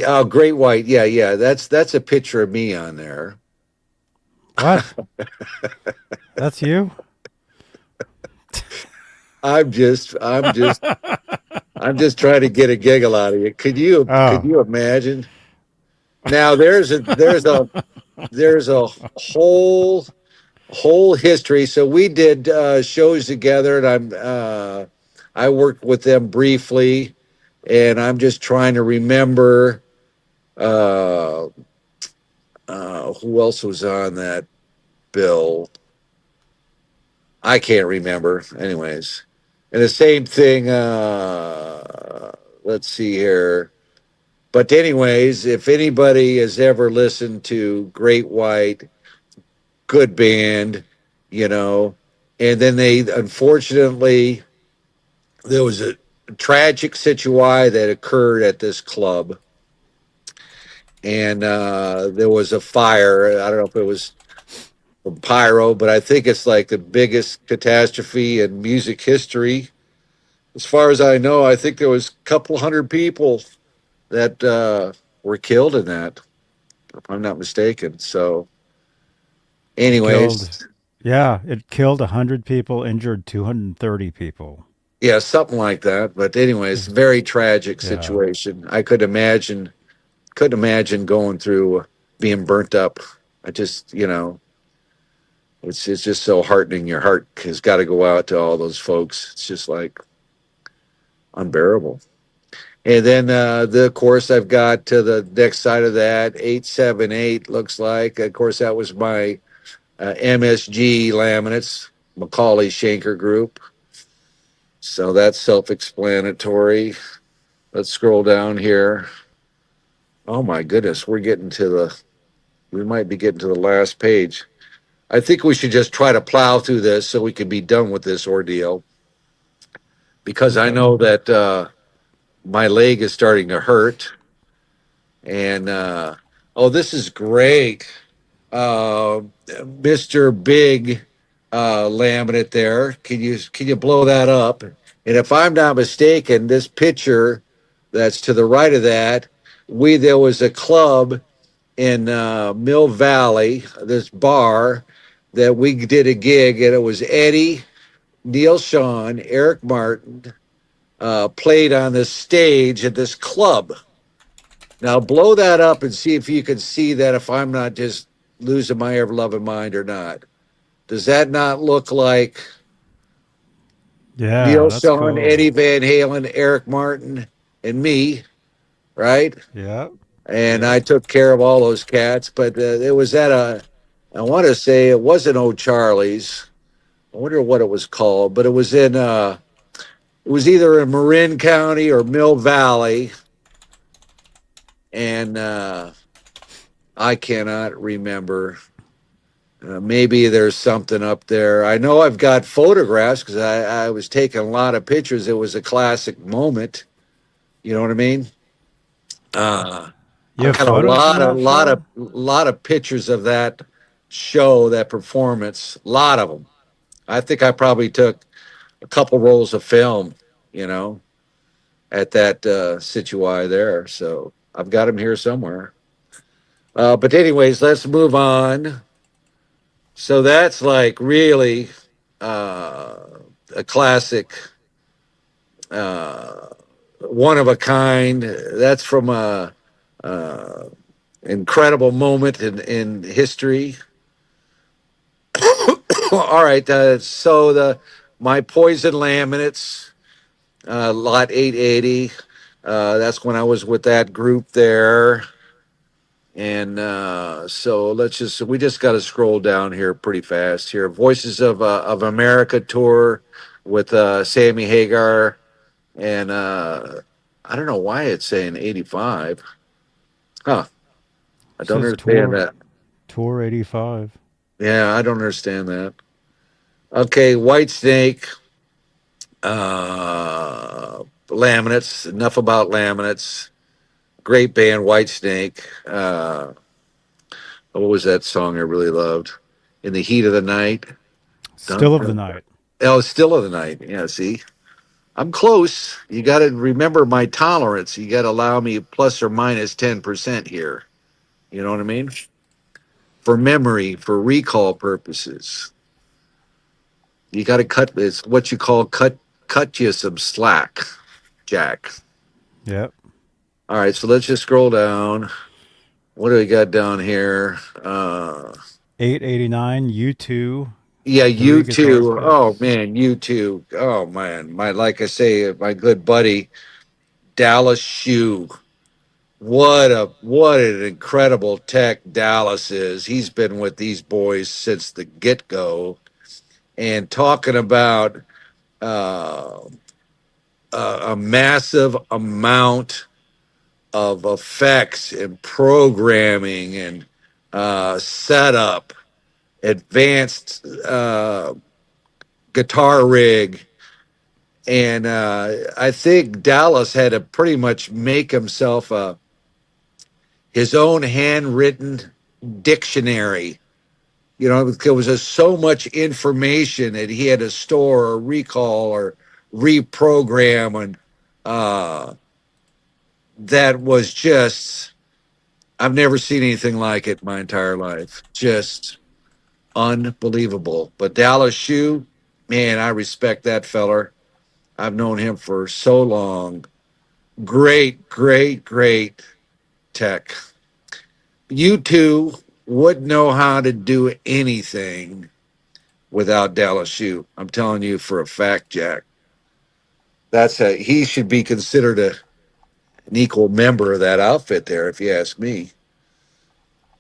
B: oh, Great White. Yeah, yeah. That's a picture of me on there.
A: What? That's you?
B: I'm just, I'm just, I'm just trying to get a giggle out of you. Could
A: Oh.
B: you imagine? Now there's a whole history. So we did shows together, and I worked with them briefly, and I'm just trying to remember uh, who else was on that bill. I can't remember. Anyways, and the same thing. Let's see here. But anyways, if anybody has ever listened to Great White, good band, you know. And then they, unfortunately, there was a tragic situation that occurred at this club, and there was a fire. I don't know if it was from pyro, but I think it's like the biggest catastrophe in music history. As far as I know, I think there was a couple hundred people that were killed in that, if I'm not mistaken. So,
A: It killed,
B: anyways,
A: yeah, it killed 100 people, injured 230 people.
B: yeah, something like that. But anyways,
A: Is
B: very tragic
A: Yeah.
B: situation. I couldn't imagine going through being burnt up. I just, it's just so heartening. Your heart has got to go out to all those folks. It's just like unbearable. And then of course I've got to the next side of that 878 looks like. Of course that was my MSG laminates, Macaulay Shanker Group. So that's self-explanatory. Let's scroll down here. Oh my goodness, we might be getting to the last page. I think we should just try to plow through this so we can be done with this ordeal, because I
A: Okay.
B: know that my leg is starting to hurt. And oh, this is great. Mr. Big laminate there. Can you blow that up? And if I'm not mistaken, this picture that's to the right of that, there was a club in Mill Valley, this bar that we did a gig, and it was Eddie Neil Sean, Eric Martin played on this stage at this club. Now blow that up and see if you can see that, if I'm not just losing my ever loving mind or not. Does that not look like
A: Yeah,
B: Neil
A: that's
B: Sean,
A: cool.
B: Eddie Van Halen, Eric Martin, and me, right?
A: Yep.
B: And I
A: Yep.
B: took care of all those cats. But it was at I want to say it wasn't O'Charlie's. I wonder what it was called, but it was it was either in Marin County or Mill Valley, and I cannot remember. Maybe there's something up there. I know I've got photographs because I was taking a lot of pictures. It was a classic moment. You know what I mean?
A: You
B: I've
A: have
B: got a
A: photos from that show?
B: lot of pictures of that show, that performance. A lot of them. I think I probably took a couple rolls of film. You know, at that Situai there. So I've got them here somewhere. But anyways, let's move on. So that's like really uh, a classic, uh, one of a kind. That's from a incredible moment in history. All right, so the my poison laminates, lot 880. That's when I was with that group there. And so we just got to scroll down here pretty fast here. Voices of America tour with Sammy Hagar. And I don't know why it's saying 85. Huh. I
A: It
B: don't
A: says
B: understand that.
A: Tour 85.
B: Yeah, I don't understand that. Okay, White Snake, laminates. Enough about laminates. Great band, White Snake. What was that song I really loved? In the Heat of the Night. Dun,
A: Still of the
B: dun, dun.
A: night.
B: Oh, Still of the Night. Yeah, see, I'm close. You got to remember my tolerance. You got to allow me plus or minus 10% here. You know what I mean? For memory, for recall purposes, you got to cut. It's what you call cut you some slack, Jack.
A: Yep.
B: All right, so let's just scroll down. What do we got down here?
A: 889 U2
B: Yeah, you
A: three guitar
B: too. Oh
A: picks.
B: man, you too. Oh man, my like I say, my good buddy Dallas Shoe. What an incredible tech Dallas is. He's been with these boys since the get go, and talking about uh, a massive amount of effects and programming and setup, advanced guitar rig. And I think Dallas had to pretty much make himself his own handwritten dictionary. You know, there was just so much information that he had to store or recall or reprogram, and uh, that was just, I've never seen anything like it my entire life. Just unbelievable. But Dallas Shue, man, I respect that feller. I've known him for so long. Great, great, great tech. You two wouldn't know how to do anything without Dallas Shue. I'm telling you for a fact, Jack. He should be considered an equal member of that outfit there, if you ask me.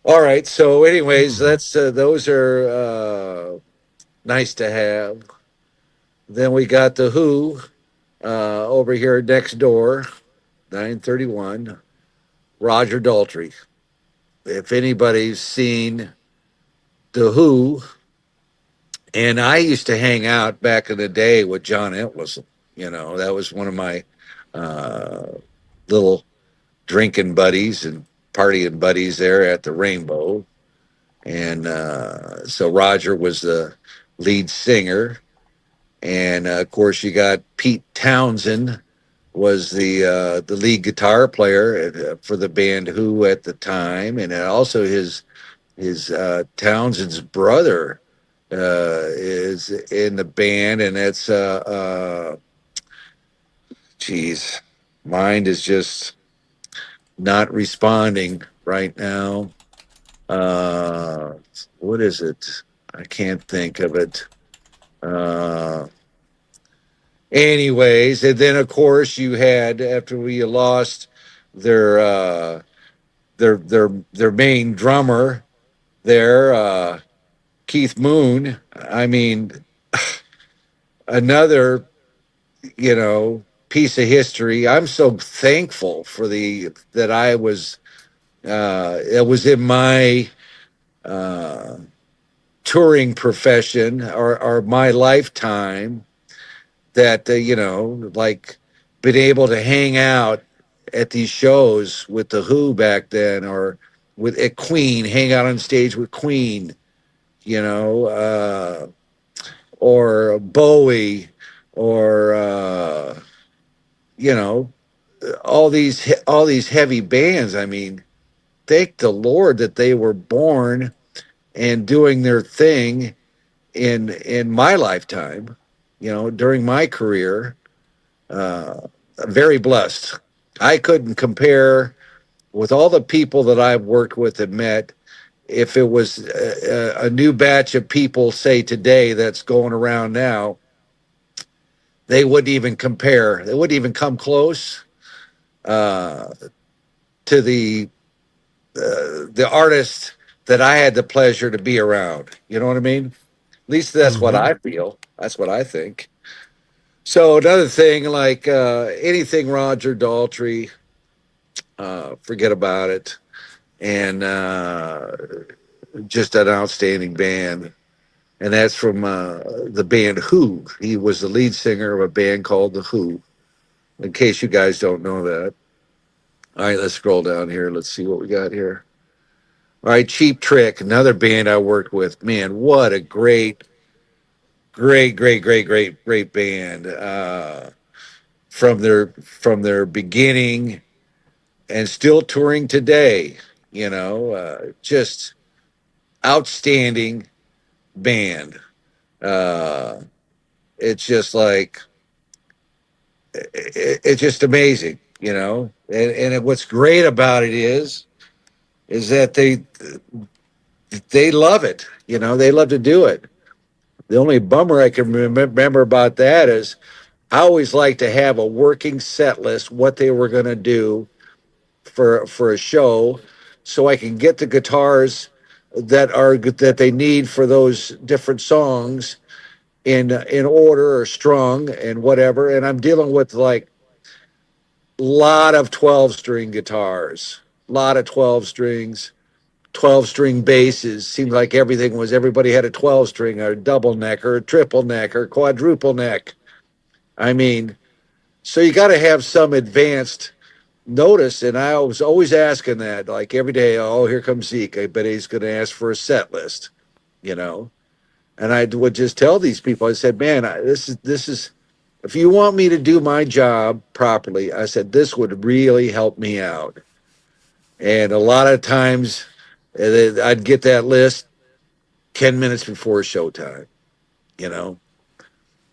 B: All right. So, anyways,
A: Hmm.
B: that's those are nice to have. Then we got the Who over here next door, 931. Roger Daltrey. If anybody's seen the Who, and I used to hang out back in the day with John Entwistle. You know, that was one of my uh, little drinking buddies and partying buddies there at the Rainbow. And so Roger was the lead singer. And of course, you got Pete Townsend was the lead guitar player for the band Who at the time, and also his Townsend's brother is in the band, and it's geez, mind is just not responding right now. Uh, what is it? I can't think of it. Uh, anyways, and then of course you had after we lost their their main drummer there, Keith Moon. I mean, another piece of history. I'm so thankful for the that I was it was in my uh, touring profession or my lifetime that like been able to hang out at these shows with the Who back then, or with at Queen, hang out on stage with Queen, you know, or Bowie, or you know, all these heavy bands. I mean, thank the Lord that they were born and doing their thing in my lifetime, during my career. uh, Very blessed. I couldn't compare with all the people that I've worked with and met. If it was a new batch of people, say today, that's going around now, they wouldn't even compare. They wouldn't even come close uh, to the artist that I had the pleasure to be around. You know what I mean? At least that's what
A: Hmm.
B: I feel. That's what I think. So another thing, like anything Roger Daltrey, forget about it. And just an outstanding band. And that's from the band Who. He was the lead singer of a band called The Who, in case you guys don't know that. All right, let's scroll down here. Let's see what we got here. All right, Cheap Trick, another band I worked with. Man, what a great band. From their beginning and still touring today. Just outstanding band. Uh, it's just like it's just amazing, what's great about it is that they love it. They love to do it. The only bummer I can remember about that is I always like to have a working set list, what they were going to do for a show, so I can get the guitars that they need for those different songs in order or strung and whatever. And I'm dealing with like a lot of 12 string guitars, a lot of 12 strings, 12 string basses. Seemed like everybody had a 12 string, or a double neck, or a triple neck, or quadruple neck. I mean, so you got to have some advanced notice. And I was always asking that, like every day, oh, here comes Zeke. I bet he's going to ask for a set list, you know. And I would just tell these people, I said, man, this is if you want me to do my job properly, I said, this would really help me out. And a lot of times I'd get that list 10 minutes before showtime, you know,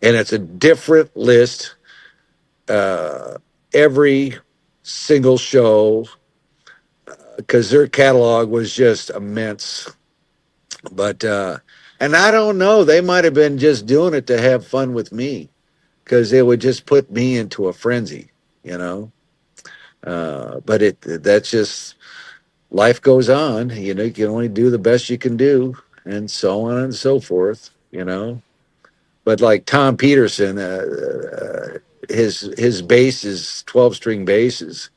B: and it's a different list every single show because their catalog was just immense. But, and I don't know, they might have been just doing it to have fun with me because it would just put me into a frenzy, you know. But that's just life goes on. You can only do the best you can do, and so on and so forth. But like Tom Peterson, his bass is 12 string basses.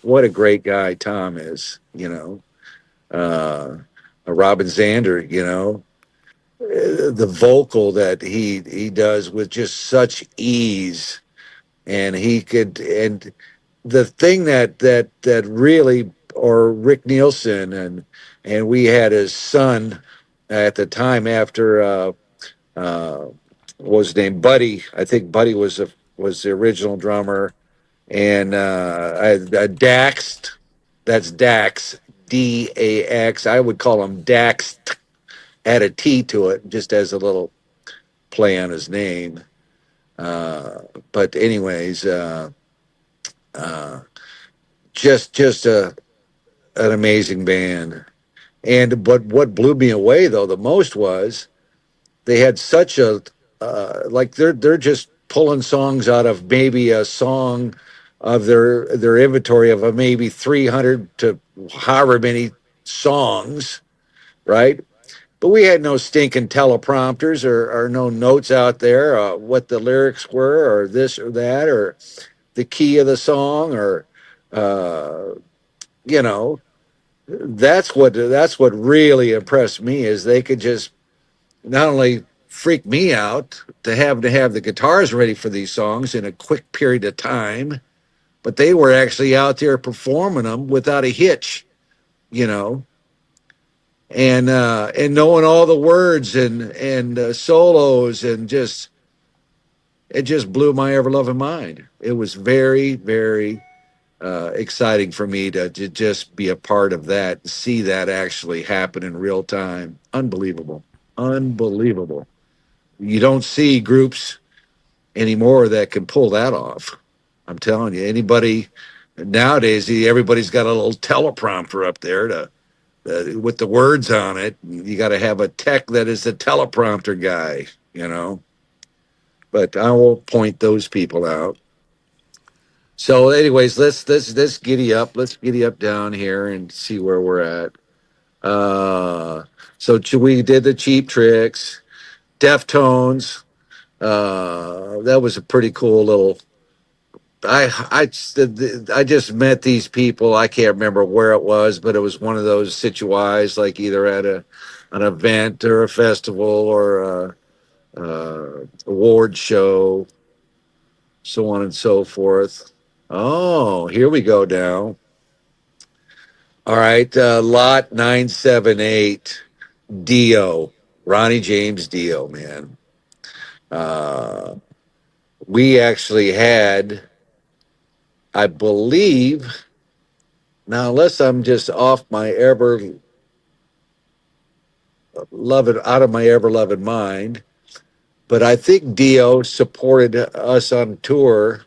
B: What a great guy Tom is. Robin Zander. The vocal that he does with just such ease, and he could and the thing that really, or Rick Nielsen, and we had his son at the time after uh what was his name, Buddy. I think Buddy was the original drummer, and Dax, that's Dax, Dax. I would call him Dax, add a T to it just as a little play on his name. But anyways, uh, just an amazing band. And but what blew me away though the most was they had such a like they're just pulling songs out of maybe a song of their inventory of a maybe 300 to however many songs, right? But we had no stinking teleprompters or no notes out there, what the lyrics were or this or that or the key of the song or uh, you know that's what really impressed me is they could just not only freak me out to have the guitars ready for these songs in a quick period of time, but they were actually out there performing them without a hitch, you know, and knowing all the words and solos and just it just blew my ever loving mind. It was very exciting for me to just be a part of that, see that actually happen in real time. Unbelievable, unbelievable. You don't see groups anymore that can pull that off. I'm telling you, anybody nowadays, everybody's got a little teleprompter up there to with the words on it. You got to have a tech that is the teleprompter guy, you know. But I will point those people out. So, anyways, let's giddy up. Let's giddy up down here and see where we're at. Uh, we did the Cheap Tricks, Deftones. That was a pretty cool little. I just met these people. I can't remember where it was, but it was one of those situations, like either at an event or a festival or award show, so on and so forth. Oh, here we go now. All right, lot 978, Dio, Ronnie James Dio, man. Uh, we actually had, I believe, now unless I'm just off my ever loving, out of my ever loving mind, but I think Dio supported us on tour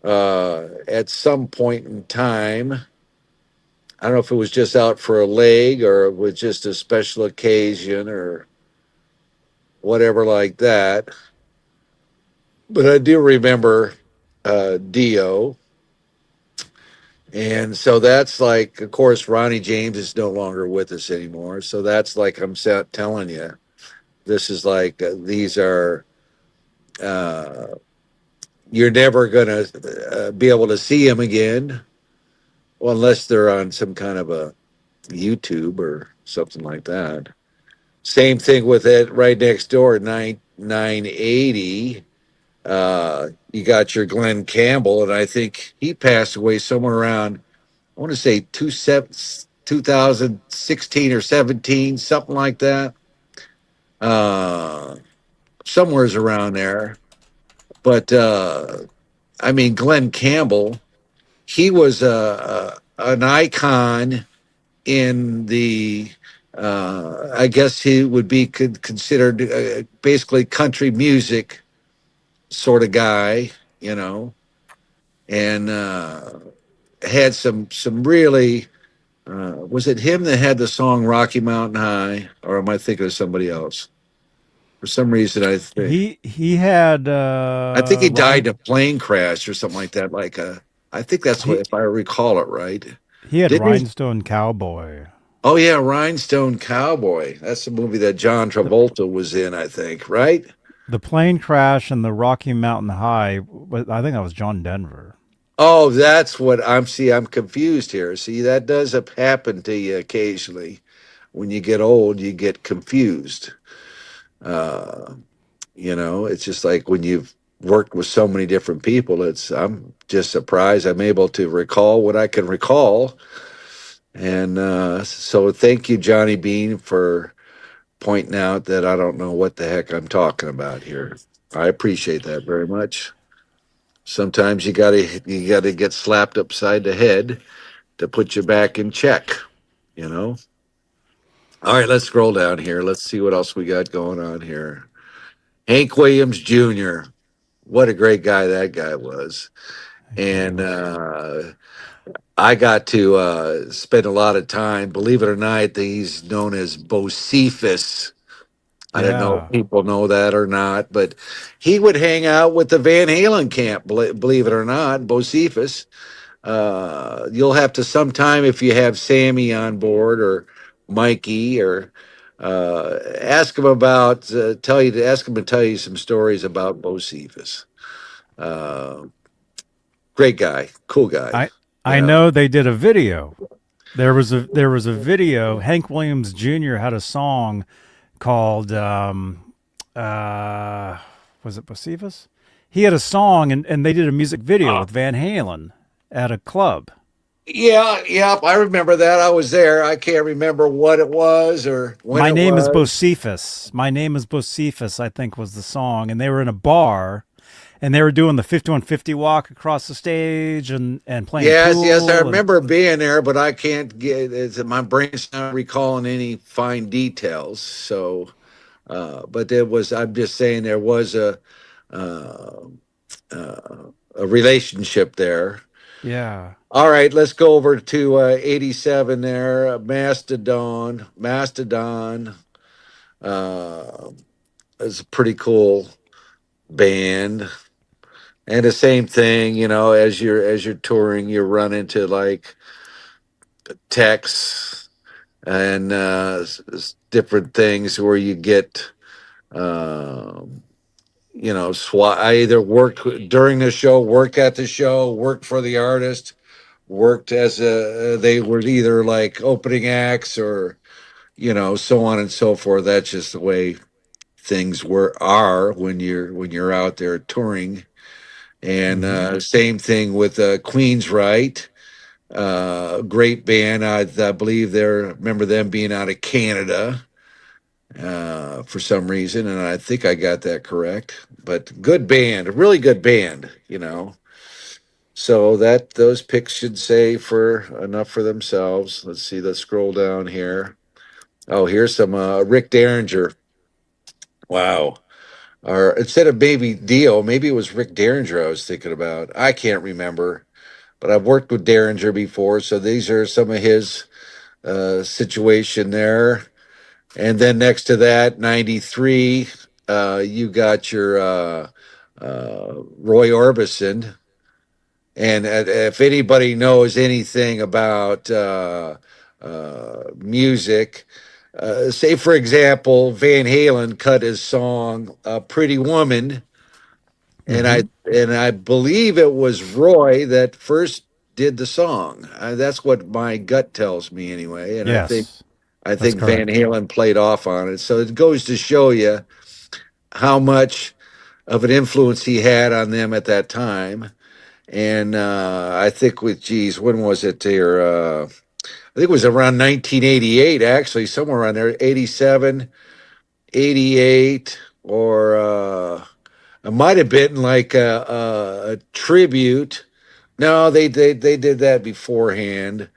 B: at some point in time. I don't know if it was just out for a leg or it was just a special occasion or whatever like that. But I do remember Dio. And so that's like, of course, Ronnie James is no longer with us anymore. So that's like telling you, this is like, these are, uh, you're never going to be able to see him again. Well, unless they're on some kind of a YouTube or something like that. Same thing with it right next door, 980. You got your Glenn Campbell, and I think he passed away somewhere around, I want to say 2016 or 17, something like that. Uh, Somewhere's around there. But I mean, Glenn Campbell, he was an icon in the I guess he would be considered basically country music sort of guy, you know, and had some really. Was it him that had the song Rocky Mountain High, or am I thinking of somebody else? For some reason,
A: He had
B: I think he died in a
A: Rhine
B: plane crash or something like that. I think that's what,
A: he
B: if I recall it right.
A: he had
B: Didn't he?
A: Rhinestone Cowboy.
B: Oh yeah, Rhinestone Cowboy. That's the movie that John
A: The
B: Travolta was in, I think, right?
A: the plane crash and the Rocky Mountain High. I think that was John Denver.
B: Oh, that's what I'm. See, I'm confused here. See, that does happen to you occasionally. When you get old, you get confused. Uh, it's just like when you've worked with so many different people. I'm just surprised I'm able to recall what I can recall. And so, thank you, Johnny Beane, for pointing out that I don't know what the heck I'm talking about here. I appreciate that very much. Sometimes you gotta get slapped upside the head to put you back in check, you know. All right, let's scroll down here. Let's see what else we got going on here. Hank Williams Jr. What a great guy that guy was.
A: Hank
B: And
A: Williams.
B: I got to spend a lot of time, believe it or not, he's known as Bocephus. I don't know
A: Yeah.
B: if people know that or not, but he would hang out with the Van Halen camp, believe it or not, Bocephus. You'll have to sometime if you have Sammy on board or Mikey or ask him about ask him to tell you some stories about Bocephus. Uh, Great guy, cool guy,
A: I
B: you
A: I
B: know.
A: know they did a video. There was a video. Hank Williams Jr. had a song called uh was it Bocephus? He had a song and they did a music video with Van Halen at a club.
B: Yeah, yeah, I remember that. I was there. I can't remember what it was or when
A: My
B: it
A: name is
B: was.
A: Bocephus. My name is Bocephus, I think was the song. And they were in a bar and they were doing the 5150 walk across the stage and playing
B: Yes, yes, I
A: pool and
B: remember being there, but I can't get my brain's not recalling any fine details. So, but there was. I'm just saying there was uh, a relationship there.
A: yeah.
B: All right, let's go over to 87 there. Mastodon uh, is a pretty cool band. And the same thing, as you're touring, you run into like texts and different things where you get, um, I either worked during the show, worked at the show, worked for the artist, worked as they were either like opening acts or, so on and so forth. That's just the way things are when you're out there touring. And
A: Mhm.
B: same thing with Queensryche, great band. I believe remember them being out of Canada for some reason, and I think I got that correct. But good band, a really good band. So that those picks should say for enough for themselves. Let's see. Let's scroll down here. Oh, here's some Rick Derringer. Wow. Or instead of Baby Dio, maybe it was Rick Derringer I was thinking about. I can't remember, but I've worked with Derringer before, so these are some of his situation there. And then next to that, 93, you got your Roy Orbison. And if anybody knows anything about music, say for example, Van Halen cut his song "Pretty Woman," and I
A: Mhm.
B: and I believe it was Roy that first did the song. That's what my gut tells me anyway, and I think
A: Yes.
B: I
A: That's
B: think Van
A: correct.
B: Halen played off on it. So it goes to show you how much of an influence he had on them at that time. And I think when was it here? I think it was around 1988, actually, somewhere around there, 87, 88, or it might have been like a tribute. No, they did that beforehand.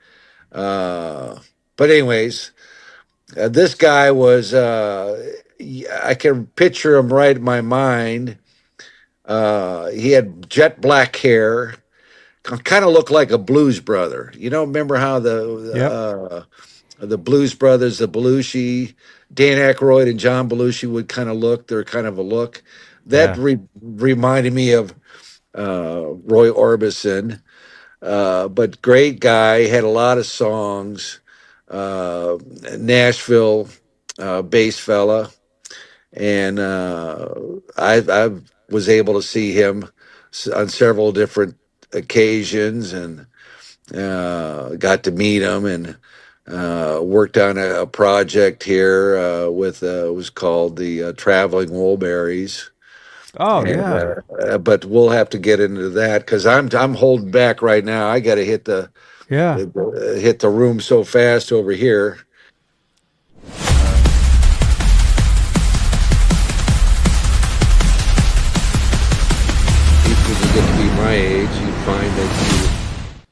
B: Uh, but anyways, this guy was. I can picture him right in my mind. He had jet black hair, kind of looked like a Blues Brother. Remember how
A: Yep.
B: the Blues Brothers, the Belushi, Dan Aykroyd and John Belushi would kind of look. They're kind of a look that
A: Yeah.
B: reminded me of Roy Orbison. But great guy, had a lot of songs. Uh, Nashville bass fella, and I was able to see him on several different occasions, and got to meet him, and worked on a project here with it was called the Traveling Woolberries.
A: Oh
B: And
A: yeah.
B: but we'll have to get into that because I'm holding back right now. I got to
A: Yeah.
B: hit the room so fast over here. When you get to be my age, you find that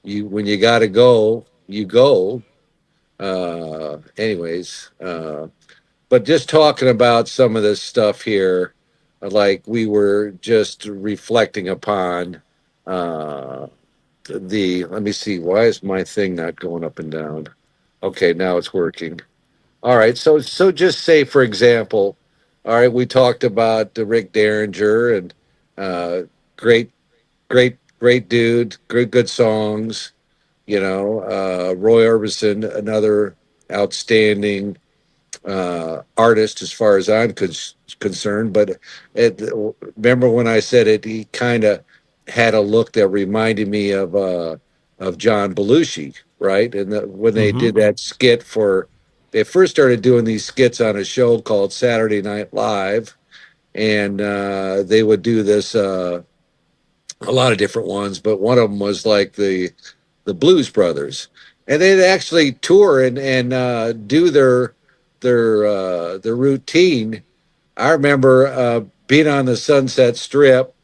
B: you when you got to go, you go. Anyways, but just talking about some of this stuff here, like we were just reflecting upon uh, let me see, why is my thing not going up and down? Okay, now it's working. All right, so just say for example, all right, we talked about the Rick Derringer and uh, great, great dude, good songs. Roy Orbison, another outstanding artist as far as I'm concerned. But remember when I said it, he kind of had a look that reminded me of John Belushi, right? And when they
A: Mm-hmm.
B: did that skit they first started doing these skits on a show called Saturday Night Live, and they would do this. A lot of different ones, but one of them was like the Blues Brothers, and they'd actually tour and do their routine. I remember being on the Sunset Strip,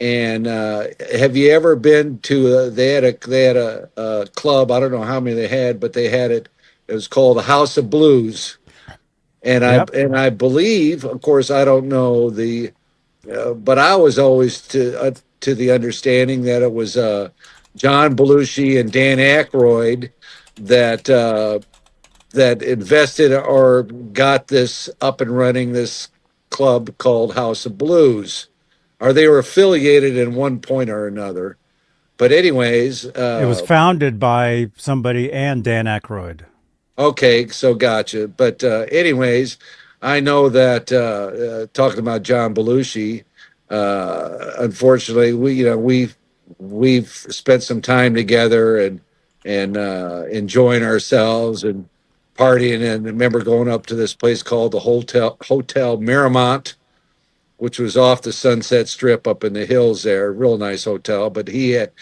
B: and have you ever been to? They had a club. I don't know how many they had, but they had it. It was called the House of Blues, and I
A: Yep.
B: and I believe, of course, I don't know but I was always to the understanding that it was John Belushi and Dan Aykroyd that that invested or got this up and running. This club called House of Blues, or they were affiliated in one point or another. But anyways,
A: It was founded by somebody and Dan Aykroyd.
B: okay, so gotcha. But anyways, I know that talking about John Belushi, unfortunately, we've spent some time together and enjoying ourselves and partying. And I remember going up to this place called the Hotel Miramont, which was off the Sunset Strip up in the hills there. Real nice hotel, but he had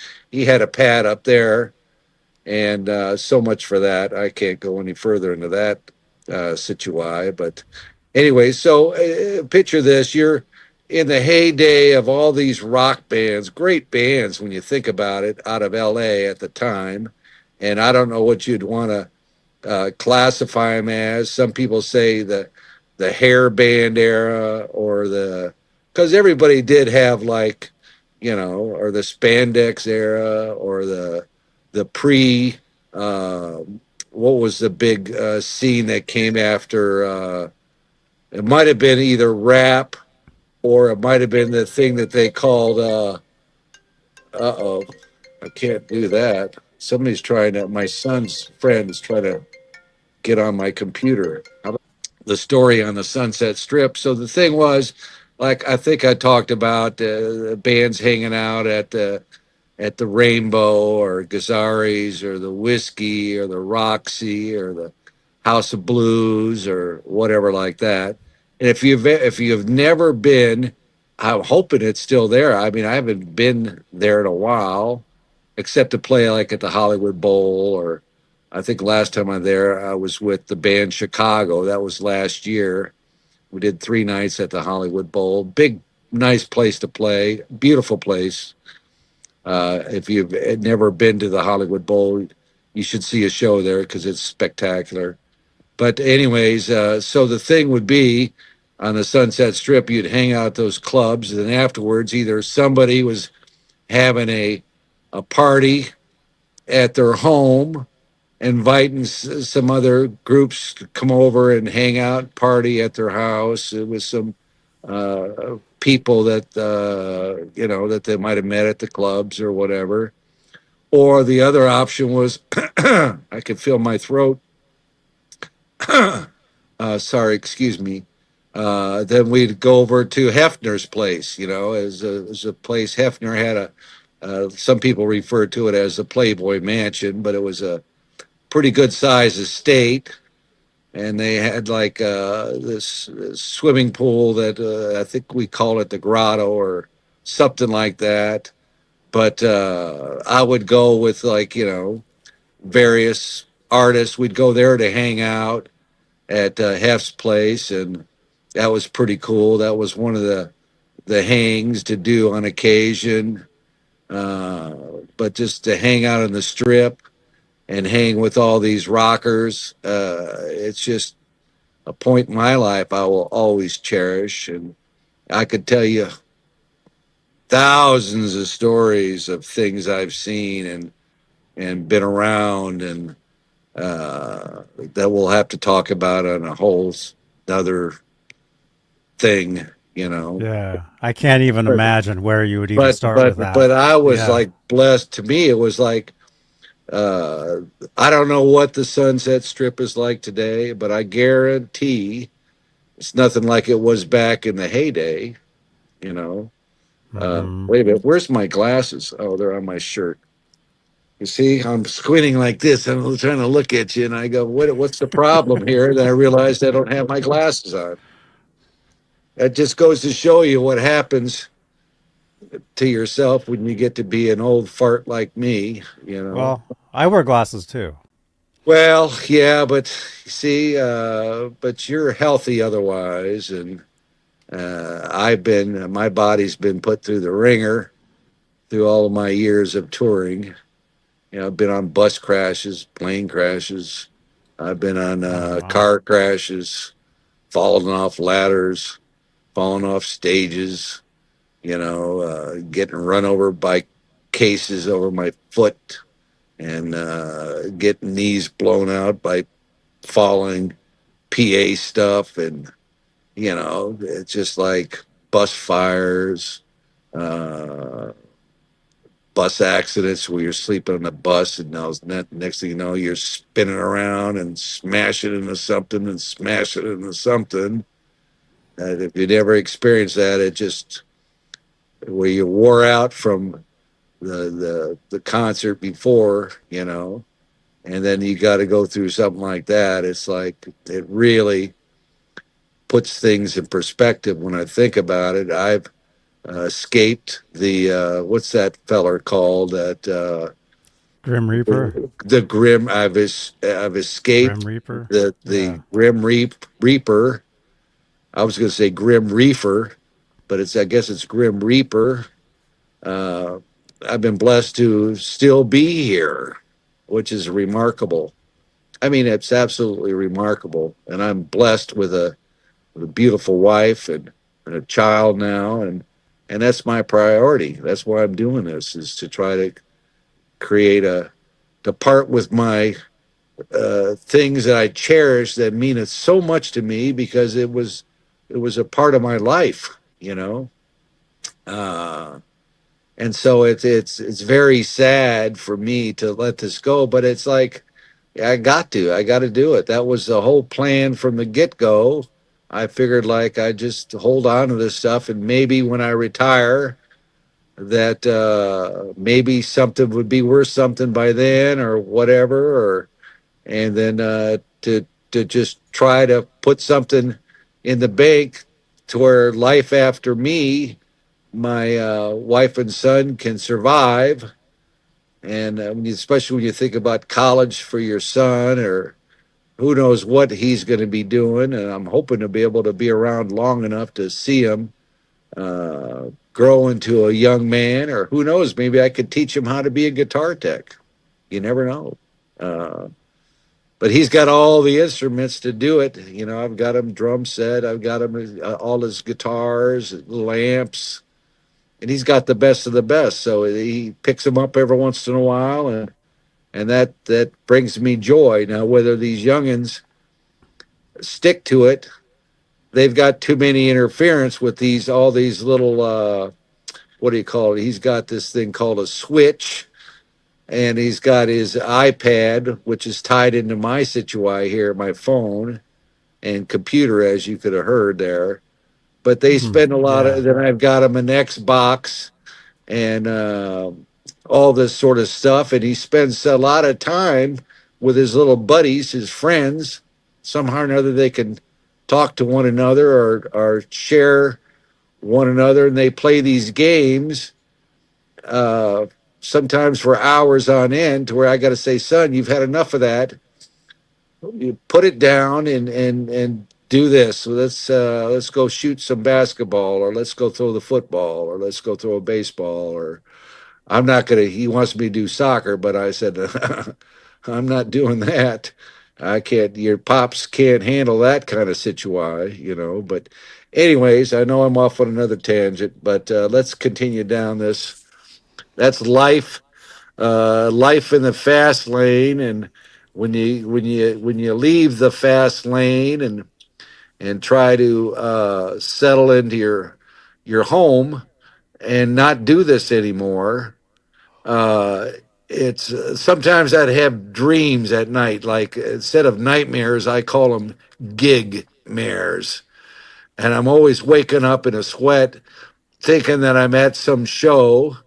B: a pad up there, and so much for that. I can't go any further into that situa. But anyway, so picture this: you're in the heyday of all these rock bands, great bands when you think about it, out of L.A. at the time. And I don't know what you'd want to classify them as. Some people say the hair band era, or the because everybody did have like, or the spandex era, or the pre uh, what was the big scene that came after it might have been either rap, or it might have been the thing that they called uh-oh, I can't do that. Somebody's trying to, my son's friends trying to get on my computer. How about the story on the Sunset Strip? So the thing was, like I think I talked about bands hanging out at the Rainbow or Gazzari's or the Whiskey or the Roxy or the House of Blues or whatever like that. And if you've never been, I'm hoping it's still there. I mean, I haven't been there in a while, except to play like at the Hollywood Bowl, or I think last time I'm there, I was with the band Chicago. That was last year. We did 3 nights at the Hollywood Bowl. Big, nice place to play. Beautiful place. If you've never been to the Hollywood Bowl, you should see a show there because it's spectacular. But anyways, so the thing would be on the Sunset Strip, you'd hang out at those clubs, and then afterwards, either somebody was having a party at their home, inviting some other groups to come over and hang out, party at their house. It was some people that that they might have met at the clubs or whatever. Or the other option was, I could feel my throat. Sorry, excuse me. Then we'd go over to Hefner's place. As a place Hefner had a. Some people refer to it as the Playboy Mansion, but it was a pretty good size estate, and they had like this swimming pool that I think we call it the Grotto or something like that. But I would go with like various artists. We'd go there to hang out at Hef's place, and that was pretty cool. That was one of the hangs to do on occasion. Uh, but just to hang out on the strip. and hang with all these rockers. It's just a point in my life I will always cherish. And I could tell you thousands of stories of things I've seen and been around, and that we'll have to talk about on a whole other thing, you know.
A: Yeah, I can't even
B: But
A: imagine where you would even
B: but
A: start with that.
B: I was
A: Yeah.
B: like blessed. To me, it was like uh, I don't know what the Sunset Strip is like today, but I guarantee it's nothing like it was back in the heyday. You know.
A: Hmm.
B: Wait a minute, where's my glasses? Oh, they're on my shirt. You see, I'm squinting like this. I'm trying to look at you, and I go, What's the problem here?" Then I realized I don't have my glasses on. That just goes to show you what happens to yourself when you get to be an old fart like me. You know.
A: Well, I wear glasses too.
B: Well, yeah, but see, but you're healthy otherwise, and I've been. My body's been put through the ringer through all of my years of touring. You know, I've been on bus crashes, plane crashes. I've been on
A: Oh wow.
B: car crashes, falling off ladders, falling off stages, getting run over by cases over my foot, and getting knees blown out by falling PA stuff. And, it's just like bus fires, uh, bus accidents where you're sleeping on the bus, and now next thing you know, you're spinning around and smashing into something and smashing into something. And if you never experienced that, it just where you wore out from the concert before, and then you got to go through something like that. It's like it really puts things in perspective when I think about it. I've escaped the what's that feller called that
A: Grim Reaper.
B: the grim. I've
A: Grim
B: escaped
A: Reaper.
B: the
A: Yeah.
B: grim reaper. I was going to say grim reefer, but I guess it's grim reaper. Uh, I've been blessed to still be here, which is remarkable. I mean, it's absolutely remarkable, and I'm blessed with a beautiful wife and a child now, and that's my priority. That's why I'm doing this, is to try to create to part with my things that I cherish that mean it so much to me because it was a part of my life. Uh, and so it's very sad for me to let this go, but it's like yeah, I got to do it. That was the whole plan from the get go. I figured like I just hold on to this stuff, and maybe when I retire, that maybe something would be worth something by then, or whatever, or and then to just try to put something in the bank to where life after me, my wife and son can survive. And especially when you think about college for your son, or who knows what he's going to be doing. And I'm hoping to be able to be around long enough to see him grow into a young man, or who knows, maybe I could teach him how to be a guitar tech. You never know. Uh, but he's got all the instruments to do it. I've got him drum set, I've got him all his guitars, little amps, and he's got the best of the best. So he picks them up every once in a while, and that brings me joy. Now, whether these youngins stick to it, they've got too many interference with these all these little what do you call it? He's got this thing called a switch, and he's got his iPad, which is tied into my Situai here, my phone and computer, as you could have heard there. But they
A: Hmm.
B: spend a lot
A: Yeah.
B: of. Then I've got him an Xbox and all this sort of stuff, and he spends a lot of time with his little buddies, his friends. Somehow or another, they can talk to one another, or share one another, and they play these games uh, sometimes for hours on end. To where I got to say, son, you've had enough of that. You put it down and do this. So let's go shoot some basketball, or let's go throw the football, or let's go throw a baseball, or I'm not gonna. He wants me to do soccer, but I said I'm not doing that. I can't. Your pops can't handle that kind of situation, But, anyways, I know I'm off on another tangent, but let's continue down this. That's life, life in the fast lane, and when you leave the fast lane and try to settle into your home and not do this anymore. Uh, it's sometimes I'd have dreams at night, like instead of nightmares, I call them gig mares. And I'm always waking up in a sweat, thinking that I'm at some show,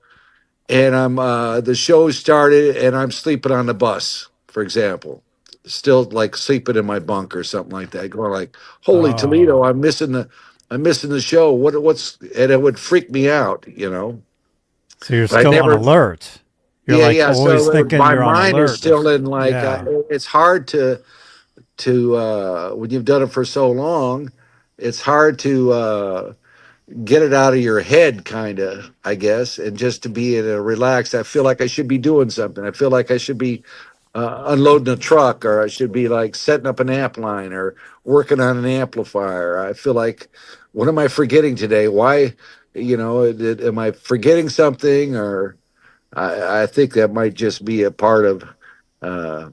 B: and I'm the show started, and I'm sleeping on the bus, for example, still like sleeping in my bunk or something like that, going like, "Holy Toledo,
A: Oh,
B: I'm missing the show. What's?" And it would freak me out.
A: so you're
B: But I
A: still on
B: never.
A: alert. You're
B: Yeah,
A: like
B: yeah.
A: always
B: So
A: thinking
B: my
A: you're on
B: mind is
A: alert.
B: still in like
A: Yeah.
B: it's hard to when you've done it for so long, it's hard to get it out of your head, kind of, I guess, and just to be in a relaxed. I feel like I should be doing something. I feel like I should be unloading a truck, or I should be like setting up an amp line or working on an amplifier. I feel like, what am I forgetting today? Why, am I forgetting something? Or I think that might just be a part of uh,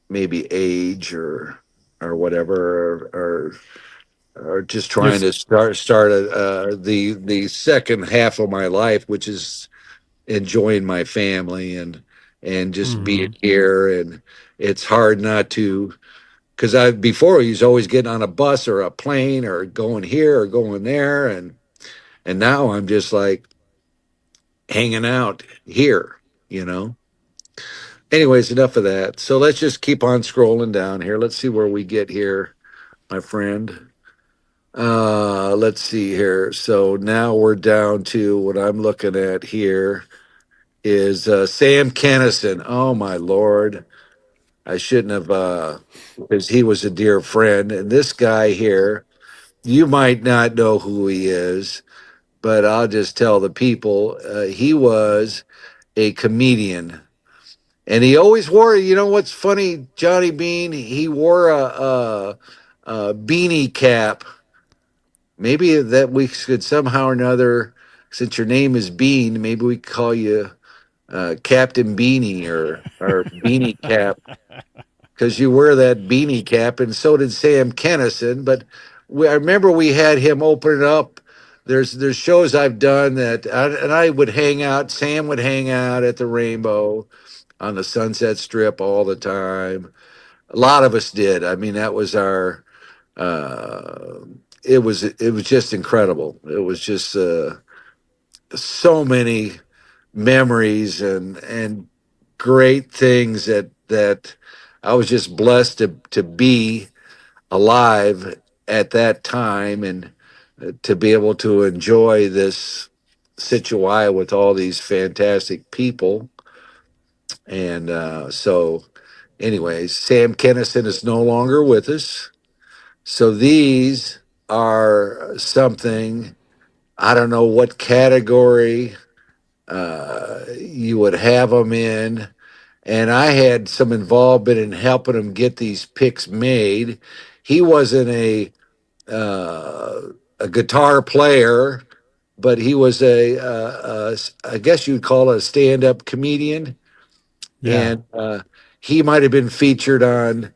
B: maybe age or whatever, or just
A: You're
B: trying to start the second half of my life, which is enjoying my family and just being
A: hmm
B: here. And it's hard not to, because I before I was always getting on a bus or a plane or going here or going there, and now I'm just like hanging out here. Anyways, enough of that. So let's just keep on scrolling down here. Let's see where we get here, my friend. Let's see here. So now we're down to what I'm looking at here is Sam Kennison. Oh my Lord. I shouldn't have because he was a dear friend. And this guy here, you might not know who he is, but I'll just tell the people he was a comedian. And he always wore, what's funny, Johnny Beane, he wore a beanie cap. Maybe that we could somehow or another, since your name is Bean, maybe we call you Captain Beanie or Beanie Cap, because you wear that beanie cap, and so did Sam Kennison. But I remember we had him open it up. There's shows I've done and I would hang out. Sam would hang out at the Rainbow on the Sunset Strip all the time. A lot of us did. I mean, that was our. Uh, it was just incredible. It was just so many memories and great things that I was just blessed to be alive at that time and to be able to enjoy this situation with all these fantastic people. And so, anyways, Sam Kennison is no longer with us. So these are something, I don't know what category you would have them in. And I had some involvement in helping him get these picks made. He wasn't uh, a guitar player, but he was I guess you'd call it a stand-up comedian,
A: Yeah.
B: and he might have been featured on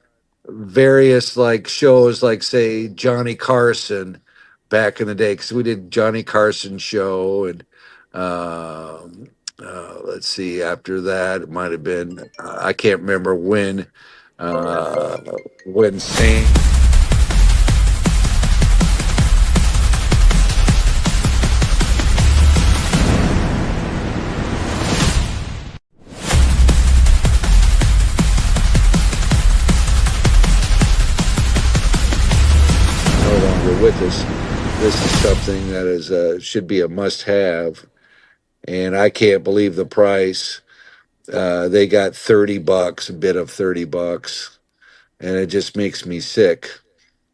B: various like shows, like say Johnny Carson back in the day, because we did Johnny Carson show, and um let's see, after that it might have been I can't remember uh, when Saint. No longer with us. This is something that is should be a must-have, and I can't believe the price. They got $30, a bid of $30, and it just makes me sick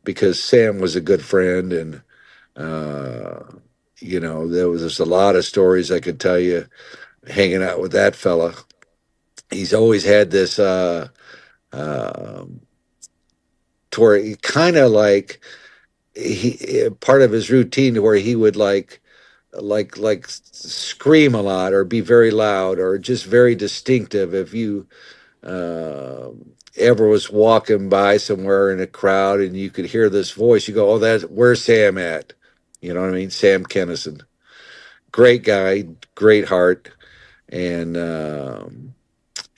B: because Sam was a good friend, and uh, there's a lot of stories I could tell you hanging out with that fella. He's always had this. um, to where he kind of like he part of his routine to where he would like scream a lot or be very loud or just very distinctive. If you ever was walking by somewhere in a crowd and you could hear this voice, you go, "Oh, that's where's Sam at?" You know what I mean? Sam Kennison, great guy, great heart, and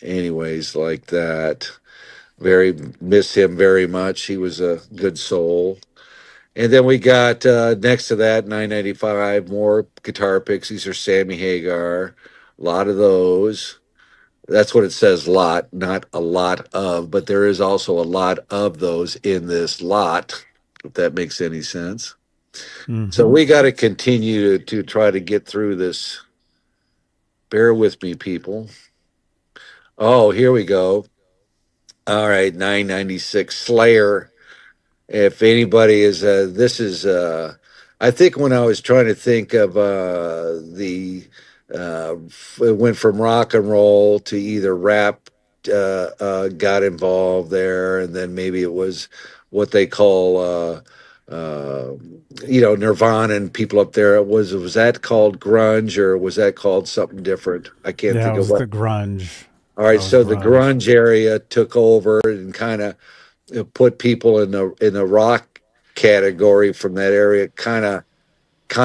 B: anyways, like that. Very miss him very much. He was a good soul. And then we got next to that 995 more guitar picks. These are Sammy Hagar. A lot of those. That's what it says lot, not a lot of, but there is also a lot of those in this lot, if that makes any sense. So
A: Mm-hmm.
B: we got to continue to try to get through this. Bear with me, people. Oh, here we go. All right, 996 Slayer. If anybody is, this is, I think when I was trying to think of it went from rock and roll to either rap, got involved there, and then maybe it was what they call, uh, Nirvana and people up there. Was that called grunge or was that called something different? I can't
A: Yeah, it
B: think of
A: was
B: what.
A: the grunge.
B: All
A: That
B: right,
A: was
B: so the
A: grunge.
B: grunge area took over and kind of put people in the rock category from that area kind of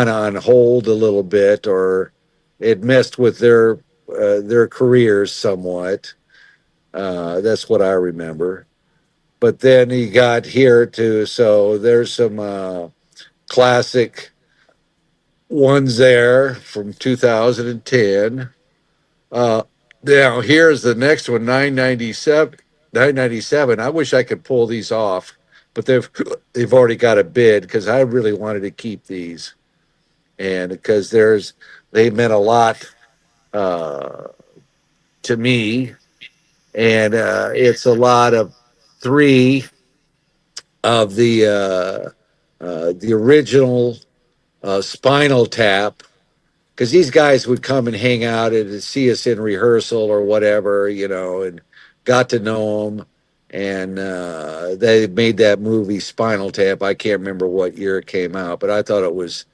B: on hold a little bit, or it messed with their careers somewhat. That's what I remember. But then he got here too, so there's some classic ones there from 2010. Uh, Now here's the next one, 997. 997. I wish I could pull these off, but they've already got a bid because I really wanted to keep these, and because they meant a lot uh, to me, and it's a lot of three of the original Spinal Tap, because these guys would come and hang out and see us in rehearsal or whatever, and got to know them. And they made that movie Spinal Tap. I can't remember what year it came out, but I thought it was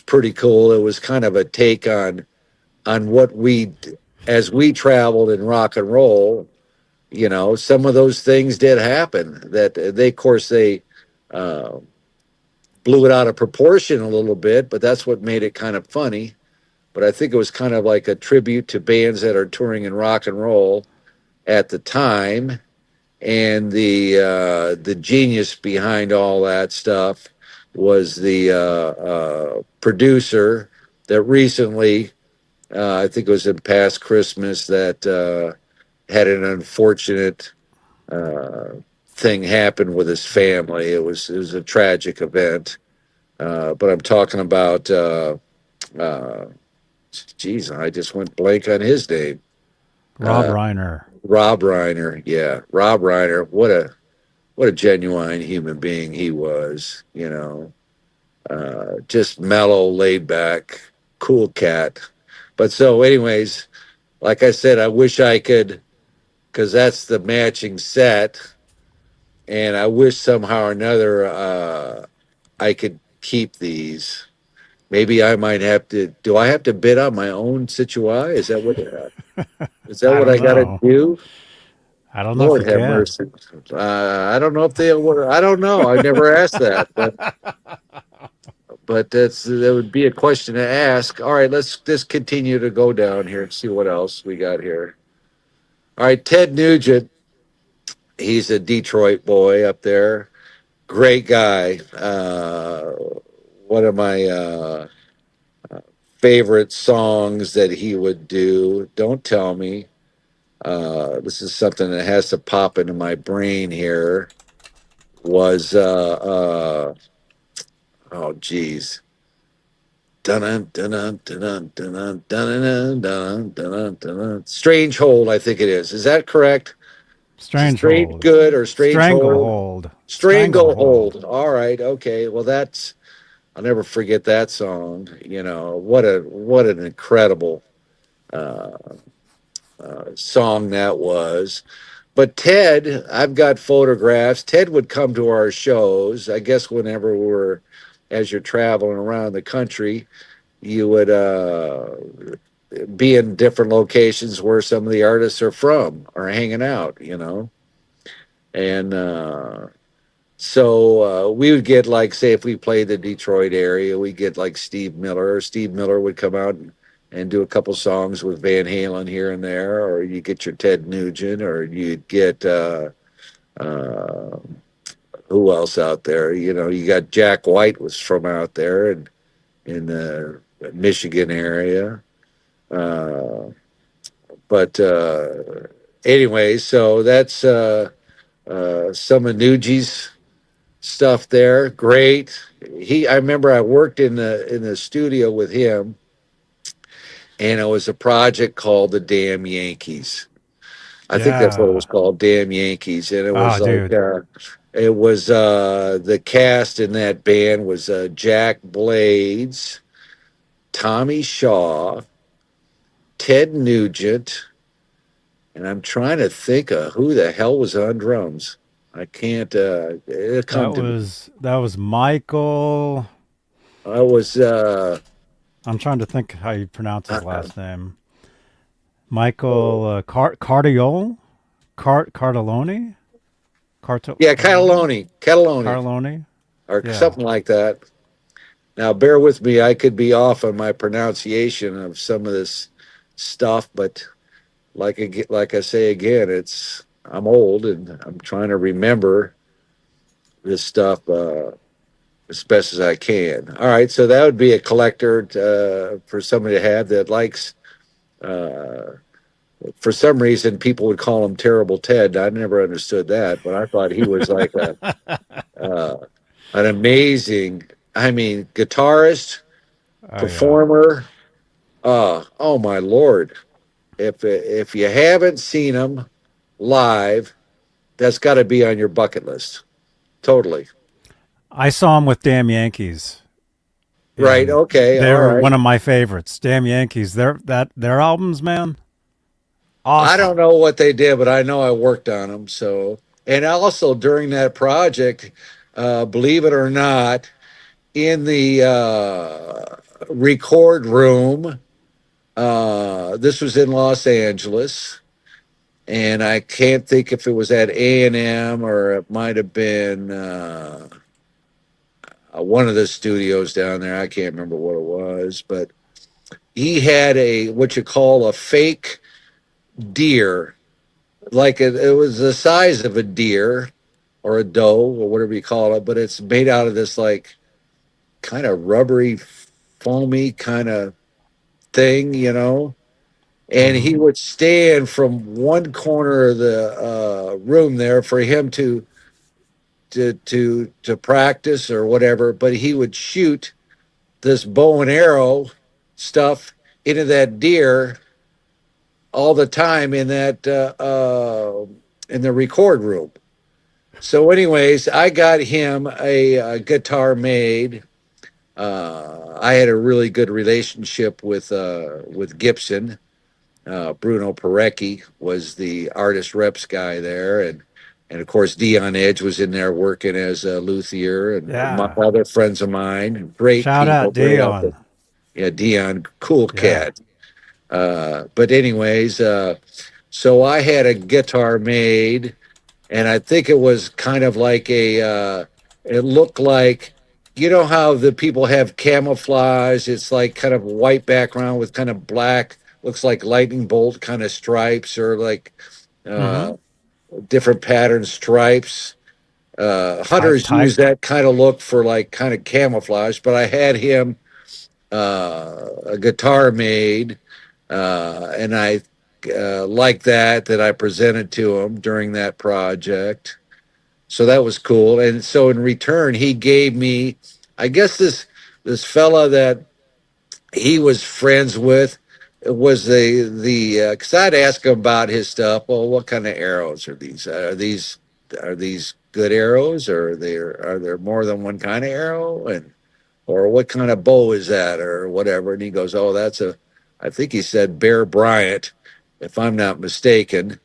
B: pretty cool. It was kind of a take on what as we traveled in rock and roll. Some of those things did happen. That of course, they uh, blew it out of proportion a little bit, but that's what made it kind of funny. But I think it was kind of like a tribute to bands that are touring in rock and roll at the time, and the genius behind all that stuff was the producer that recently, I think it was in past Christmas, that had an unfortunate uh, thing happen with his family. It was a tragic event, but I'm talking about. Uh, Geez, I just went blank on his name.
A: Rob
B: Uh,
A: Reiner.
B: Rob Reiner. Yeah, Rob Reiner. What a genuine human being he was. Just mellow, laid back, cool cat. But so, anyways, like I said, I wish I could, because that's the matching set, and I wish somehow or another I could keep these. Maybe I might have to. Do I have to bid on my own Situai? Is that
A: I
B: what
A: don't
B: I got to
A: know.
B: do?
A: I don't know if
B: Lord
A: you
B: have
A: can.
B: mercy. I don't know if they were. I don't know. I never asked that, but that would be a question to ask. All right, let's just continue to go down here and see what else we got here. All right, Ted Nugent. He's a Detroit boy up there. Great guy. One of my favorite songs that he would do. Don't tell me. This is something that has to pop into my brain here. Was oh geez. Dun dun dun dun dun dun dun dun dun dun. Strange Hold, I think it is. Is that correct? Is it Strange
A: Stranglehold.
B: Good or Strange Hold?
A: Stranglehold. Stranglehold.
B: Stranglehold. All right, okay. Well, I'll never forget that song. What an incredible uh, song that was. But Ted, I've got photographs. Ted would come to our shows. I guess whenever we're, as you're traveling around the country, you would be in different locations where some of the artists are from or hanging out, and so we would get, like, say, if we played the Detroit area, we get like Steve Miller. Steve Miller would come out and do a couple songs with Van Halen here and there, or you get your Ted Nugent, or you'd get uh, who else out there? You got Jack White was from out there and in the Michigan area. Uh, but anyway, so that's some of Nuji's stuff there. Great. I remember I worked in the studio with him, and it was a project called the Damn Yankees. I think that's what it was
A: Yeah.
B: called, Damn Yankees, and it
A: Oh,
B: was like
A: dude.
B: it was the cast in that band was Jack Blades, Tommy Shaw, Ted Nugent, and I'm trying to think of who the hell was on drums. I can't. It'll come
A: That
B: to me.
A: was that was Michael.
B: I was.
A: I'm trying to think how you pronounce his
B: Uh,
A: last name. Michael Cardiol, Cardelloni,
B: yeah,
A: Cardelloni,
B: Cataloni,
A: Carloni.
B: or
A: Yeah.
B: something like that. Now, bear with me. I could be off on my pronunciation of some of this stuff, but like I say again, I'm old and I'm trying to remember this stuff as best as I can. All right, so that would be a collector for somebody to have that likes. Uh, for some reason, people would call him Terrible Ted. I never understood that, but I thought he was like uh, an amazing, I mean, guitarist,
A: Oh yeah.
B: performer. Oh my lord! If you haven't seen him live, that's got to be on your bucket list. Totally.
A: I saw him with Damn Yankees,
B: Right.
A: and
B: Okay. All
A: they're
B: right.
A: one of my favorites. Damn Yankees. Their albums, man,
B: I
A: awesome.
B: don't know what they did, but I know I worked on them. So, and also during that project, believe it or not, in the record room, this was in Los Angeles, and I can't think if it was at A&M or it might have been one of the studios down there. I can't remember what it was, but he had a what you call a fake deer, like it was the size of a deer or a doe or whatever you call it, but it's made out of this like kind of rubbery, foamy kind of thing. And he
A: Hmm.
B: would stand from one corner of the room there for him to practice or whatever, but he would shoot this bow and arrow stuff into that deer all the time in the record room. So, anyways, I got him a guitar made. I had a really good relationship with Gibson. Bruno Parecki was the artist reps guy there, and of course Dion Edge was in there working as a luthier, and my
A: Yeah.
B: other friends of mine, great
A: Shout
B: people,
A: out
B: great outfit.
A: Dion.
B: Yeah, Dion, cool
A: Yeah.
B: cat. But anyways, so I had a guitar made, and I think it was kind of like it looked like, how the people have camouflage. It's like kind of white background with kind of black, looks like lightning bolt kind of stripes or like
A: Mm-hmm.
B: uh, different pattern stripes. Hunters
A: Type.
B: use that kind of look for like kind of camouflage, but I had him a guitar made, and I like that I presented to him during that project. So that was cool. And so in return, he gave me, I guess this fella that he was friends with was the because I'd ask him about his stuff. Well, what kind of arrows are these? Are these good arrows, or are there more than one kind of arrow? And or what kind of bow is that, or whatever? And he goes, "Oh, I think he said Bear Bryant, if I'm not mistaken."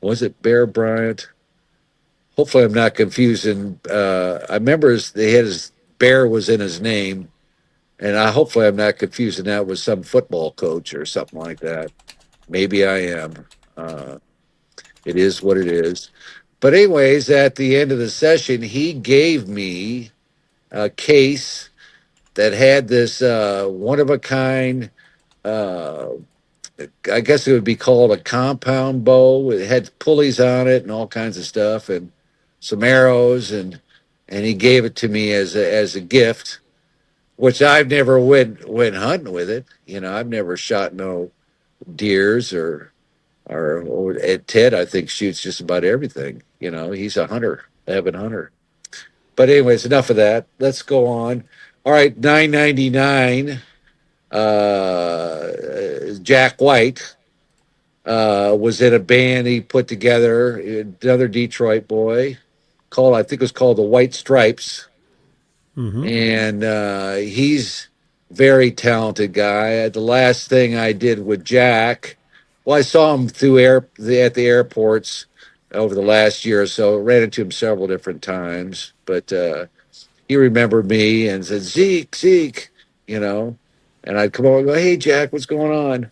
B: Was it Bear Bryant? Hopefully, I'm not confusing. I remember they had his Bear was in his name, and I hopefully I'm not confusing that with some football coach or something like that. Maybe I am. Uh, it is what it is. But anyways, at the end of the session, he gave me a case that had this one of a kind. Uh, I guess it would be called a compound bow. It had pulleys on it and all kinds of stuff, and some arrows, and he gave it to me as a gift, which I've never went hunting with it. You know, I've never shot no deers or Ted. I think shoots just about everything. You know, he's a hunter, avid hunter. But anyways, enough of that. Let's go on. All right, 999. Jack White was in a band he put together, another Detroit boy called, I think it was called the White Stripes.
A: Mm-hmm.
B: And he's very talented guy. The last thing I did with Jack, well, I saw him at the airports over the last year or so. Ran into him several different times, but he remembered me and said, Zeke, Zeke, you know. And I'd come over and go, hey, Jack, what's going on?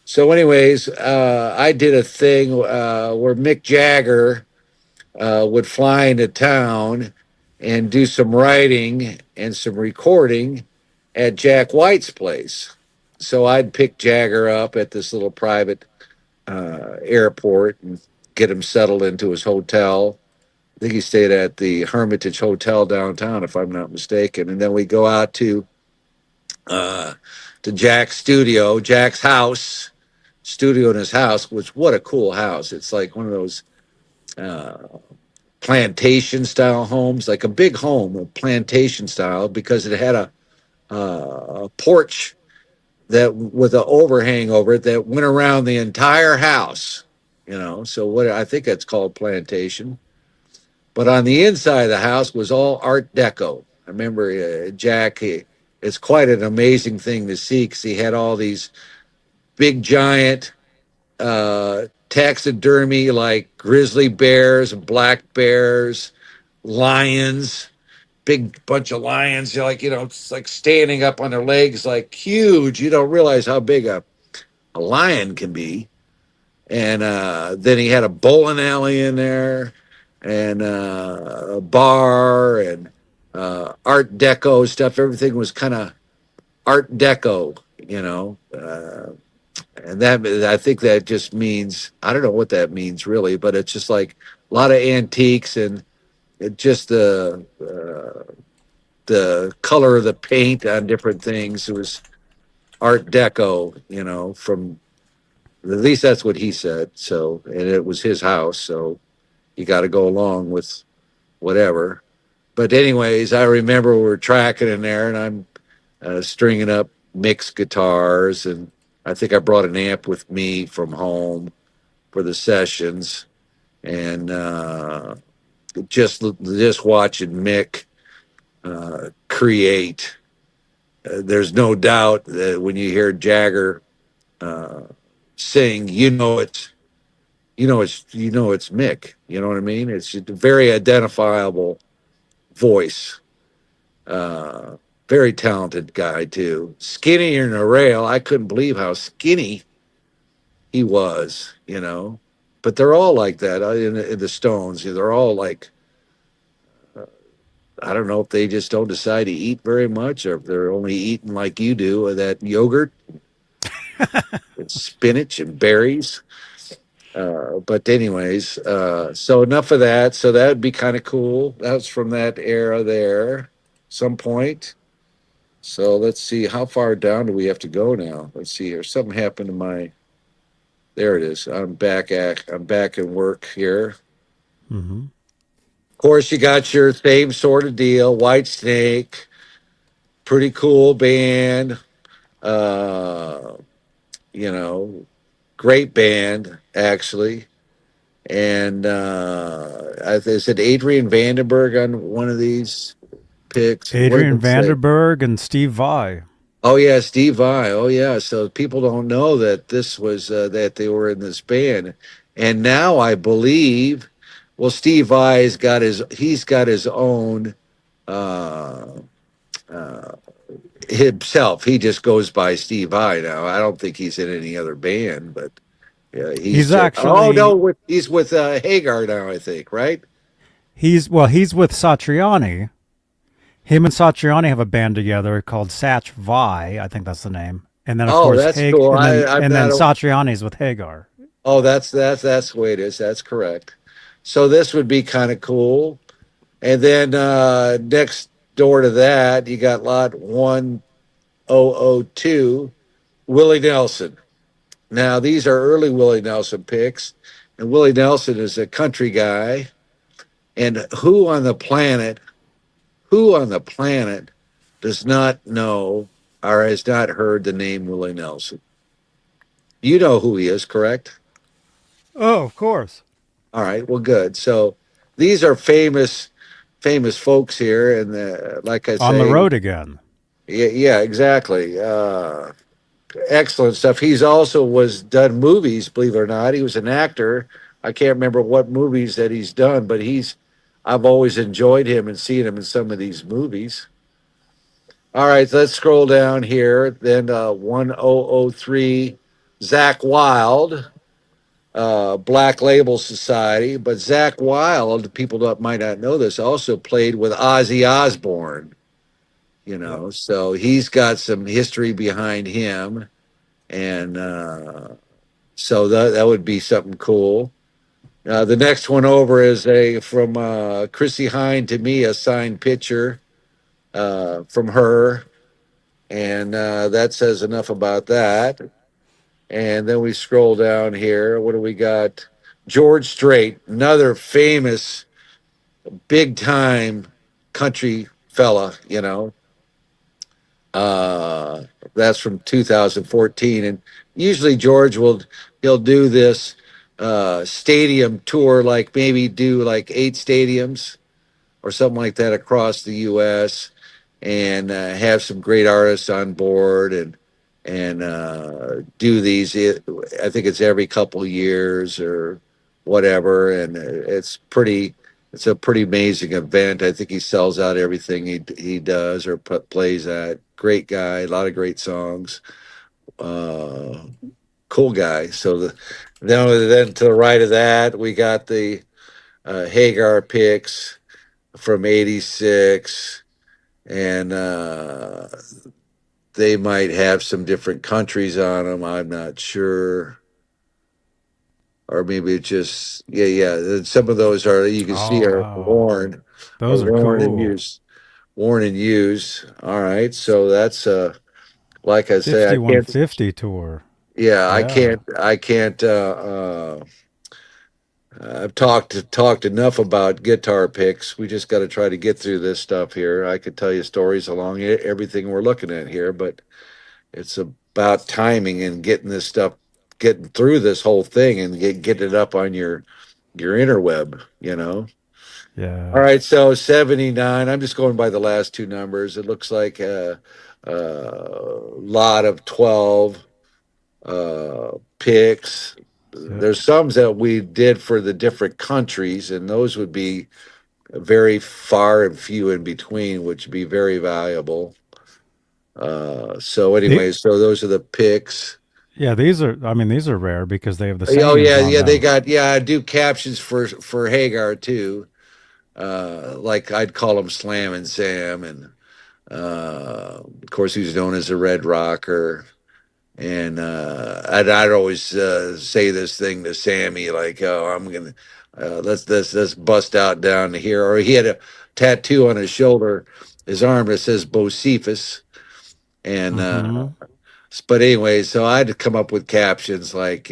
B: So, anyways, I did a thing where Mick Jagger would fly into town and do some writing and some recording at Jack White's place. So I'd pick Jagger up at this little private airport and get him settled into his hotel. I think he stayed at the Hermitage Hotel downtown, if I'm not mistaken. And then we go out uh, to Jack's studio, Jack's house, studio in his house. Which what a cool house! It's like one of those uh, plantation style homes, like a big home, a plantation style, because it had a porch that with an overhang over it that went around the entire house. You know, so what I think that's called plantation. But on the inside of the house was all Art Deco. I remember Jack. It's quite an amazing thing to see because he had all these big giant taxidermy like grizzly bears, black bears, lions, big bunch of lions. You're like, you know, it's like standing up on their legs, like huge. You don't realize how big a lion can be. And then he had a bowling alley in there and a bar and Art Deco stuff. Everything was kind of Art Deco, you know. And that I think that just means I don't know what that means really, but it's just like a lot of antiques and it just the color of the paint on different things. It was Art Deco, you know, from at least that's what he said. So, and it was his house, so you got to go along with whatever. But anyways, I remember we were tracking in there, and I'm stringing up mixed guitars, and I think I brought an amp with me from home for the sessions, and just watching Mick create. There's no doubt that when you hear Jagger uh, sing, you know it's Mick. You know what I mean? It's a very identifiable voice. Uh, Very talented guy too. Skinny in a rail. I couldn't believe how skinny he was. You know, but they're all like that in the Stones. They're all like I don't know if they just don't decide to eat very much, or if they're only eating like you do, that yogurt, and spinach, and berries. But anyways, so enough of that. So that would be kind of cool. That was from that era there, some point. So let's see, how far down do we have to go now? Let's see here. Something happened to my. There it is. I'm back in work here.
A: Mm-hmm.
B: Of course, you got your same sort of deal. White Snake, pretty cool band. Uh, you know, great band actually. And I said Adrian Vandenberg on one of these picks. What did
A: Adrian
B: it say?
A: Vanderberg and Steve Vai.
B: Oh yeah, Steve Vai. Oh yeah. So people don't know that this was that they were in this band. And now I believe, well, Steve Vai's got he's got his own uh, uh, himself. He just goes by Steve Vai now. I don't think he's in any other band, but yeah, he's
A: He's
B: just. Oh no,
A: actually
B: he's with Hagar now. I think, right?
A: he's with Satriani. Him and Satriani have a band together called Satch Vi. I think that's the name. And then of
B: Oh,
A: course
B: that's cool. I'm
A: and then
B: not.
A: Satriani's with Hagar.
B: Oh, that's the way it is. That's correct. So this would be kind of cool. And then next door to that, you got lot 1002, Willie Nelson. Now, these are early Willie Nelson picks, and Willie Nelson is a country guy. And who on the planet does not know or has not heard the name Willie Nelson? You know who he is, correct?
A: Oh, of course.
B: All right, well, good. So these are famous folks here, and like I
A: On the
B: say,
A: road again.
B: yeah, yeah, exactly. Excellent stuff. He's also was done movies, believe it or not. He was an actor. I can't remember what movies that he's done, but I've always enjoyed him and seen him in some of these movies. All right, let's scroll down here. Then 1003, Zach Wild, Black Label Society. But Zach Wild, people that might not know this, also played with Ozzy Osbourne,
A: Yep.
B: so he's got some history behind him. And so that would be something cool. The next one over is a from Chrissy Hine to me, a signed picture from her, and that says enough about that. And then we scroll down here. What do we got? George Strait, another famous big time country fella, Uh, that's from 2014, and usually George he'll do this stadium tour, like maybe do like 8 stadiums or something like that across the U.S. and have some great artists on board and do these. I think it's every couple years or whatever, and it's pretty. It's a pretty amazing event. I think he sells out everything he does or plays at. Great guy, a lot of great songs. Uh, cool guy. So then to the right of that, we got the Hagar picks from '86, and they might have some different countries on them. I'm not sure, or maybe it's just yeah. Some of those are you can see
A: Oh
B: are
A: wow. Those are
B: worn and
A: cool.
B: used, worn and used. All right, so that's like I say, I can't.
A: 5150 tour.
B: Yeah,
A: Yeah.
B: I can't. I've talked enough about guitar picks. We just got to try to get through this stuff here. I could tell you stories along everything we're looking at here, but it's about timing and getting this stuff, getting through this whole thing and get it up on your interweb. All
A: Yeah.
B: right, so 79. I'm just going by the last two numbers. It looks like a lot of 12 picks.
A: Yep.
B: There's some that we did for the different countries, and those would be very far and few in between, which would be very valuable. So
A: The,
B: anyway, so those are the picks.
A: yeah, these are rare because they have the
B: Oh
A: sayings
B: yeah,
A: on
B: yeah, they
A: them.
B: got I do captions for Hagar too. Like I'd call him Slam and Sam, and of course he was known as a Red Rocker. And I'd always say this thing to Sammy, like, "Oh, I'm gonna let's bust out down to here." Or he had a tattoo on his shoulder, his arm that says Bocephus, and
A: Mhm.
B: but anyway, so I had to come up with captions like,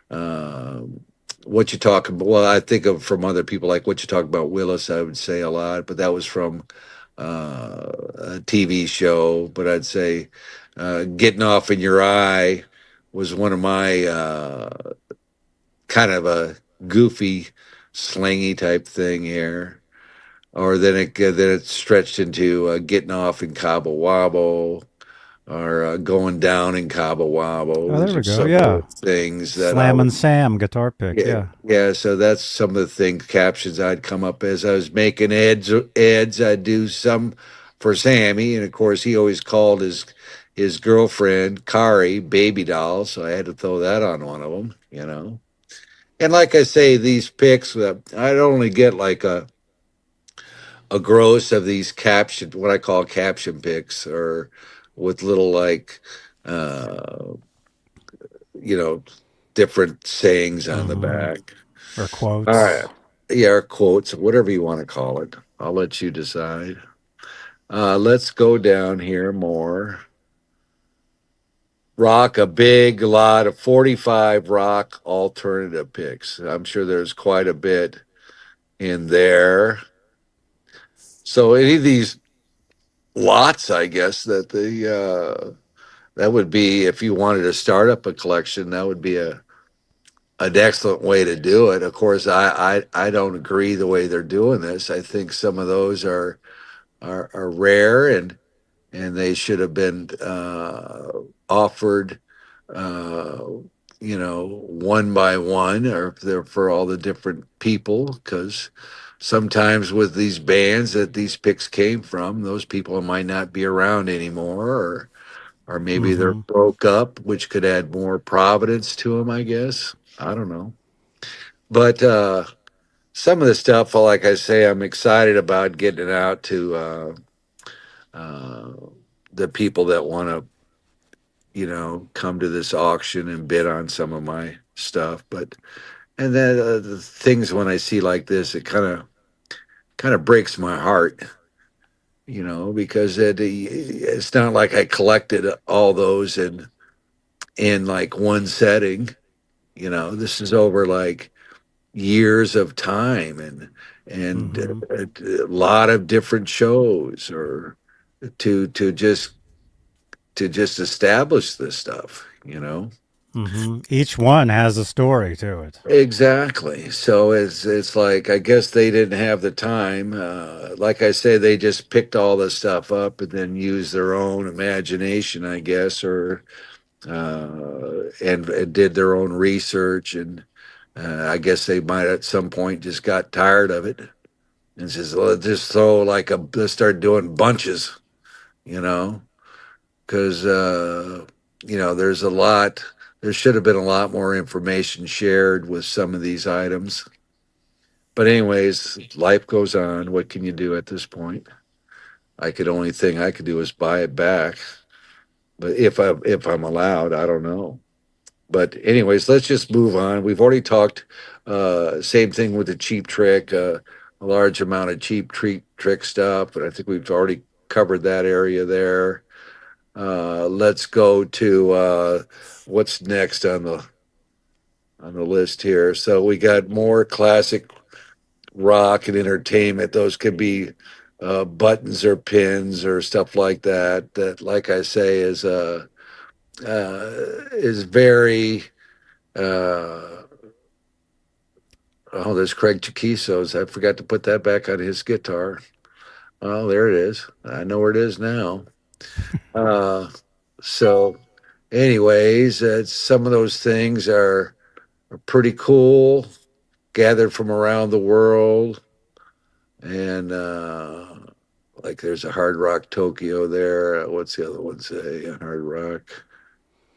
B: um, what you talking about. Well, I think of from other people like what you talk about Willis. I would say a lot, but that was from a TV show. But I'd say getting off in your eye was one of my kind of a goofy, slangy type thing here. Or then it stretched into getting off in Cabo Wabo. are going down in Cabo Wabo.
A: Oh, there
B: These
A: we
B: are
A: go.
B: some of
A: Yeah.
B: the things that I
A: Slammin'
B: would.
A: Sam guitar pick.
B: Yeah,
A: Yeah.
B: yeah. So that's some of the things captions I'd come up as I was making eds. I'd do some for Sammy, and of course he always called his girlfriend Kari baby doll, so I had to throw that on one of them, you know. And like I say, these pics, I'd only get like a gross of these caption, what I call caption pics, or with little like, uh, you know, different sayings on the
A: Mm-hmm.
B: back.
A: Or
B: All right.
A: quotes.
B: Yeah, or quotes, whatever you want to call it. I'll let you decide. Let's go down here more. Rock, a big lot of 45 rock alternative picks. I'm sure there's quite a bit in there. So any of these lots, I guess, that would be if you wanted to start up a collection, that would be a an excellent way to do it. Of course, I don't agree the way they're doing this. I think some of those are rare and they should have been offered, uh, one by one, or if they're for all the different people. Because sometimes with these bands that these picks came from, those people might not be around anymore, or maybe they're
A: Mm-hmm.
B: broke up, which could add more providence to them. I guess I don't know, but some of the stuff, like I say, I'm excited about getting it out to uh, the people that want to, come to this auction and bid on some of my stuff. But and then the things when I see like this, it kind of breaks my heart, because it's not like I collected all those in like one setting. This is over like years of time and
A: Mm-hmm.
B: a lot of different shows or to just establish this stuff.
A: Mm-hmm. Each one has a story to it.
B: Exactly. So it's like I guess they didn't have the time. Like I say, they just picked all this stuff up and then used their own imagination, I guess, or and did their own research. And I guess they might at some point just got tired of it and says, "Well, just throw like let's start doing bunches," you know, because there's a lot. There should have been a lot more information shared with some of these items. But anyways, life goes on. What can you do at this point? Only thing I could do is buy it back. But if I'm allowed, I don't know. But anyways, let's just move on. We've already talked. Same thing with the cheap trick. A large amount of cheap trick stuff, but I think we've already covered that area there. Let's go to what's next on the list here. So we got more classic rock and entertainment. Those could be buttons or pins or stuff like that. That, like I say, is very. Uh, oh, there's Craig Chiquiso's. I forgot to put that back on his guitar. Oh, there it is. I know where it is now. Uh, so, anyways, some of those things are pretty cool, gathered from around the world, and like there's a Hard Rock Tokyo there. What's the other one say? Hard Rock,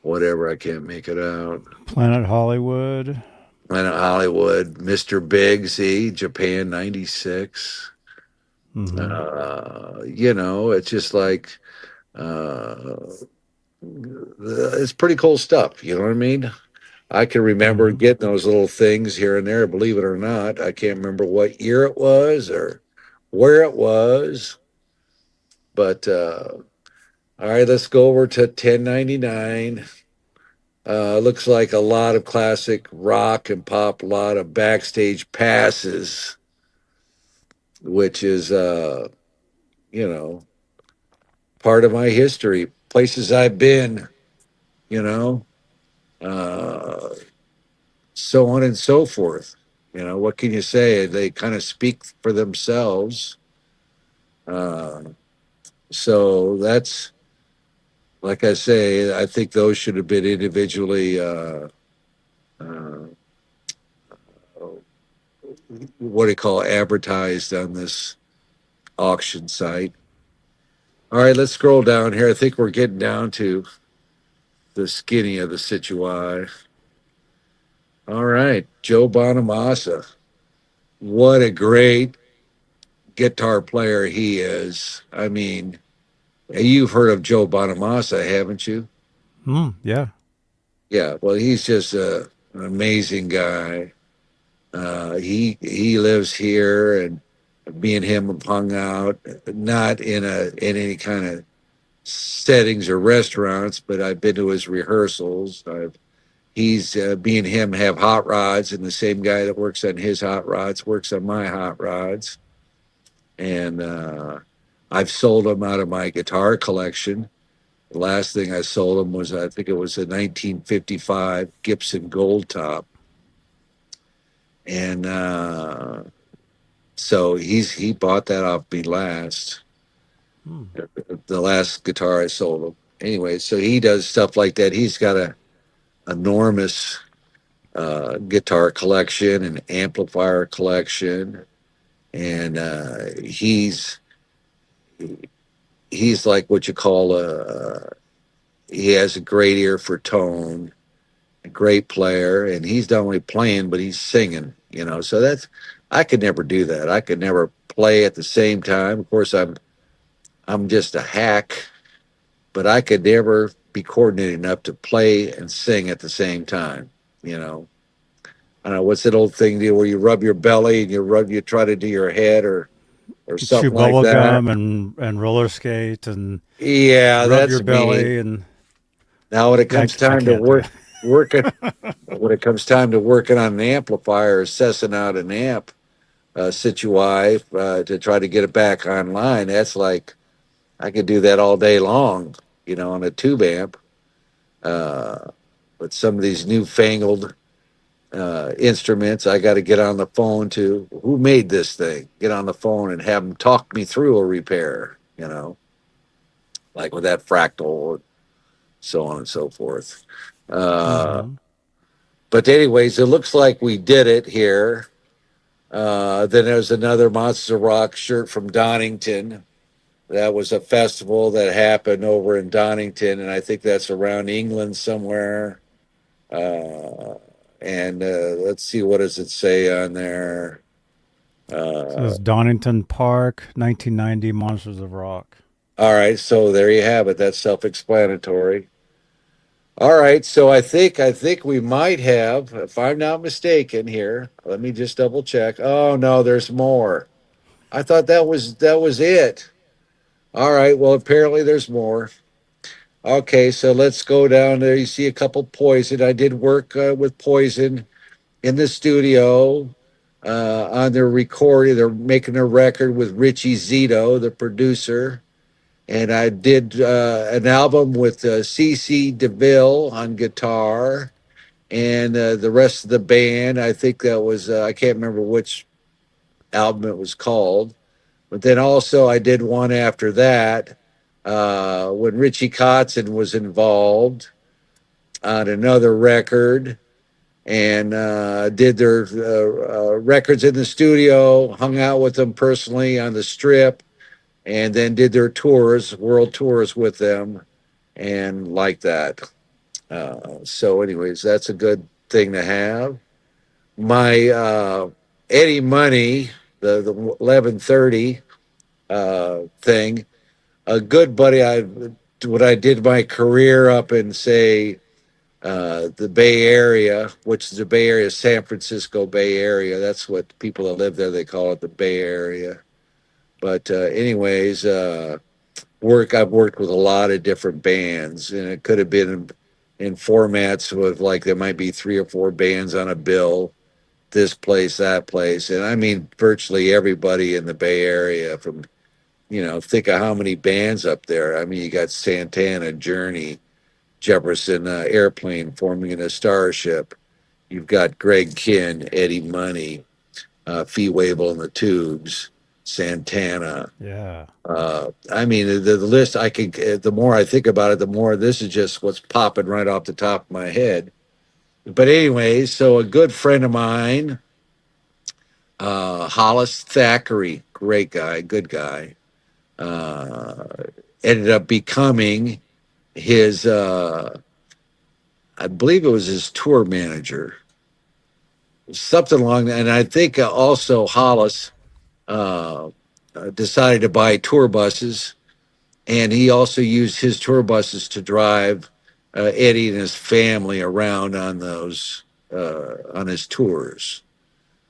B: whatever. I can't make it out.
A: Planet Hollywood.
B: Planet Hollywood, Mr. Big Z, Japan '96.
A: Mm-hmm.
B: It's just like uh, it's pretty cool stuff. You know what I mean? I can remember
A: Mm-hmm.
B: getting those little things here and there. Believe it or not, I can't remember what year it was or where it was. But all right, let's go over to 1099. Looks like a lot of classic rock and pop, a lot of backstage passes, which is you know part of my history, places I've been, you know, uh, so on and so forth. What can you say? They kind of speak for themselves. Uh, so that's like I say, I think those should have been individually. Uh, what do you call advertised on this auction site? All right, let's scroll down here. I think we're getting down to the skinny of the situa. All right, Joe Bonamassa. What a great guitar player he is. I mean, you've heard of Joe Bonamassa, haven't you?
A: Yeah.
B: Yeah, well, he's just an amazing guy. He lives here, and me and him have hung out, not in any kind of settings or restaurants, but I've been to his rehearsals. He's me and him have hot rods, and the same guy that works on his hot rods works on my hot rods, and I've sold him out of my guitar collection. The last thing I sold him was, I think it was a 1955 Gibson Gold Top, and so he bought that off me last.
A: Hmm.
B: The last guitar I sold him. Anyway, so he does stuff like that. He's got a enormous guitar collection and amplifier collection, and he's like what you call a. He has a great ear for tone, a great player, and he's not only playing but he's singing. So that's I could never do that. I could never play at the same time. Of course, I'm just a hack, but I could never be coordinated enough to play and sing at the same time. You know, I don't know what's that old thing where you rub your belly and you try to do your head or
A: Chew
B: something like
A: bubble
B: that.
A: gum and roller skate and
B: Yeah,
A: rub your
B: that's me.
A: belly and
B: Now when it
A: I,
B: comes
A: I
B: time to
A: can't do
B: working
A: it.
B: when it comes time to working on an amplifier, assessing out an amp situ to try to get it back online, that's like I could do that all day long, on a tube amp. Uh, but some of these newfangled instruments, I got to get on the phone to who made this thing, get on the phone and have them talk me through a repair, like with that fractal, so on and so forth. Uh,
A: Hmm.
B: but anyways, it looks like we did it here. Then there's another Monsters of Rock shirt from Donington. That was a festival that happened over in Donington, and I think that's around England somewhere. Uh, and let's see, what does it say on there?
A: So
B: Uh,
A: it's Donington Park, 1990, Monsters of Rock.
B: all right, so there you have it. That's self-explanatory. All right, so I think we might have, if I'm not mistaken here. Let me just double check. Oh no, there's more. I thought that was it. All right, well apparently there's more. Okay, so let's go down there. You see a couple Poison. I did work with Poison in the studio on their recording. They're making a record with Richie Zito, the producer. And I did an album with C.C. DeVille on guitar and the rest of the band. I think that was, I can't remember which album it was called. But then also I did one after that when Richie Kotzen was involved on another record and did their records in the studio, hung out with them personally on the strip, and then did their tours, world tours with them, and like that. So, anyways, that's a good thing to have. My Eddie Money, the 1130 thing, a good buddy. When I did my career up in say the Bay Area, which is the Bay Area, San Francisco Bay Area. That's what people that live there they call it, the Bay Area. But anyways, I've worked with a lot of different bands, and it could have been in formats with like there might be three or four bands on a bill, this place, that place, and I mean virtually everybody in the Bay Area. From think of how many bands up there. I mean, you got Santana, Journey, Jefferson Airplane forming in a starship. You've got Greg Kinn, Eddie Money, Fee Waybill and the Tubes. Santana.
A: Yeah.
B: I mean, the list I could, the more I think about it, the more this is just what's popping right off the top of my head. But anyway, so a good friend of mine, Hollis Thackeray, great guy, good guy, uh, ended up becoming his, I believe it was his tour manager, something along that. And I think also Hollis uh, decided to buy tour buses, and he also used his tour buses to drive Eddie and his family around on those on his tours.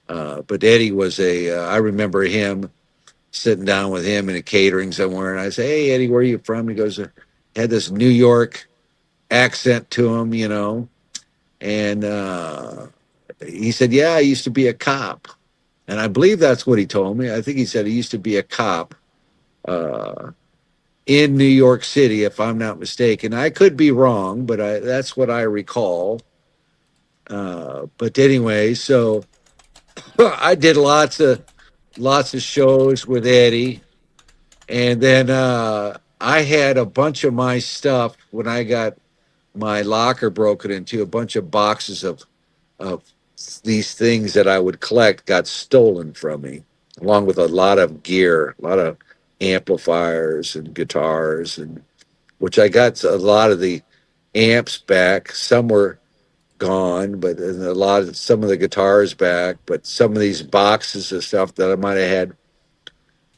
B: But Eddie was I remember him sitting down with him in a catering somewhere, and I say, "Hey, Eddie, where are you from?" He goes, had this New York accent to him, and he said, "Yeah, I used to be a cop," and I believe that's what he told me. I think he said he used to be a cop uh, in New York City, if I'm not mistaken. I could be wrong, but that's what I recall. But anyway, so I did lots of shows with Eddie, and then I had a bunch of my stuff when I got my locker broken into. A bunch of boxes of these things that I would collect got stolen from me, along with a lot of gear, a lot of amplifiers and guitars, and which I got a lot of the amps back. Some were gone, but and some of the guitars back. But some of these boxes of stuff that I might have had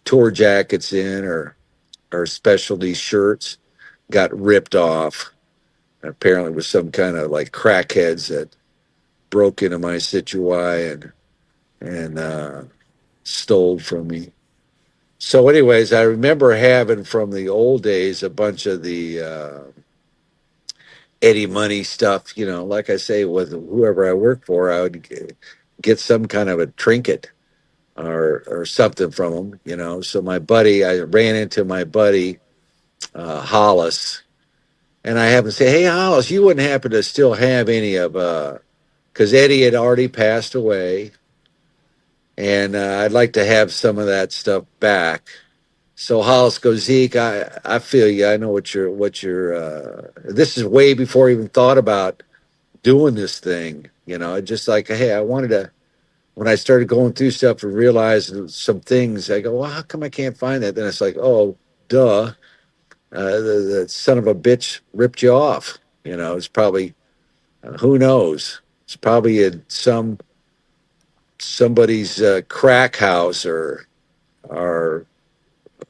B: tour jackets in or specialty shirts got ripped off. Apparently, with some kind of like crackheads that broke into my Situai and stole from me. So, anyways, I remember having from the old days a bunch of the Eddie Money stuff. Like I say, with whoever I worked for, I would get some kind of a trinket or something from them. So I ran into my buddy Hollis, and I happened to say, "Hey, Hollis, you wouldn't happen to still have any of?" Because Eddie had already passed away, and I'd like to have some of that stuff back. So Hollis goes, "Zeke, I feel you. I know what you're. This is way before I even thought about doing this thing. Just like, hey, I wanted to." When I started going through stuff and realized some things, I go, "Well, how come I can't find that?" Then it's like, "Oh, duh, the son of a bitch ripped you off." It's probably who knows. It's probably in somebody's crack house or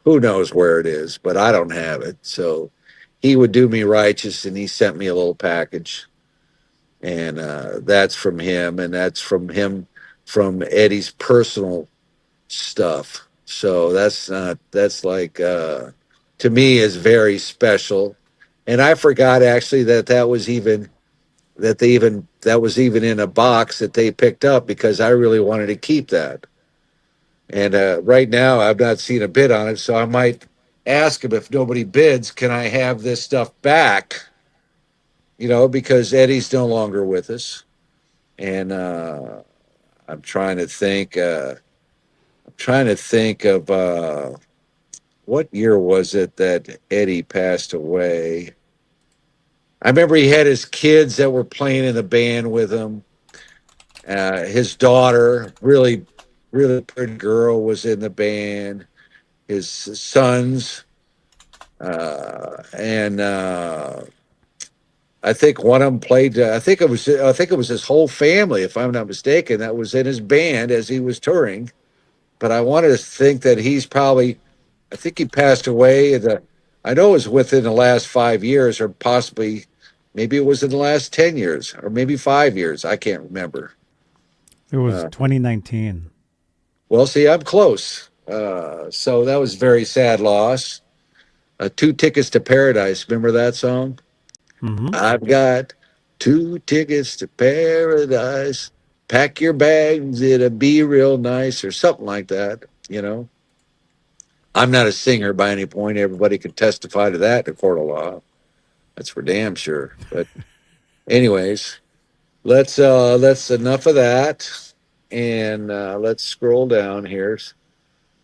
B: who knows where it is, but I don't have it. So he would do me righteous, and he sent me a little package, and that's from him, and that's from Eddie's personal stuff. So that's like to me is very special, and I forgot actually that was even in a box that they picked up because I really wanted to keep that. And right now, I've not seen a bid on it, so I might ask him if nobody bids, can I have this stuff back? Because Eddie's no longer with us, and I'm trying to think. I'm trying to think of what year was it that Eddie passed away. I remember he had his kids that were playing in the band with him. His daughter, really, really pretty girl, was in the band. His sons, and I think one of them played. I think it was his whole family, if I'm not mistaken, that was in his band as he was touring. But I wanted to think that he's probably. I think he passed away. I know it was within the last 5 years, or possibly, maybe it was in the last 10 years, or maybe 5 years. I can't remember.
A: It was
B: Uh,
A: 2019.
B: well, see, I'm close. So that was a very sad loss. Two Tickets to Paradise. Remember that song?
A: Mm-hmm.
B: I've got two tickets to paradise. Pack your bags, it'll be real nice, or something like that. I'm not a singer by any point. Everybody could testify to that in a court of law. That's for damn sure. But anyways, let's enough of that. And let's scroll down here.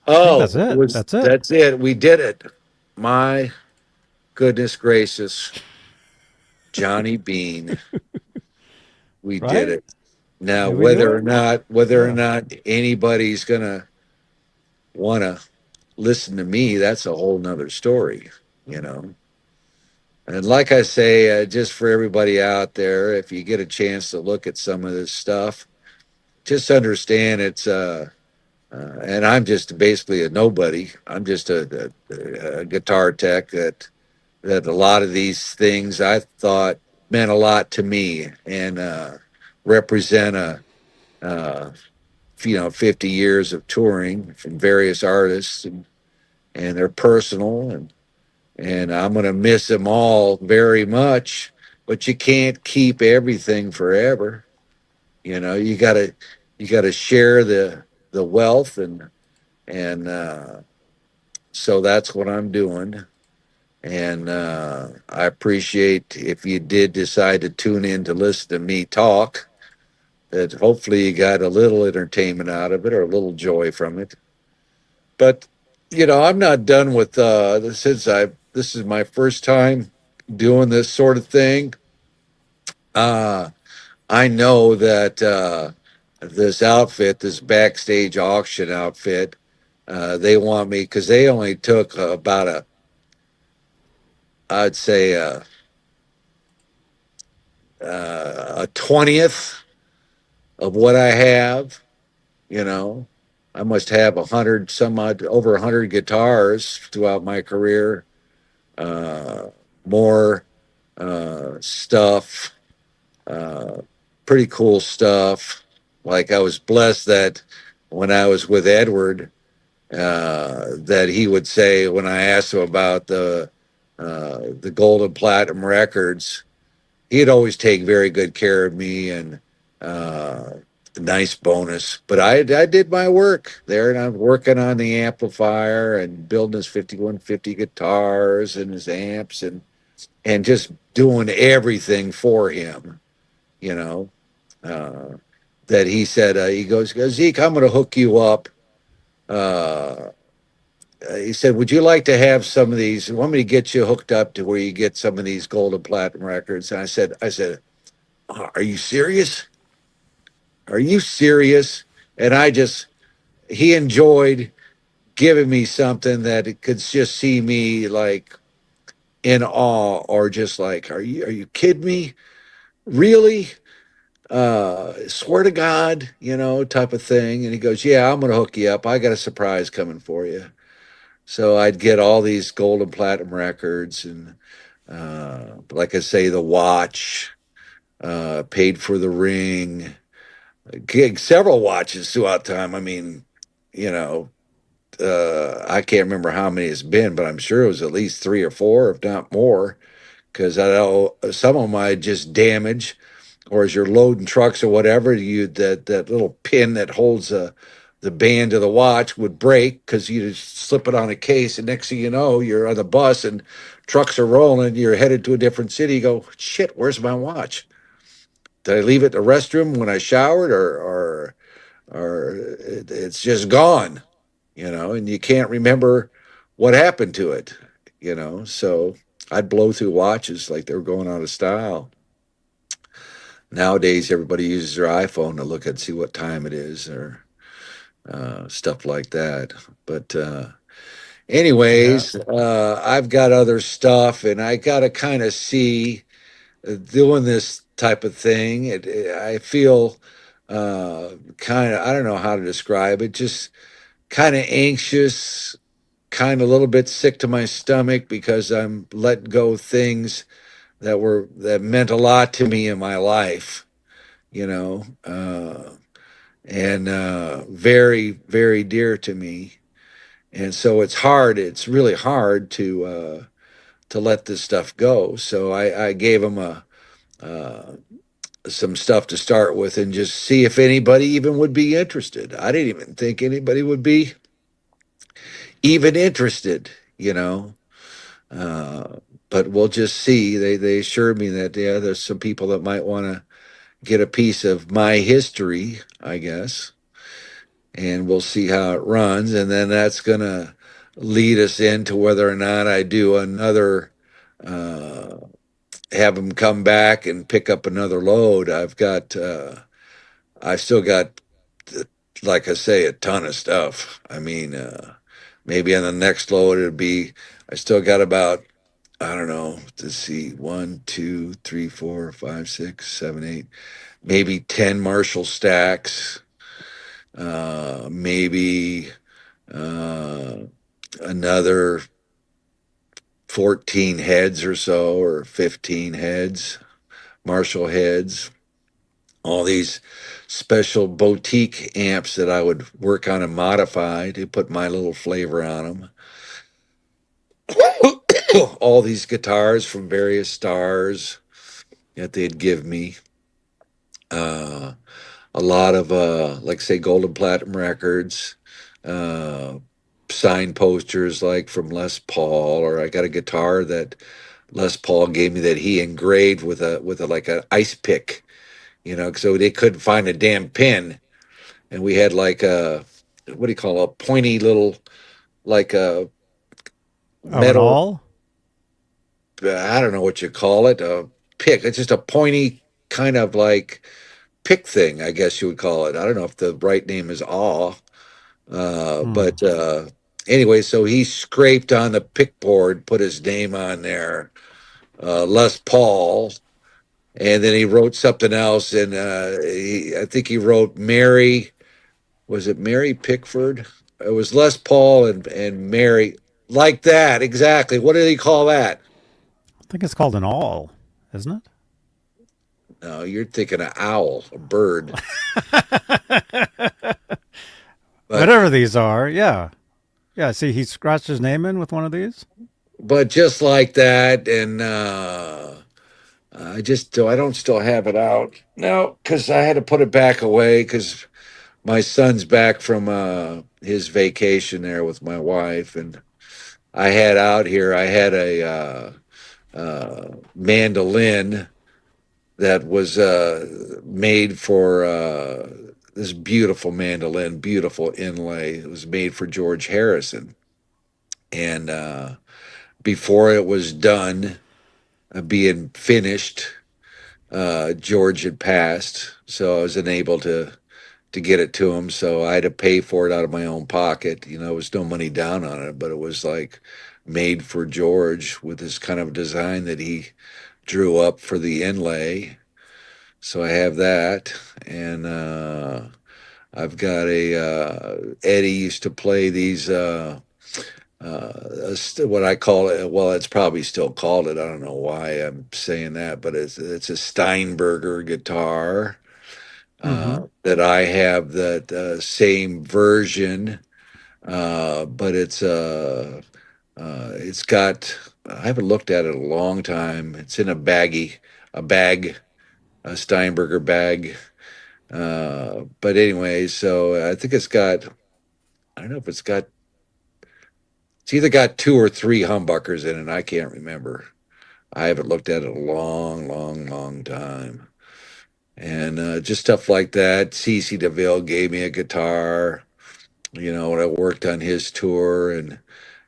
A: I think
B: Oh,
A: that's it. That's it.
B: that's it. We did it. My goodness gracious, Johnny Beane. We did
A: Right?
B: it. Now,
A: Did we do it?
B: whether or
A: Yeah.
B: not anybody's gonna want to listen to me, that's a whole nother story, you know. And like I say, just for everybody out there, if you get a chance to look at some of this stuff, just understand and I'm just basically a nobody. I'm just a guitar tech that a lot of these things I thought meant a lot to me and represent uh, 50 years of touring from various artists and they're personal and I'm going to miss them all very much, but you can't keep everything forever. You got to share the wealth and so that's what I'm doing. And I appreciate if you did decide to tune in to listen to me talk, that hopefully you got a little entertainment out of it or a little joy from it. But, I'm not done with this is my first time doing this sort of thing. Uh, I know that this outfit, this backstage auction outfit, they want me because they only took about I'd say, a 20th of what I have. You know, I must have 100, some odd, over 100 guitars throughout my career. Uh, More stuff, uh, pretty cool stuff. Like I was blessed that when I was with Edward, that he would say when I asked him about the gold and platinum records, he'd always take very good care of me and uh, nice bonus. But I did my work there, and I'm working on the amplifier and building his 5150 guitars and his amps and just doing everything for him. You know, uh, that he said he goes Zeke, I'm going to hook you up. Uh, he said, "Would you like to have some of these? Want me to get you hooked up to where you get some of these gold and platinum records?" And I said, "Are you serious? Are you serious?" And he enjoyed giving me something that it could just see me like in awe or just like, are you kidding me? Really? Swear to God, type of thing. And he goes, "Yeah, I'm going to hook you up. I got a surprise coming for you." So I'd get all these gold and platinum records and, like I say, the watch, paid for the ring, gig several watches throughout time. I mean, you know, I can't remember how many it's been, but I'm sure it was at least three or four, if not more, because I know some of them I just damage, or as you're loading trucks or whatever, that little pin that holds the band of the watch would break because you just slip it on a case, and next thing you know, you're on the bus and trucks are rolling. You're headed to a different city. You go, shit, where's my watch? Did I leave it in the restroom when I showered, or it's just gone, and you can't remember what happened to it, So I'd blow through watches like they were going out of style. Nowadays, everybody uses their iPhone to look and see what time it is or stuff like that. But,
A: Yeah.
B: anyways, I've got other stuff and I got to kind of see doing this type of thing. I feel kind of, I don't know how to describe it, just kind of anxious, kind of a little bit sick to my stomach because I'm letting go of things that meant a lot to me in my life, and very, very dear to me. And so it's hard. It's really hard to let this stuff go. So I gave him uh, some stuff to start with and just see if anybody even would be interested. I didn't even think anybody would be even interested, you know. Uh, but we'll just see. They assured me that yeah, there's some people that might want to get a piece of my history, I guess. and we'll see how it runs. And then that's going to lead us into whether or not I do another, uh, have them come back and pick up another load. I still got, like I say, a ton of stuff. I mean, maybe on the next load it'd be, I still got about, I don't know, let's see, one, two, three, four, five, six, seven, eight, maybe 10 Marshall stacks, maybe uh, another 14 heads or so, or 15 heads, Marshall heads, all these special boutique amps that I would work on and modify to put my little flavor on them. All these guitars from various stars that they'd give me. Uh, a lot of, like, say, gold and platinum records, uh, signed posters like from Les Paul, or I got a guitar that Les Paul gave me that he engraved with a like an ice pick, so they couldn't find a damn pin, and we had like a, what do you call, a pointy little, like a
A: Oh, and
B: metal,
A: all?
B: I don't know what you call it, a pick. It's just a pointy kind of like pick thing, I guess you would call it. I don't know if the right name is awe,
A: Hmm.
B: but anyway, so he scraped on the pick board, put his name on there, Les Paul, and then he wrote something else, and I think he wrote Mary. Was it Mary Pickford? It was Les Paul and Mary, like that exactly. What did he call that?
A: I think it's called an all, isn't
B: No, you're thinking of owl, a bird,
A: it?
B: but
A: Whatever these are, yeah. Yeah, see, he scratched his name in with one of these.
B: just like that, and I don't still have it out. No, because I had to put it back away because my son's back from his vacation there with my wife, and I had out here. I had a mandolin that was made for this beautiful mandolin, beautiful inlay. It was made for George Harrison, and before it was done, being finished, George had passed, so I was unable to get it to him. So I had to pay for it out of my own pocket. There was no money down on it, but it was like made for George with this kind of design that he drew up for the inlay. So I have that, and I've got Eddie used to play these. What I call it, well, it's probably still called it. I don't know why I'm saying that, but it's a Steinberger guitar
A: Mm-hmm.
B: that I have, that same version, but it's got. I haven't looked at it in a long time. It's in a bag, a Steinberger bag. But anyway, so I think it's got. I don't know if it's either got two or three humbuckers in it. I can't remember. I haven't looked at it in a long, long, long time. And just stuff like that. CC DeVille gave me a guitar, when I worked on his tour and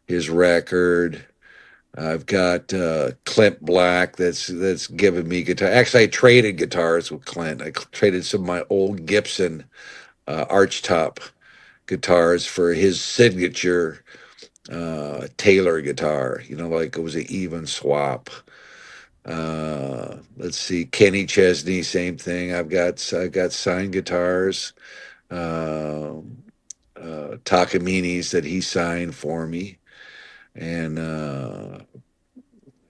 B: his record. I've got Clint Black that's given me guitar. Actually, I traded guitars with Clint. I traded some of my old Gibson archtop guitars for his signature Taylor guitar. Like it was an even swap. Let's see, Kenny Chesney, same thing. I got signed guitars, uh, Takamini's that he signed for me, and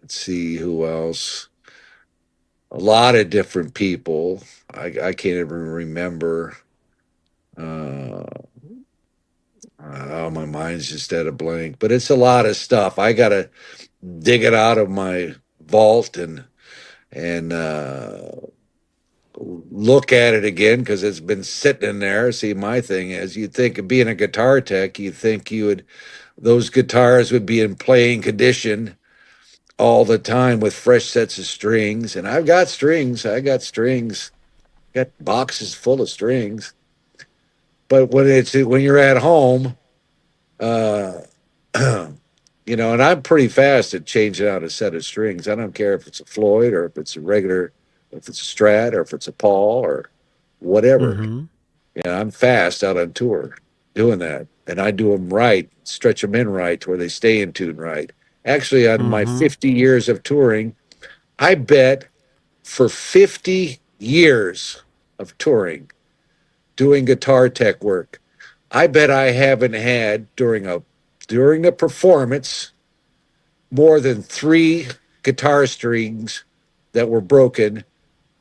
B: let's see who else. A lot of different people. I can't even remember. Uh, oh, my mind's just at a blank. But it's a lot of stuff. I gotta dig it out of my vault and look at it again because it's been sitting in there. See, my thing is, you'd think of being a guitar tech, you'd think those guitars would be in playing condition all the time with fresh sets of strings. And I've got strings. I got strings. Got boxes full of strings. But when you're at home, uh, and I'm pretty fast at changing out a set of strings. I don't care if it's a Floyd or if it's a regular, if it's a Strat or if it's a Paul or whatever.
A: Mm-hmm.
B: Yeah, I'm fast out on tour doing that, and I do them right, stretch them in right to where they stay in tune right. Actually, on my
A: Mm-hmm.
B: 50 years of touring, I bet for 50 years of touring, doing guitar tech work, I bet I haven't had during a performance more than three guitar strings that were broken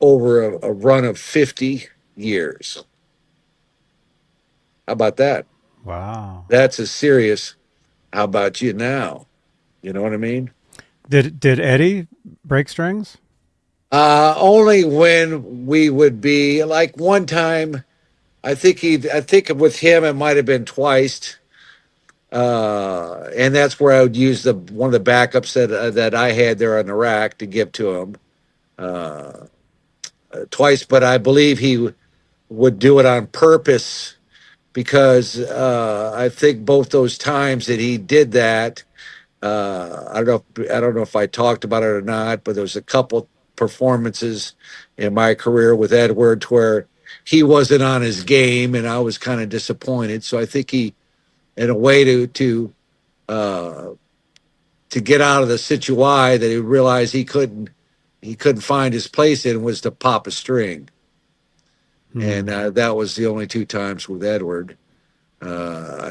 B: over a run of 50 years. How about that?
A: Wow.
B: That's a serious. How about you now? You know what I mean?
A: Did Eddie break strings?
B: Only when we would be like one time. I think with him it might have been twice. And that's where I would use the one of the backups that I had there on the rack to give to him twice. But I believe he would do it on purpose because I think both those times that he did that, I don't know if I talked about it or not, but there was a couple performances in my career with Edward where he wasn't on his game, and I was kind of disappointed. So I think he, in a way, uh, to get out of the situation that he realized he couldn't find his place in was to pop a string, and
A: Hmm.
B: that was the only two times with Edward.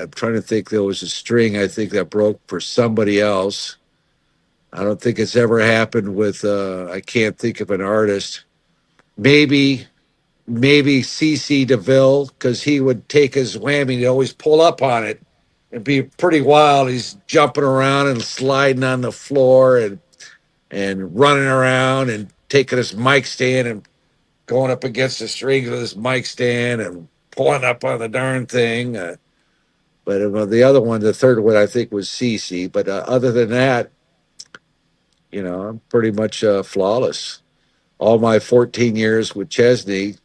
B: I'm trying to think. There was a string I think that broke for somebody else. I don't think it's ever happened with. I can't think of an artist. Maybe CC DeVille because he would take his whammy. He'd always pull up on it and be pretty wild. He's jumping around and sliding on the floor and running around and taking his mic stand and going up against the strings with his mic stand and pulling up on the darn thing. But the other one, the third one, I think was CC. But other than that, I'm pretty much flawless. All my 14 years with Chesney,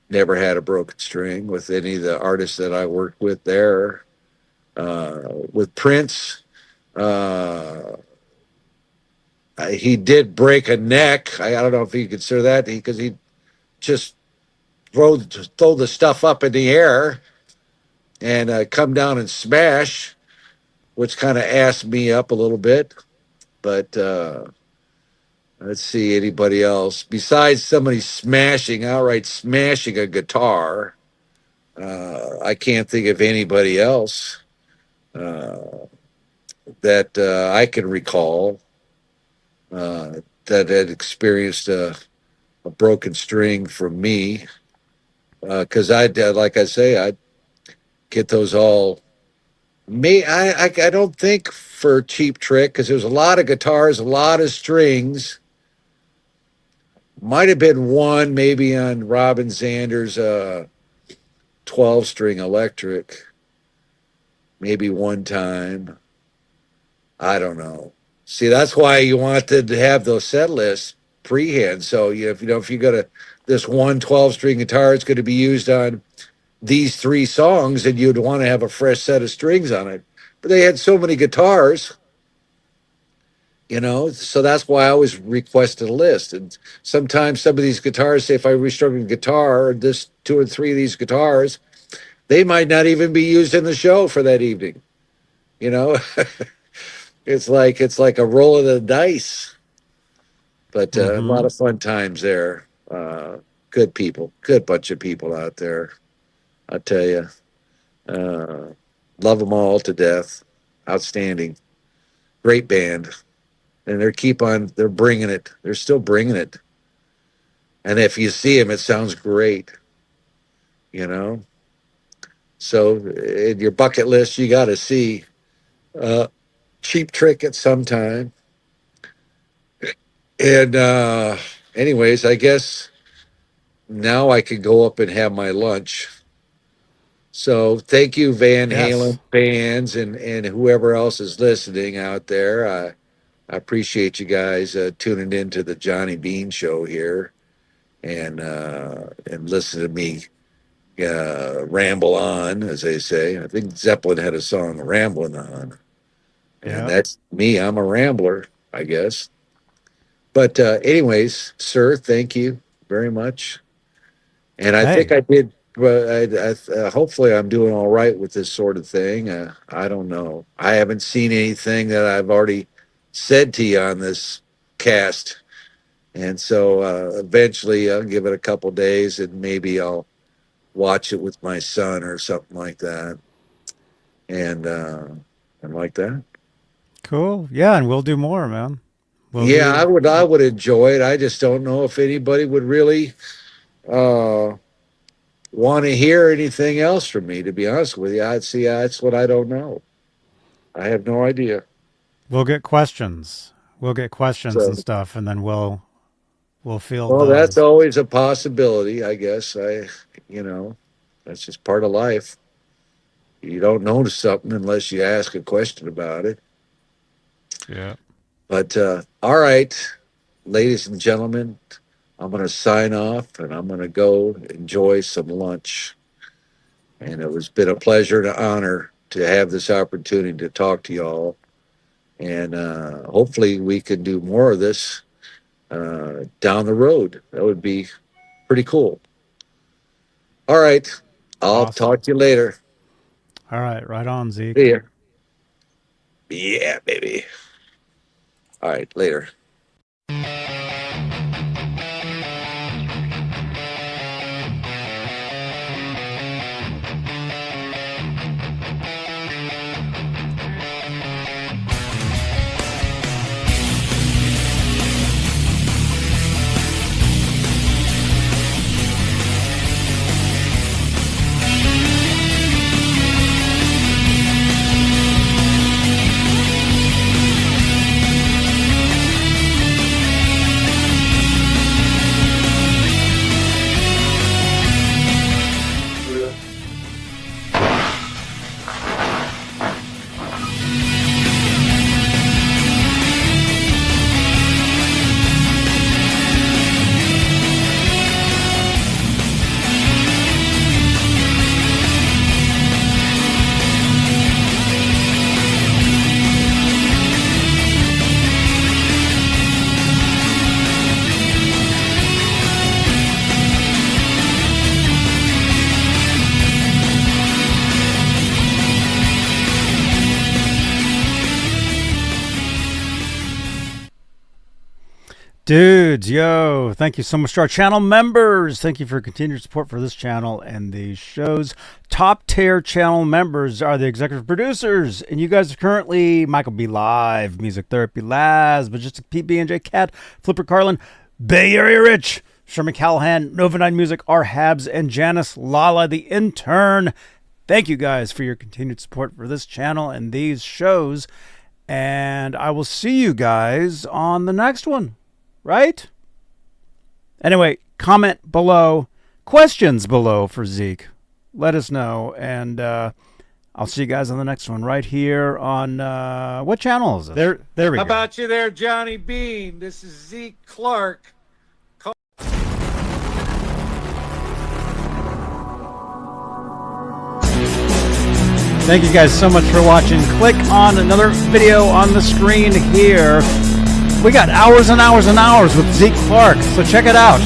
B: never had a broken string with any of the artists that I worked with there. With Prince, uh, he did break a neck. I don't know if you consider that because he just throw the stuff up in the air and come down and smash, which kind of assed me up a little bit. But let's see anybody else besides somebody outright smashing a guitar. I can't think of anybody else uh, that I can recall that had experienced a broken string from me. Because like I say, I get those all. I don't think for Cheap Trick because there was a lot of guitars, a lot of strings. Might have been one maybe on Robin Zander's 12-string electric, maybe one time. I don't know. See, that's why you wanted to have those set lists prehand. So if you got this one 12-string guitar, it's going to be used on these three songs, and you'd want to have a fresh set of strings on it. But they had so many guitars, so that's why I always requested a list. And sometimes some of these guitars, say if I restructured a guitar, or this two or three of these guitars, they might not even be used in the show for that evening. You know, it's like a roll of the dice, but a lot
A: Mm-hmm.
B: of fun times there. Good people, good bunch of people out there. I tell you, uh, love them all to death. Outstanding, great band, and they're bringing it. They're still bringing it. And if you see them, it sounds great. You know. So in your bucket list, you got to see uh, Cheap Trick at some time. And anyways, I guess now I can go up and have my lunch. So thank you, Van Halen
A: Yes.
B: fans, and whoever else is listening out there. I appreciate you guys tuning in to the Johnny Beane show here and listen to me ramble on, as they say. I think Zeppelin had a song, Rambling On. And
A: Yeah.
B: that's me. I'm a rambler, I guess. But anyways, sir, thank you very much. And I think
A: Hey,
B: I did. Hopefully, I'm doing all right with this sort of thing. I don't know. I haven't seen anything that I've already said to you on this cast, and so eventually, I'll give it a couple days, and maybe I'll watch it with my son or something like that, and like that.
A: cool. Yeah, and we'll do more, man. We'll
B: Yeah,
A: do.
B: I would enjoy it. I just don't know if anybody would really uh, want to hear anything else from me. To be honest with you, I'd see that's what I don't know. I have no idea.
A: We'll get questions. We'll get questions
B: So,
A: and stuff, and then we'll field
B: well, that's
A: those.
B: always a possibility, I guess. You know, that's just part of life. You don't know something unless you ask a question about it.
A: Yeah.
B: But all right, ladies and gentlemen, I'm going to sign off and I'm going to go enjoy some lunch. And it was been a pleasure and an honor to have this opportunity to talk to y'all. And hopefully we can do more of this down the road. That would be pretty cool. All right. I'll
A: Awesome.
B: talk to you later.
A: All right, right on, Zeke.
B: See ya. Yeah, baby. All right, later.
A: Dudes, yo, thank you so much to our channel members. Thank you for continued support for this channel and these shows. Top tier channel members are the executive producers, and you guys are currently Michael B. Live, Music Therapy Laz, Majestic Pete, B&J Cat, Flipper Carlin, Bay Area Rich, Sherman Callahan, Nova 9 Music, R. Habs, and Janice Lala, the intern. Thank you guys for your continued support for this channel and these shows, and I will see you guys on the next one. Right? Anyway, comment below, questions below for Zeke. Let us know, and I'll see you guys on the next one right here on, what channel is this? There we
C: How
A: go.
C: about you there, Johnny Beane? This is Zeke Clark.
A: Thank you guys so much for watching. Click on another video on the screen here. We got hours and hours and hours with Zeke Clark, so check it out.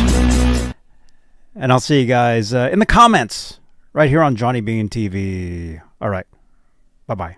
A: And I'll see you guys in the comments right here on Johnny Beane TV. All right. Bye-bye.